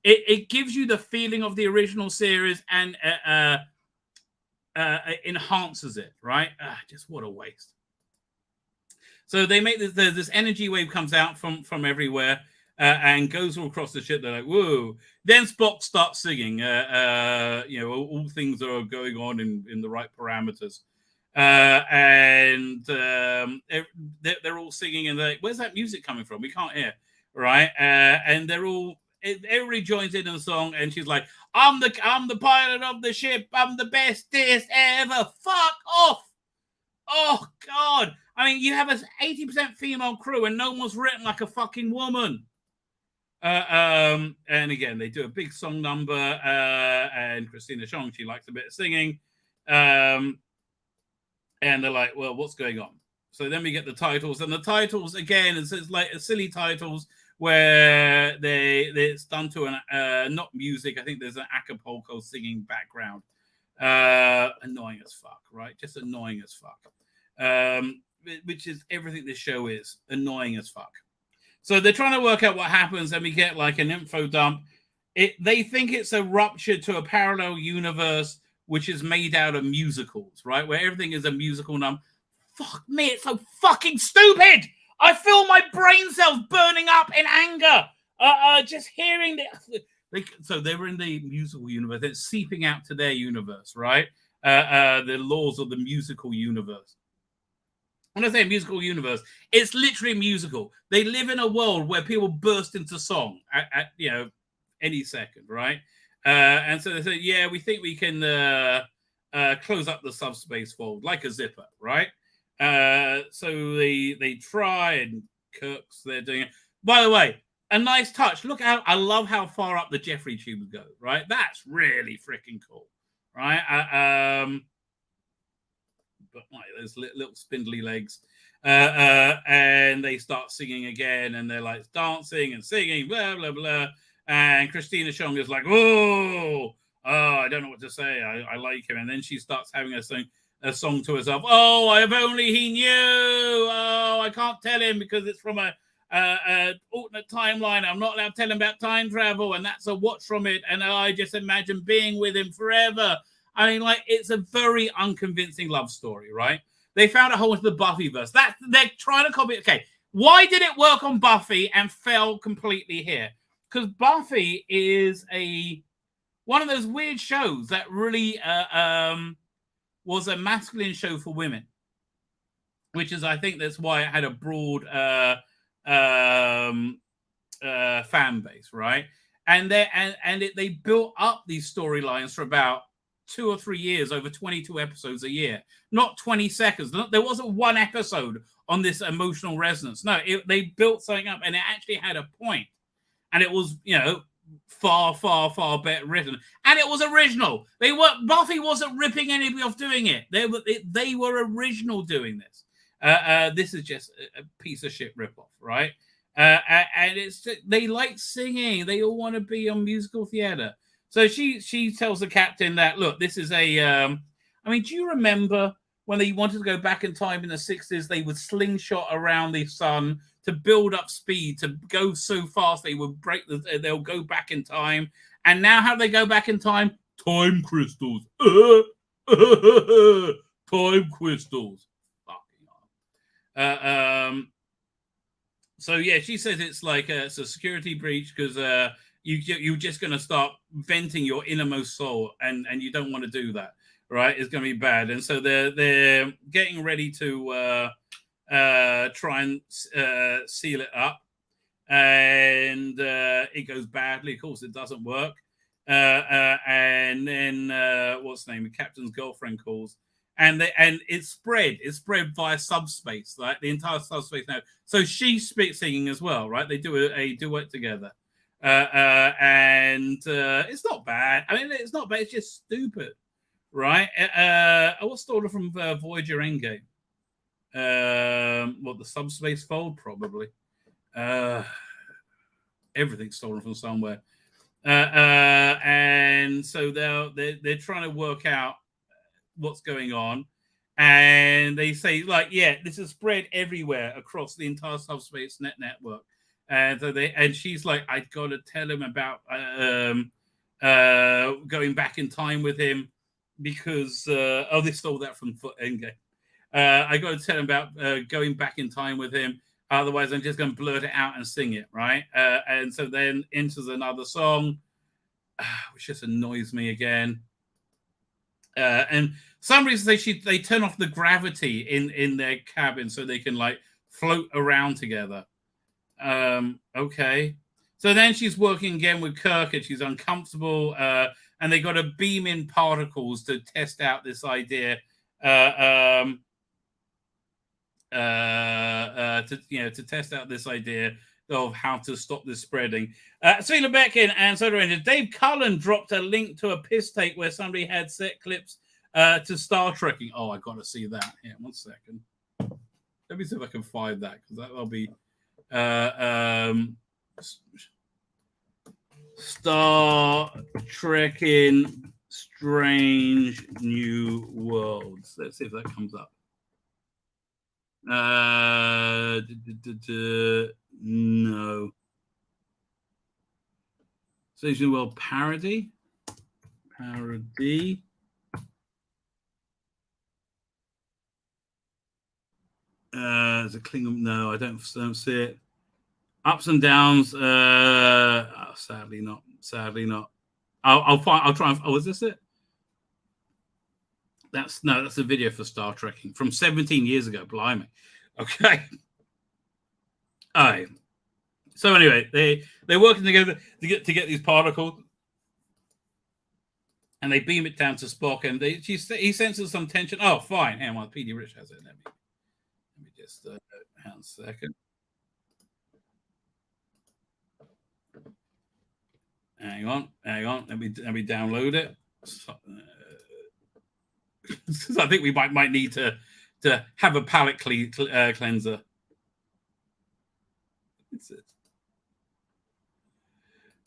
It gives you the feeling of the original series and enhances it, right? Just what a waste. So they make this energy wave comes out from everywhere. And goes all across the ship. They're like, whoa. Then Spock starts singing, all things are going on in the right parameters. And they're all singing, and they're like, where's that music coming from? We can't hear, right? And everybody joins in the song, and she's like, I'm the pilot of the ship. I'm the bestest ever. Fuck off. Oh, God. I mean, you have an 80% female crew, and no one's written like a fucking woman. And again, they do a big song number, and Christina Chong, she likes a bit of singing, and they're like, well, what's going on? So then we get the titles, and the titles again, it's like silly titles where it's done to an not music. I think there's an Acapulco singing background. Annoying as fuck, right? Just annoying as fuck. Which is everything this show is, annoying as fuck. So they're trying to work out what happens, and we get like an info dump. They think it's a rupture to a parallel universe, which is made out of musicals, right? Where everything is a musical number. Fuck me, it's so fucking stupid! I feel my brain cells burning up in anger. Just hearing so they were in the musical universe. It's seeping out to their universe, right? The laws of the musical universe. When I say musical universe, it's literally musical. They live in a world where people burst into song at any second, right? And so they say, yeah, we think we can close up the subspace fold like a zipper, right? So they try, and Kirk's they're doing it. By the way, a nice touch. Look how I love how far up the Jeffrey tubes go, right? That's really freaking cool, right? But like those little spindly legs, and they start singing again, and they're like dancing and singing, blah blah blah. And Christina Chong is like, oh, I don't know what to say. I like him. And then she starts having a song to herself. Oh, if only he knew. Oh, I can't tell him because it's from a alternate timeline. I'm not allowed to tell him about time travel, and that's a watch from it. And I just imagine being with him forever. I mean, like, it's a very unconvincing love story, right? They found a hole into the Buffyverse. They're trying to copy it. Okay, why did it work on Buffy and fail completely here? Because Buffy is one of those weird shows that really was a masculine show for women, which is, I think that's why it had a broad fan base, right? And they built up these storylines for about 2 or 3 years over 22 episodes a year, not 20 seconds. There wasn't one episode on this emotional resonance. No, they built something up, and it actually had a point. And it was, far, far, far better written. And it was original. Buffy wasn't ripping anybody off doing it. They were original doing this. This is just a piece of shit ripoff, right? And they like singing. They all want to be on musical theater. So she tells the captain that, look, this is a... do you remember when they wanted to go back in time in the 60s, they would slingshot around the sun to build up speed, to go so fast they would they'll go back in time. And now how do they go back in time? Time crystals. Time crystals. So yeah, she says it's like it's a security breach because you're just going to start venting your innermost soul, and you don't want to do that, right? It's going to be bad. And so they're getting ready to try and seal it up, and it goes badly. Of course, it doesn't work. And then what's the name? The captain's girlfriend calls. And it's spread via subspace, like the entire subspace now. So she's singing as well, right? They do a duet together, and it's not bad. It's not bad. It's just stupid, right? What's the order from Voyager Endgame? The subspace fold, probably. Everything's stolen from somewhere, and so they're trying to work out what's going on, and they say, like, yeah, this is spread everywhere across the entire subspace network, and so she's like, I got to tell him about going back in time with him because they stole that from Endgame. I got to tell him about going back in time with him, otherwise I'm just going to blurt it out and sing it, right? And so then enters another song, which just annoys me again. And some reason they turn off the gravity in their cabin so they can like float around together. Okay. So then she's working again with Kirk, and she's uncomfortable. And they got to beam in particles to test out this idea. To test out this idea of how to stop this spreading. Tzvi Lebetkin and Soda Ranger. Dave Cullen dropped a link to a piss take where somebody had set clips to Star Trekking. Oh, I got to see that. Yeah, 1 second. Let me see if I can find that, because that'll be Star Trekking Strange New Worlds. Let's see if that comes up. No. Strange New World parody. There's a Klingon. No, I don't see it. Ups and downs. Sadly not. I'll try. Is this it? That's a video for Star Trekking from 17 years ago. Blimey. Okay. All right. So anyway, they're working together to get these particles, and they beam it down to Spock, and he senses some tension. Oh, fine. Hang on, PD Rich has it. Let me just hang on a second. Hang on. Let me download it. I think we might need to have a palate cleanser.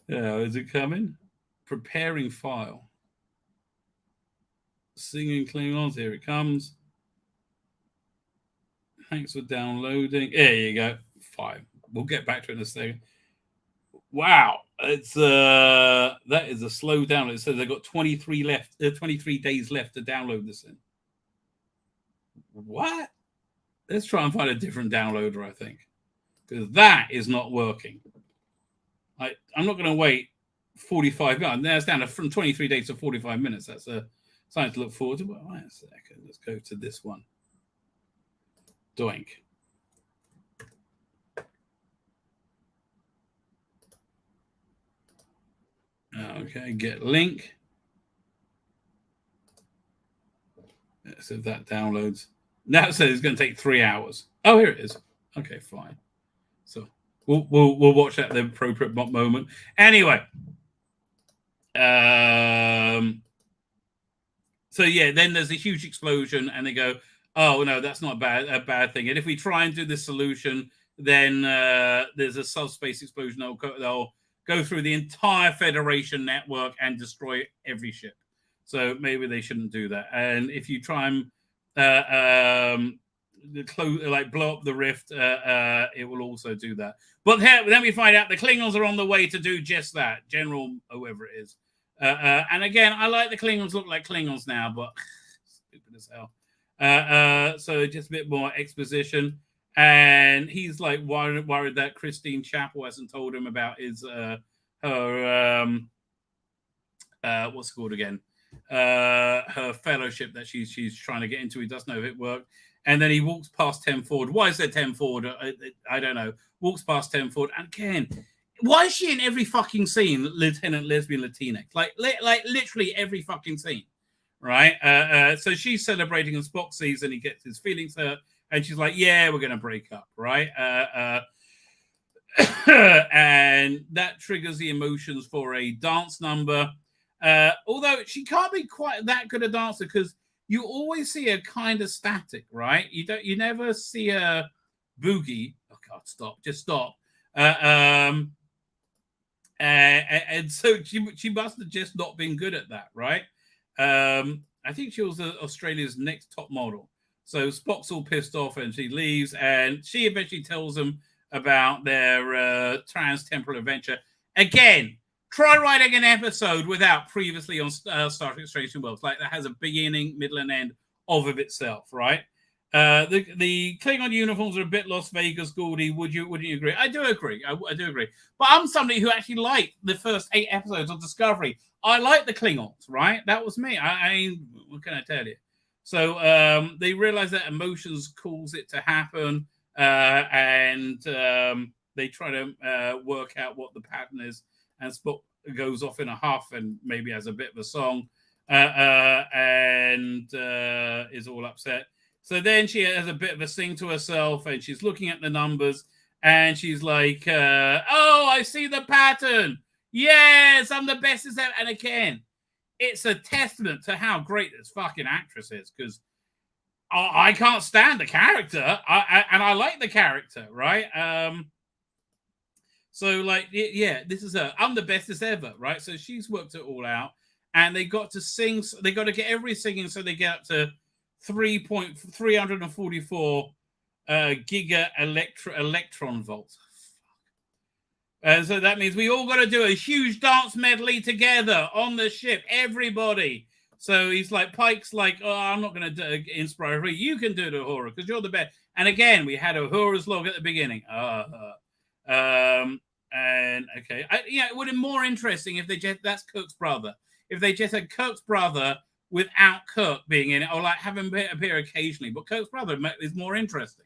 Is it coming? Preparing file. Singing Klingons. Here it comes. Thanks for downloading. There you go. Fine. We'll get back to it in a second. Wow, it's that is a slow download. It says they've got 23 days left to download this in. What? Let's try and find a different downloader, I think, because that is not working. I'm not going to wait 45 minutes. Now it's down from 23 days to 45 minutes. That's something to look forward to. Well, wait a second. Let's go to this one. Doink. Okay, get link. So that downloads. Now it says it's going to take 3 hours. Oh, here it is. Okay, fine. So we'll watch that at the appropriate moment. Anyway, so yeah, then there's a huge explosion, and they go, "Oh no, that's not a bad thing." And if we try and do this solution, then there's a subspace explosion that'll go through the entire Federation network and destroy every ship. So maybe they shouldn't do that. And if you try and blow up the rift, it will also do that. But then we find out the Klingons are on the way to do just that. General whoever it is. And again, I like the Klingons look like Klingons now, but stupid as hell. So just a bit more exposition. And he's like worried that Christine Chapel hasn't told him about his her what's it called again? Her fellowship that she's trying to get into. He doesn't know if it worked. And then he walks past 10 forward. Why is there 10 forward? I don't know. Walks past 10 forward. And again, why is she in every fucking scene, Lieutenant Lesbian Latinx? Like literally every fucking scene, right? So she's celebrating, and Spock sees, and he gets his feelings hurt, and she's like, "Yeah, we're gonna break up," right? And that triggers the emotions for a dance number. Although she can't be quite that good a dancer, because you always see her kind of static, right? You never see her boogie. Oh God, stop! Just stop. And so she must have just not been good at that, right? I think she was Australia's next top model. So Spock's all pissed off, and she leaves, and she eventually tells them about their trans-temporal adventure. Again, try writing an episode without previously on Star Trek Strange New Worlds. Like, that has a beginning, middle, and end of itself, right? The Klingon uniforms are a bit Las Vegas, Goldie. Wouldn't you agree? I do agree. I do agree. But I'm somebody who actually liked the first 8 episodes of Discovery. I like the Klingons, right? That was me. I what can I tell you? So they realize that emotions cause it to happen, and they try to work out what the pattern is. And Spock goes off in a huff and maybe has a bit of a song, and is all upset. So then she has a bit of a sing to herself, and she's looking at the numbers, and she's like, "Oh, I see the pattern. Yes, I'm the best as ever." And again, it's a testament to how great this fucking actress is, because I can't stand the character, and I like the character, right? So, like, yeah, this is her. I'm the bestest ever, right? So she's worked it all out, and they got to sing. They got to get every singing, so they get up to 344 giga electron volts. And so that means we all got to do a huge dance medley together on the ship, everybody. So he's like, Pike's like, "Oh, I'm not going to inspire you. You can do it, Uhura, because you're the best." And again, we had Uhura's log at the beginning. And okay, it would have been more interesting if they that's Kirk's brother. If they just had Kirk's brother without Kirk being in it, or like have him appear occasionally. But Kirk's brother is more interesting,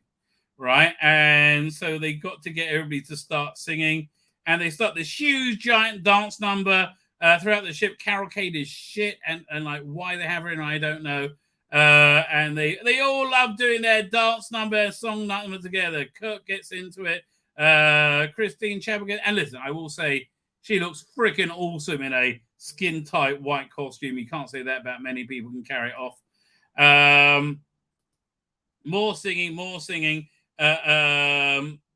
right? And so they got to get everybody to start singing, and they start this huge giant dance number throughout the ship. Cavalcade is shit, and like why they have her in, I don't know. And they all love doing their dance number, song number together. Kirk gets into it. Christine Chapel, and listen, I will say she looks freaking awesome in a skin tight white costume. You can't say that about many people can carry it off. More singing.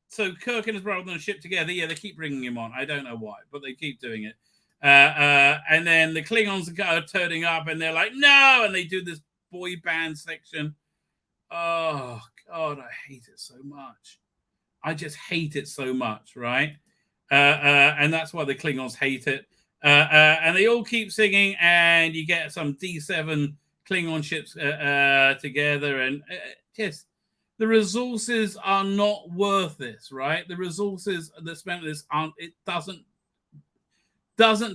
So Kirk and his brother on the ship together. Yeah, they keep bringing him on. I don't know why, but they keep doing it. And then the Klingons are turning up, and they're like, "No!" And they do this boy band section. Oh God, I hate it so much. I just hate it so much, right? And that's why the Klingons hate it. And they all keep singing, and you get some D7 Klingon ships together, and just the resources are not worth this, right? The resources that spent this aren't. It doesn't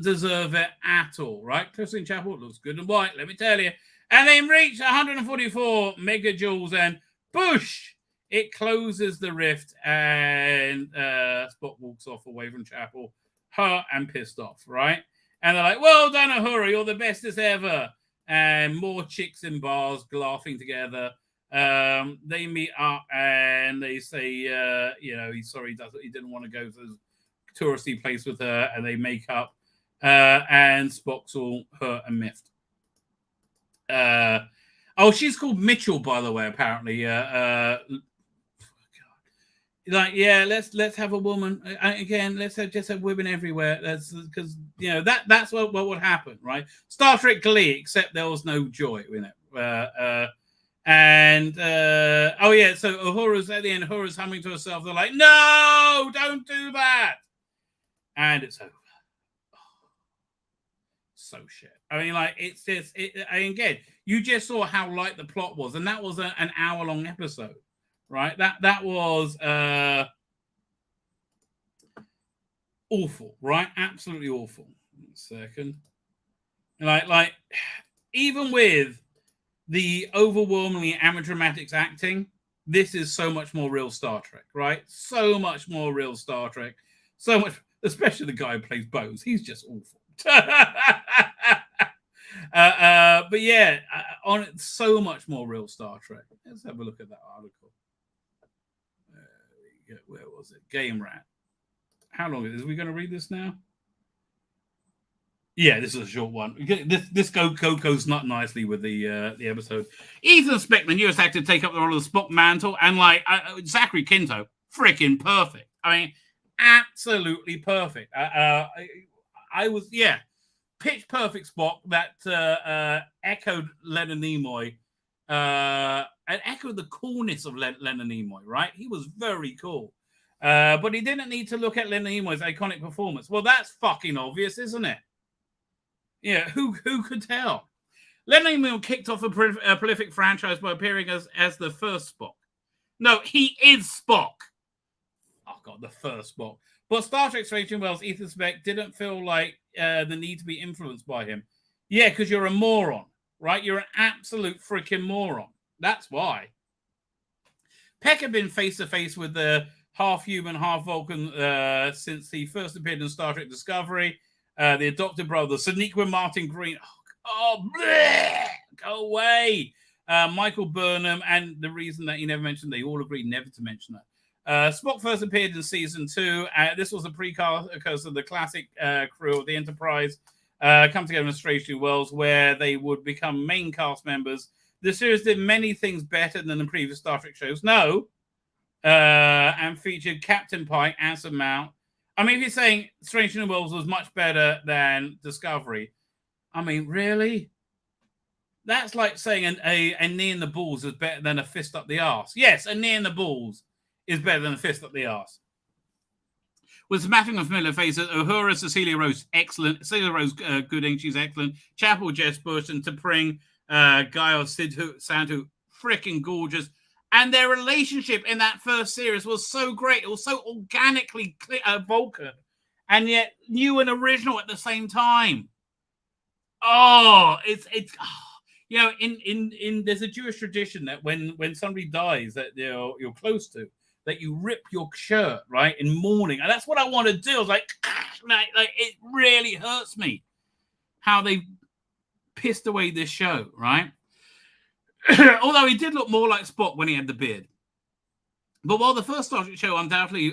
deserve it at all, right? Christine Chapel looks good and white, let me tell you. And they reach 144 megajoules, and boosh! It closes the rift, and Spock walks off away from Chapel, hurt and pissed off, right? And they're like, "Well done, Uhura, you're the bestest ever." and more chicks in bars laughing together. They meet up and they say, he's sorry he didn't want to go to this touristy place with her, and they make up. And Spock's all hurt and miffed. She's called Mitchell, by the way. Apparently, let's have a woman again. Let's just have women everywhere. That's because that's what would happen, right? Star Trek Glee, except there was no joy in it. So Uhura's at the end. Uhura's humming to herself. They're like, "No, don't do that," and it's over. So shit. I mean, like, it's just again. You just saw how light the plot was, and that was an hour-long episode. Right, that was awful, right? Absolutely awful. 1 second. Like even with the overwhelmingly amedramatic acting, this is so much more real Star Trek, right? So much more real Star Trek. So much, especially the guy who plays Bose. He's just awful. But yeah, on it, so much more real Star Trek. Let's have a look at that article. Where was it? Game Rat. How long is it? Are we going to read this now? Yeah, this is a short one. This goes not nicely with the episode. Ethan Speck, the newest actor to take up the role of the Spock mantle, and Zachary Quinto, freaking perfect. I mean, absolutely perfect. I was pitch perfect Spock that echoed Leonard Nimoy. And echoed the coolness of Leonard Nimoy, right? He was very cool. But he didn't need to look at Leonard Nimoy's iconic performance. Well, that's fucking obvious, isn't it? Yeah, who could tell? Leonard Nimoy kicked off a prolific franchise by appearing as the first Spock. No, he is Spock. Oh, God, the first Spock. But Star Trek Strange New Worlds, Ethan Speck didn't feel like the need to be influenced by him. Yeah, because you're a moron, right? You're an absolute freaking moron. That's why. Peck had been face-to-face with the half-human, half-Vulcan since he first appeared in Star Trek Discovery. The adopted brother, Sonequa Martin Green. Bleh, go away. Michael Burnham, and the reason that he never mentioned, they all agreed never to mention that. Spock first appeared in season 2. This was a precursor of the classic crew of the Enterprise come together in Strange New Worlds, where they would become main cast members. The series did many things better than the previous Star Trek shows. And featured Captain Pike, Anson Mount. I mean, if you're saying Strange New Worlds was much better than Discovery, I mean, really? That's like saying a knee in the balls is better than a fist up the arse. Yes, a knee in the balls is better than a fist up the arse. With smashing of familiar faces, Uhura, Cecilia Rose, excellent. Cecilia Rose Gooding, she's excellent. Chapel, Jess Bush, and T'Pring, Gaio Sandhu, freaking gorgeous. And their relationship in that first series was so great. It was so organically Vulcan, and yet new and original at the same time. In there's a Jewish tradition that when somebody dies that you're close to, that you rip your shirt, right, in mourning. And that's what I want to do. I was like it really hurts me how they pissed away this show, right? Although he did look more like Spock when he had the beard. But while the first Star Trek show undoubtedly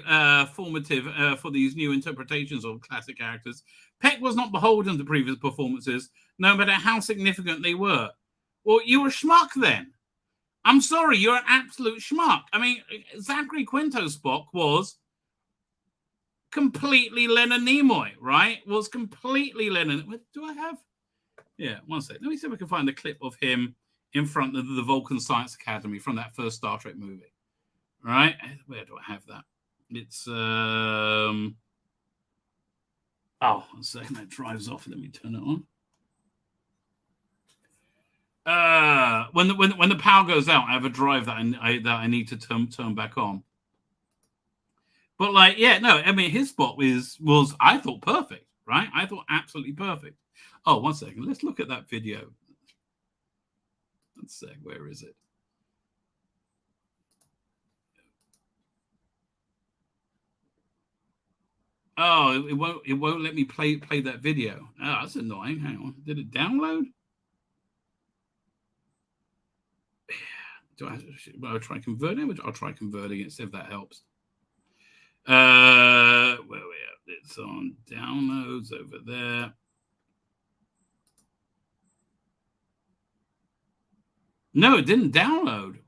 formative for these new interpretations of classic characters, Peck was not beholden to previous performances, no matter how significant they were. Well, you were a schmuck then. I'm sorry, you're an absolute schmuck. I mean, Zachary Quinto's Spock was completely Leonard Nimoy, right? Was completely Leonard. Do I have? Yeah, one second. Let me see if I can find the clip of him in front of the Vulcan Science Academy from that first Star Trek movie. Right? Where do I have that? It's one second, that drives off. Let me turn it on. When the power goes out, I have a drive that I need to turn back on. But his Spock was I thought perfect, right? I thought absolutely perfect. Oh, one second. Let's look at that video. Let's see, where is it? Oh, it won't let me play that video. Oh, that's annoying. Hang on. Did it download? I'll try converting, which I'll try converting it, see if that helps. Where are we at? It's on downloads over there. No, it didn't download.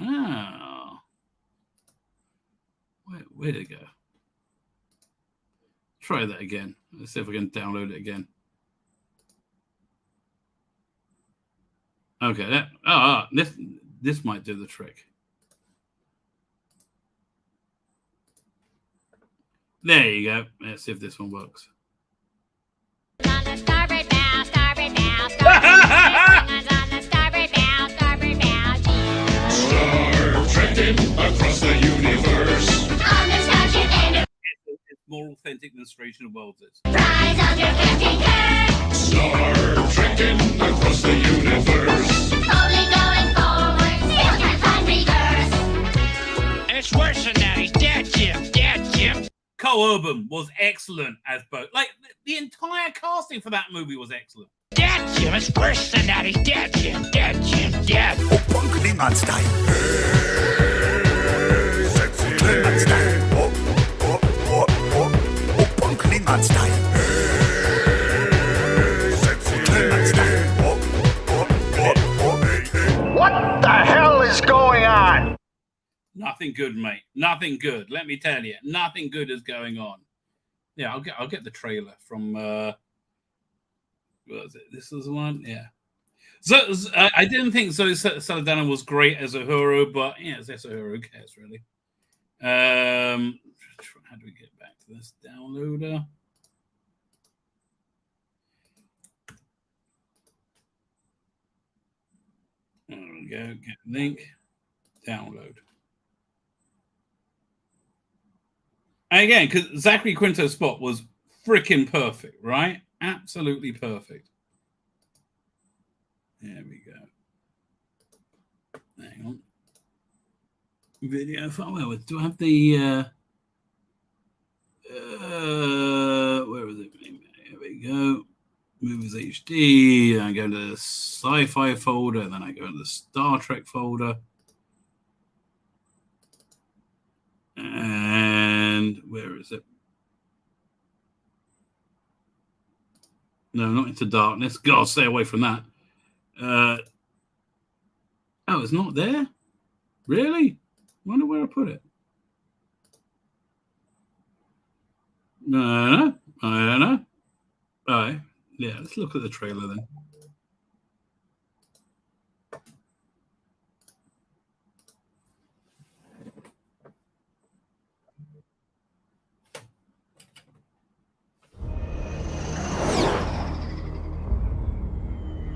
Oh. Where'd it go? Try that again. Let's see if I can download it again. Okay. This might do the trick. There you go. Let's see if this one works. Across the universe. It's more authentic than Strange New Worlds is. Star trekking across the universe. Only going forward, still can't find reverse. It's worse than that. He's dead, Jim. Dead, Jim. Cole Urban was excellent as both. Like, the entire casting for that movie was excellent. Dead, Jim. It's worse than that. He's dead, Jim. Dead, Jim. Dead. Klingon style. Klingon style. Klingon style. What the hell is going on? Nothing good, mate. Nothing good. Let me tell you, nothing good is going on. Yeah, I'll get the trailer from. What was it? This is the one. Yeah. So I didn't think Zoe Saldana was great as a hero, but yeah, as a hero, who cares really? How do we get back to this downloader? There we go. Get link. Download. And again, because Zachary Quinto's spot was freaking perfect, right? Absolutely perfect. There we go. Hang on. Video file. Where do I have the? Where is it? Here we go. Movies HD. I go to the sci-fi folder, and then I go to the Star Trek folder. And where is it? No, not Into Darkness. God, stay away from that. Oh, it's not there? Really? Wonder where I put it. No, I don't know. All right. Yeah, let's look at the trailer then.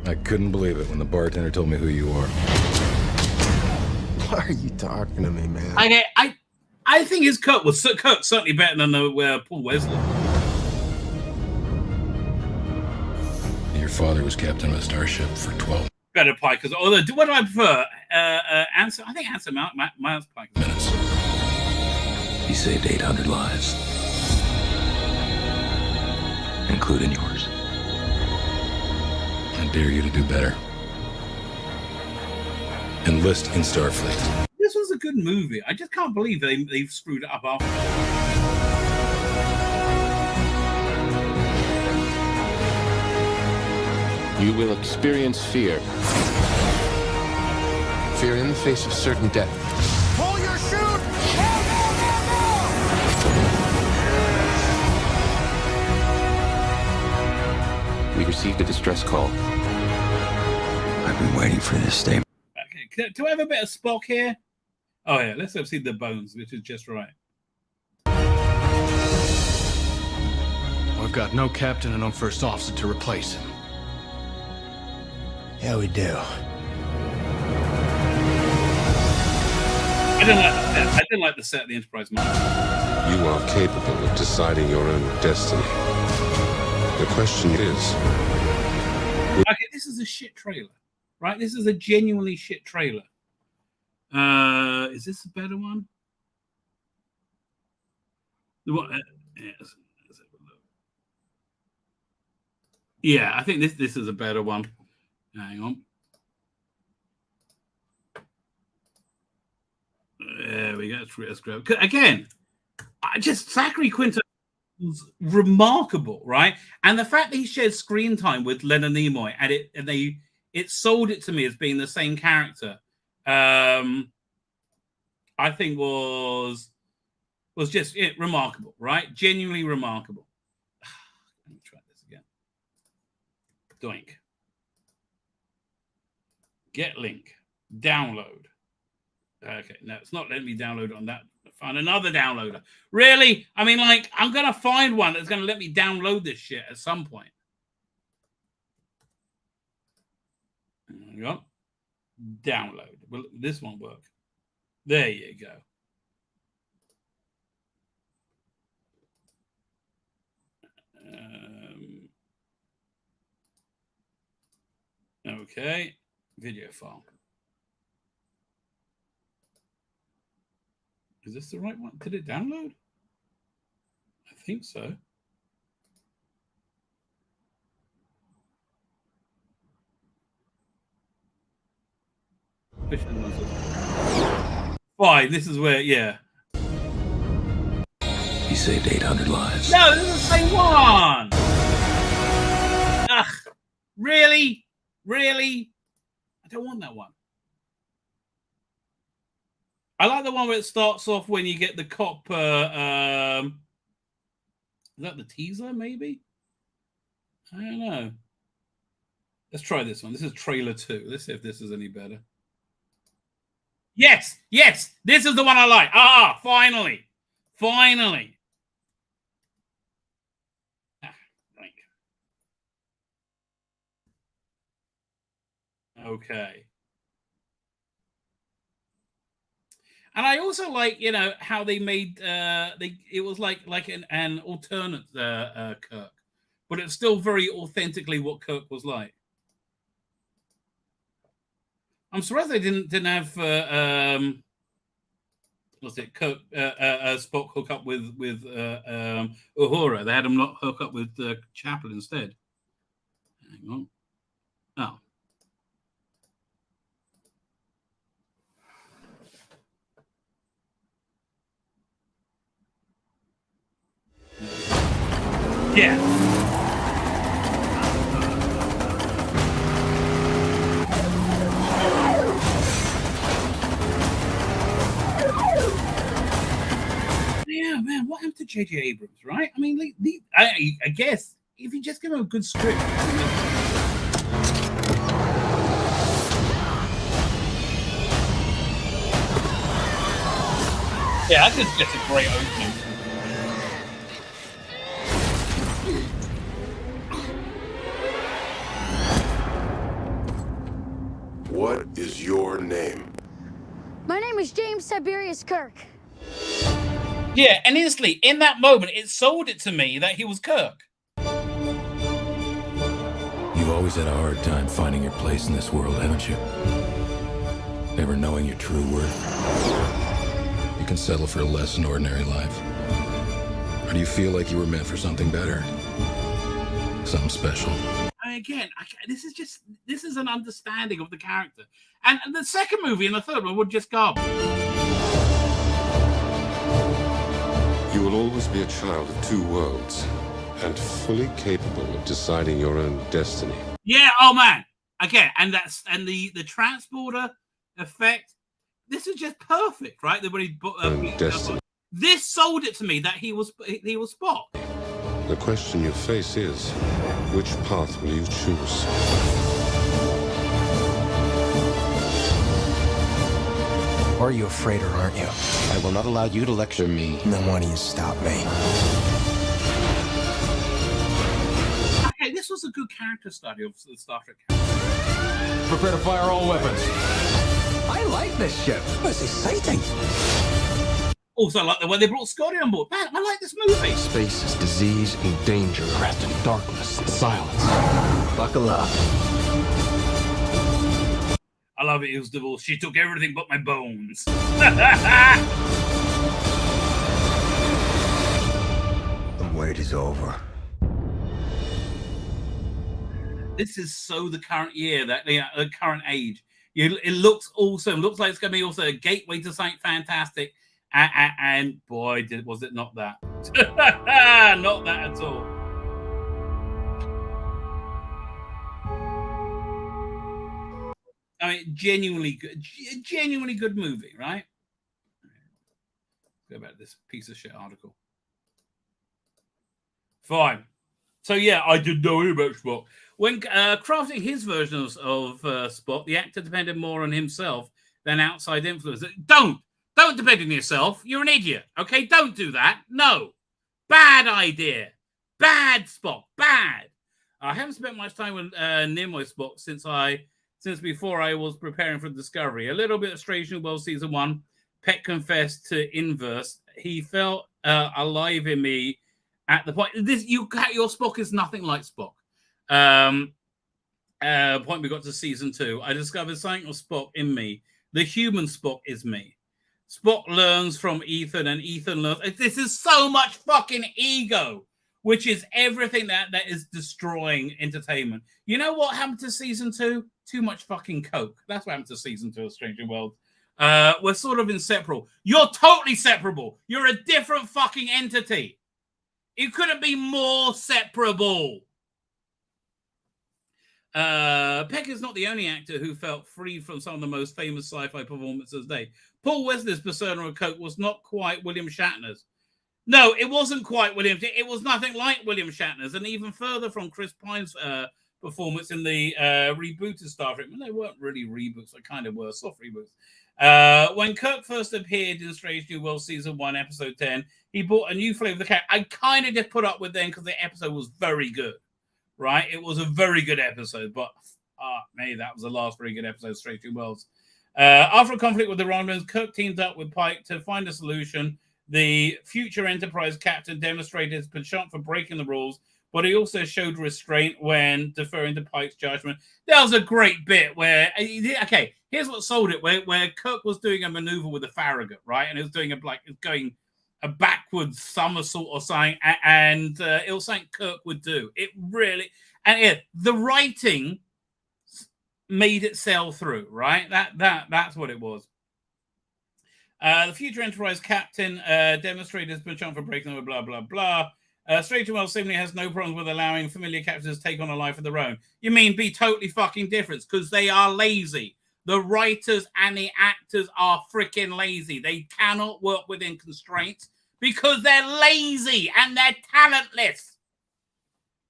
I couldn't believe it when the bartender told me who you are. Why are you talking to me, man? Okay, I think his cut was certainly better than the Paul Wesley. Your father was captain of a starship for 12 Better Pike, because what do I prefer? Answer. I think Answer Miles Pike. minutes. He saved 800 lives, including yours. I dare you to do better. Enlist in Starfleet. This was a good movie. I just can't believe they've screwed it up after. You will experience fear. Fear in the face of certain death. Pull your chute! We received a distress call. I've been waiting for this day. Okay, do I have a bit of Spock here? Oh yeah, let's have seen the bones, which is just right. We've got no captain and no first officer to replace him. Yeah, we do. I didn't like the set of the Enterprise model. You are capable of deciding your own destiny. The question is... Okay, this is a shit trailer, right? This is a genuinely shit trailer. Is this a better one? Yeah, I think this is a better one. Hang on. There we go. Again, Zachary Quinto was remarkable, right? And the fact that he shared screen time with Leonard Nimoy and it sold it to me as being the same character. I think was just remarkable, right? Genuinely remarkable. Let me try this again. Doink. Get link. Download. Okay, no, it's not letting me download on that. Find another downloader. Really? I mean, like, I'm going to find one that's going to let me download this shit at some point. There you go. Download. Will this one work? There you go. Okay. Video file. Is this the right one? Did it download? I think so. Fine, this is where, yeah. He saved 800 lives. No, this is the same one. Ugh, really? Really? I don't want that one. I like the one where it starts off when you get the cop. Is that the teaser, maybe? I don't know. Let's try this one. This is trailer 2. Let's see if this is any better. Yes, yes, this is the one I like. Ah, finally. Finally. Okay. And I also like, you know, how they made it was like an alternate Kirk, but it's still very authentically what Kirk was like. I'm surprised they didn't have what's it, Kirk Spock hook up with Uhura. They had him not hook up with Chapel instead. Hang on. Oh. Yeah. Yeah, man. What happened to J.J. Abrams, right? I mean, I guess if you just give him a good script. Yeah, that's just a great opening. What is your name? My name is James Tiberius Kirk. Yeah, and instantly, in that moment, it sold it to me that he was Kirk. You've always had a hard time finding your place in this world, haven't you? Never knowing your true worth. You can settle for less than ordinary life. Or do you feel like you were meant for something better? Something special? Again, this is an understanding of the character. And the second movie and the third one would just go. You will always be a child of two worlds and fully capable of deciding your own destiny. Yeah, oh man. Again, and the transporter effect. This is just perfect, right? Destiny. This sold it to me that he was Spock. The question you face is, which path will you choose? Are you afraid or aren't you? I will not allow you to lecture me. Then why do you stop me? Okay, this was a good character study of the Star Trek. Prepare to fire all weapons. I like this ship. It's exciting. Also, I like the way they brought Scotty on board. Man, I like this movie. Space is disease and danger, wrapped in darkness and silence. Buckle up. I love it. It was divorced. She took everything but my bones. The wait is over. This is so the current year, the current age. It looks awesome. Looks like it's going to be also a gateway to something fantastic. And boy, was it not that. Not that at all. I mean, genuinely good movie, right? Go back to this piece of shit article. Fine. So yeah, I didn't know about Spock. When crafting his version of Spock, the actor depended more on himself than outside influence. Don't depend on yourself. You're an idiot. Okay, don't do that. No, bad idea. Bad Spock. Bad. I haven't spent much time with Nimoy Spock since before I was preparing for Discovery. A little bit of Strange New World season 1. Peck confessed to Inverse. He felt alive in me at the point. Your Spock is nothing like Spock. Point we got to season 2. I discovered something of Spock in me. The human Spock is me. Spock learns from Ethan, and Ethan learns. This is so much fucking ego, which is everything that is destroying entertainment. You know what happened to season 2? Too much fucking coke. That's what happened to season 2 of Strange New Worlds. We're sort of inseparable. You're totally separable. You're a different fucking entity. You couldn't be more separable. Peck is not the only actor who felt free from some of the most famous sci-fi performances today. Paul Wesley's persona of Coke was not quite William Shatner's. No, it wasn't quite William. It was nothing like William Shatner's, and even further from Chris Pine's performance in the rebooted Star Trek. Well, they weren't really reboots; they kind of were soft reboots. When Kirk first appeared in Strange New World Season 1, Episode 10, he brought a new flavor of the character. I kind of just put up with them because the episode was very good, right? It was a very good episode, but maybe that was the last very good episode of Strange New Worlds. After a conflict with the Romulans, Kirk teamed up with Pike to find a solution. The future Enterprise captain demonstrated his penchant for breaking the rules, but he also showed restraint when deferring to Pike's judgment. That was a great bit where, okay, here's what sold it, where Kirk was doing a maneuver with a Farragut, right? And it was doing going a backwards somersault or something, and it was something Kirk would do. It really, and yeah, the writing made it sell through, right? That's what it was. The future Enterprise captain demonstrated his penchant for breaking them, blah, blah, blah. Strange New Worlds seemingly has no problems with allowing familiar captains to take on a life of their own. You mean be totally fucking different? Because they are lazy. The writers and the actors are freaking lazy. They cannot work within constraints because they're lazy and they're talentless.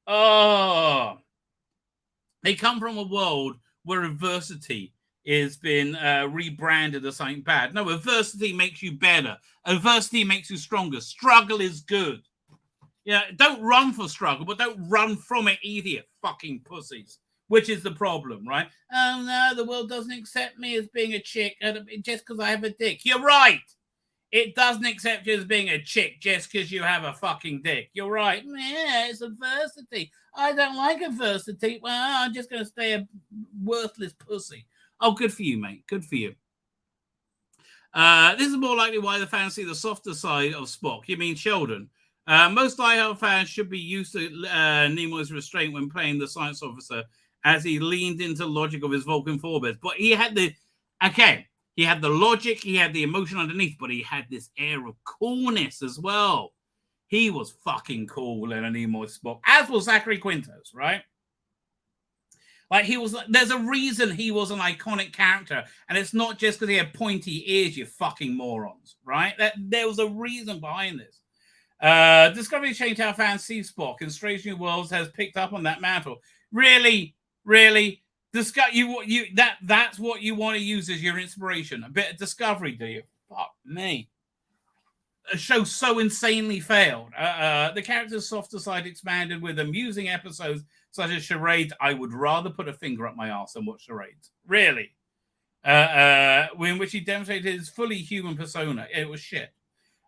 Oh. They come from a world where adversity has been rebranded as something bad. No, adversity makes you better. Adversity makes you stronger. Struggle is good. Yeah, don't run for struggle, but don't run from it either, you fucking pussies. Which is the problem, right? Oh, no, the world doesn't accept me as being a chick just because I have a dick. You're right. It doesn't accept you as being a chick just because you have a fucking dick. You're right. Yeah, it's adversity. I don't like adversity. Well, I'm just going to stay a worthless pussy. Oh, good for you, mate. Good for you. This is more likely why the fans see the softer side of Spock. You mean Sheldon? Most diehard fans should be used to Nimoy's restraint when playing the science officer as he leaned into logic of his Vulcan forebears. But he had the logic, he had the emotion underneath, but he had this air of coolness as well. He was fucking cool in a Nimoy Spock, as was Zachary Quintos, right? Like there's a reason he was an iconic character, and it's not just because he had pointy ears, you fucking morons, right? There was a reason behind this. Discovery changed how fans see Spock, and Strange New Worlds has picked up on that mantle. Really? That's what you want to use as your inspiration. A bit of Discovery, do you? Fuck me. A show so insanely failed. The character's softer side expanded with amusing episodes such as Charades. I would rather put a finger up my arse than watch Charades. Really. In which he demonstrated his fully human persona. It was shit.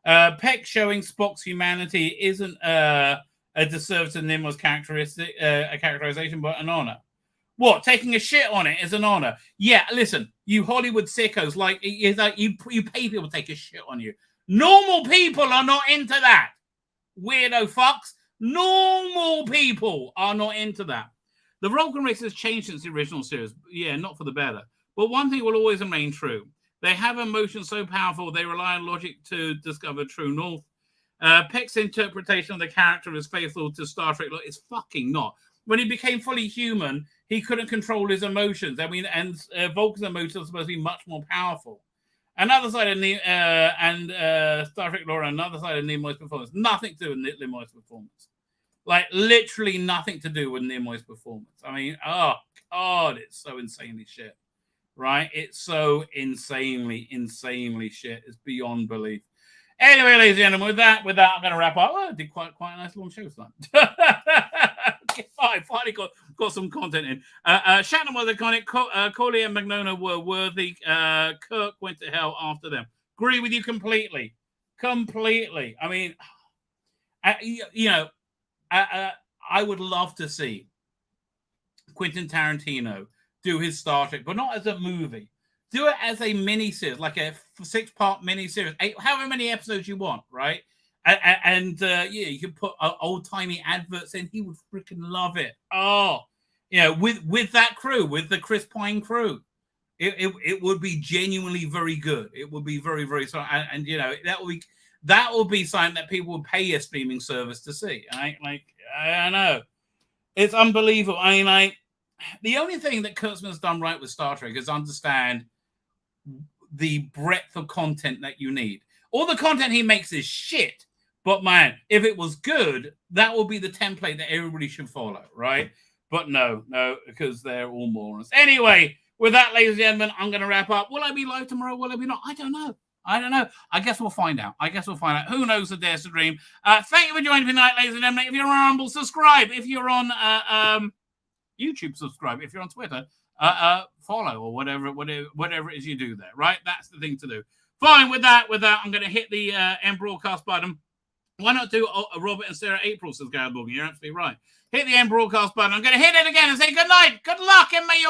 Peck showing Spock's humanity isn't a disservice to Nimoy's characterization, but an honor. What? Taking a shit on it is an honor. Yeah, listen, you Hollywood sickos, you pay people to take a shit on you. Normal people are not into that. Weirdo fucks. Normal people are not into that. The Vulcan race has changed since the original series. Yeah, not for the better. But one thing will always remain true. They have emotions so powerful, they rely on logic to discover true north. Peck's interpretation of the character is faithful to Star Trek. Look, it's fucking not. When he became fully human, he couldn't control his emotions. I mean, and Vulcan's emotions are supposed to be much more powerful. Another side of Star Trek lore, another side of Nimoy's performance. Nothing to do with Nimoy's performance. Like, literally nothing to do with Nimoy's performance. I mean, oh, God, it's so insanely shit. Right? It's so insanely shit. It's beyond belief. Anyway, ladies and gentlemen, with that, I'm going to wrap up. Oh, I did quite a nice long show tonight. I finally got some content in. Shatner was iconic. Corley and Magnona were worthy. Kirk went to hell after them. Agree with you completely. Completely. I mean, I would love to see Quentin Tarantino do his Star Trek, but not as a movie. Do it as a mini-series, like a 6-part mini-series, however many episodes you want, right? And you can put old-timey adverts in. He would freaking love it. Oh, with that crew, with the Chris Pine crew, it would be genuinely very good. It would be very, very strong. And that will be something that people would pay a streaming service to see. I don't know. It's unbelievable. I mean, the only thing that Kurtzman's done right with Star Trek is understand the breadth of content that you need. All the content he makes is shit, but man, if it was good, that will be the template that everybody should follow, right? But no, because they're all morons. Anyway, with that, ladies and gentlemen, I'm going to wrap up. Will I be live tomorrow? Will I be not? I don't know. I guess we'll find out. Who knows the dares to dream? Thank you for joining me tonight, ladies and gentlemen. If you're on Rumble, subscribe. If you're on YouTube, subscribe. If you're on Twitter, follow or whatever it is you do there, right? That's the thing to do. Fine, with that, I'm going to hit the end broadcast button. Why not do Robert and Sarah April, says Gareth Morgan. You're absolutely right. Hit the end broadcast button. I'm going to hit it again and say good night, good luck, and may your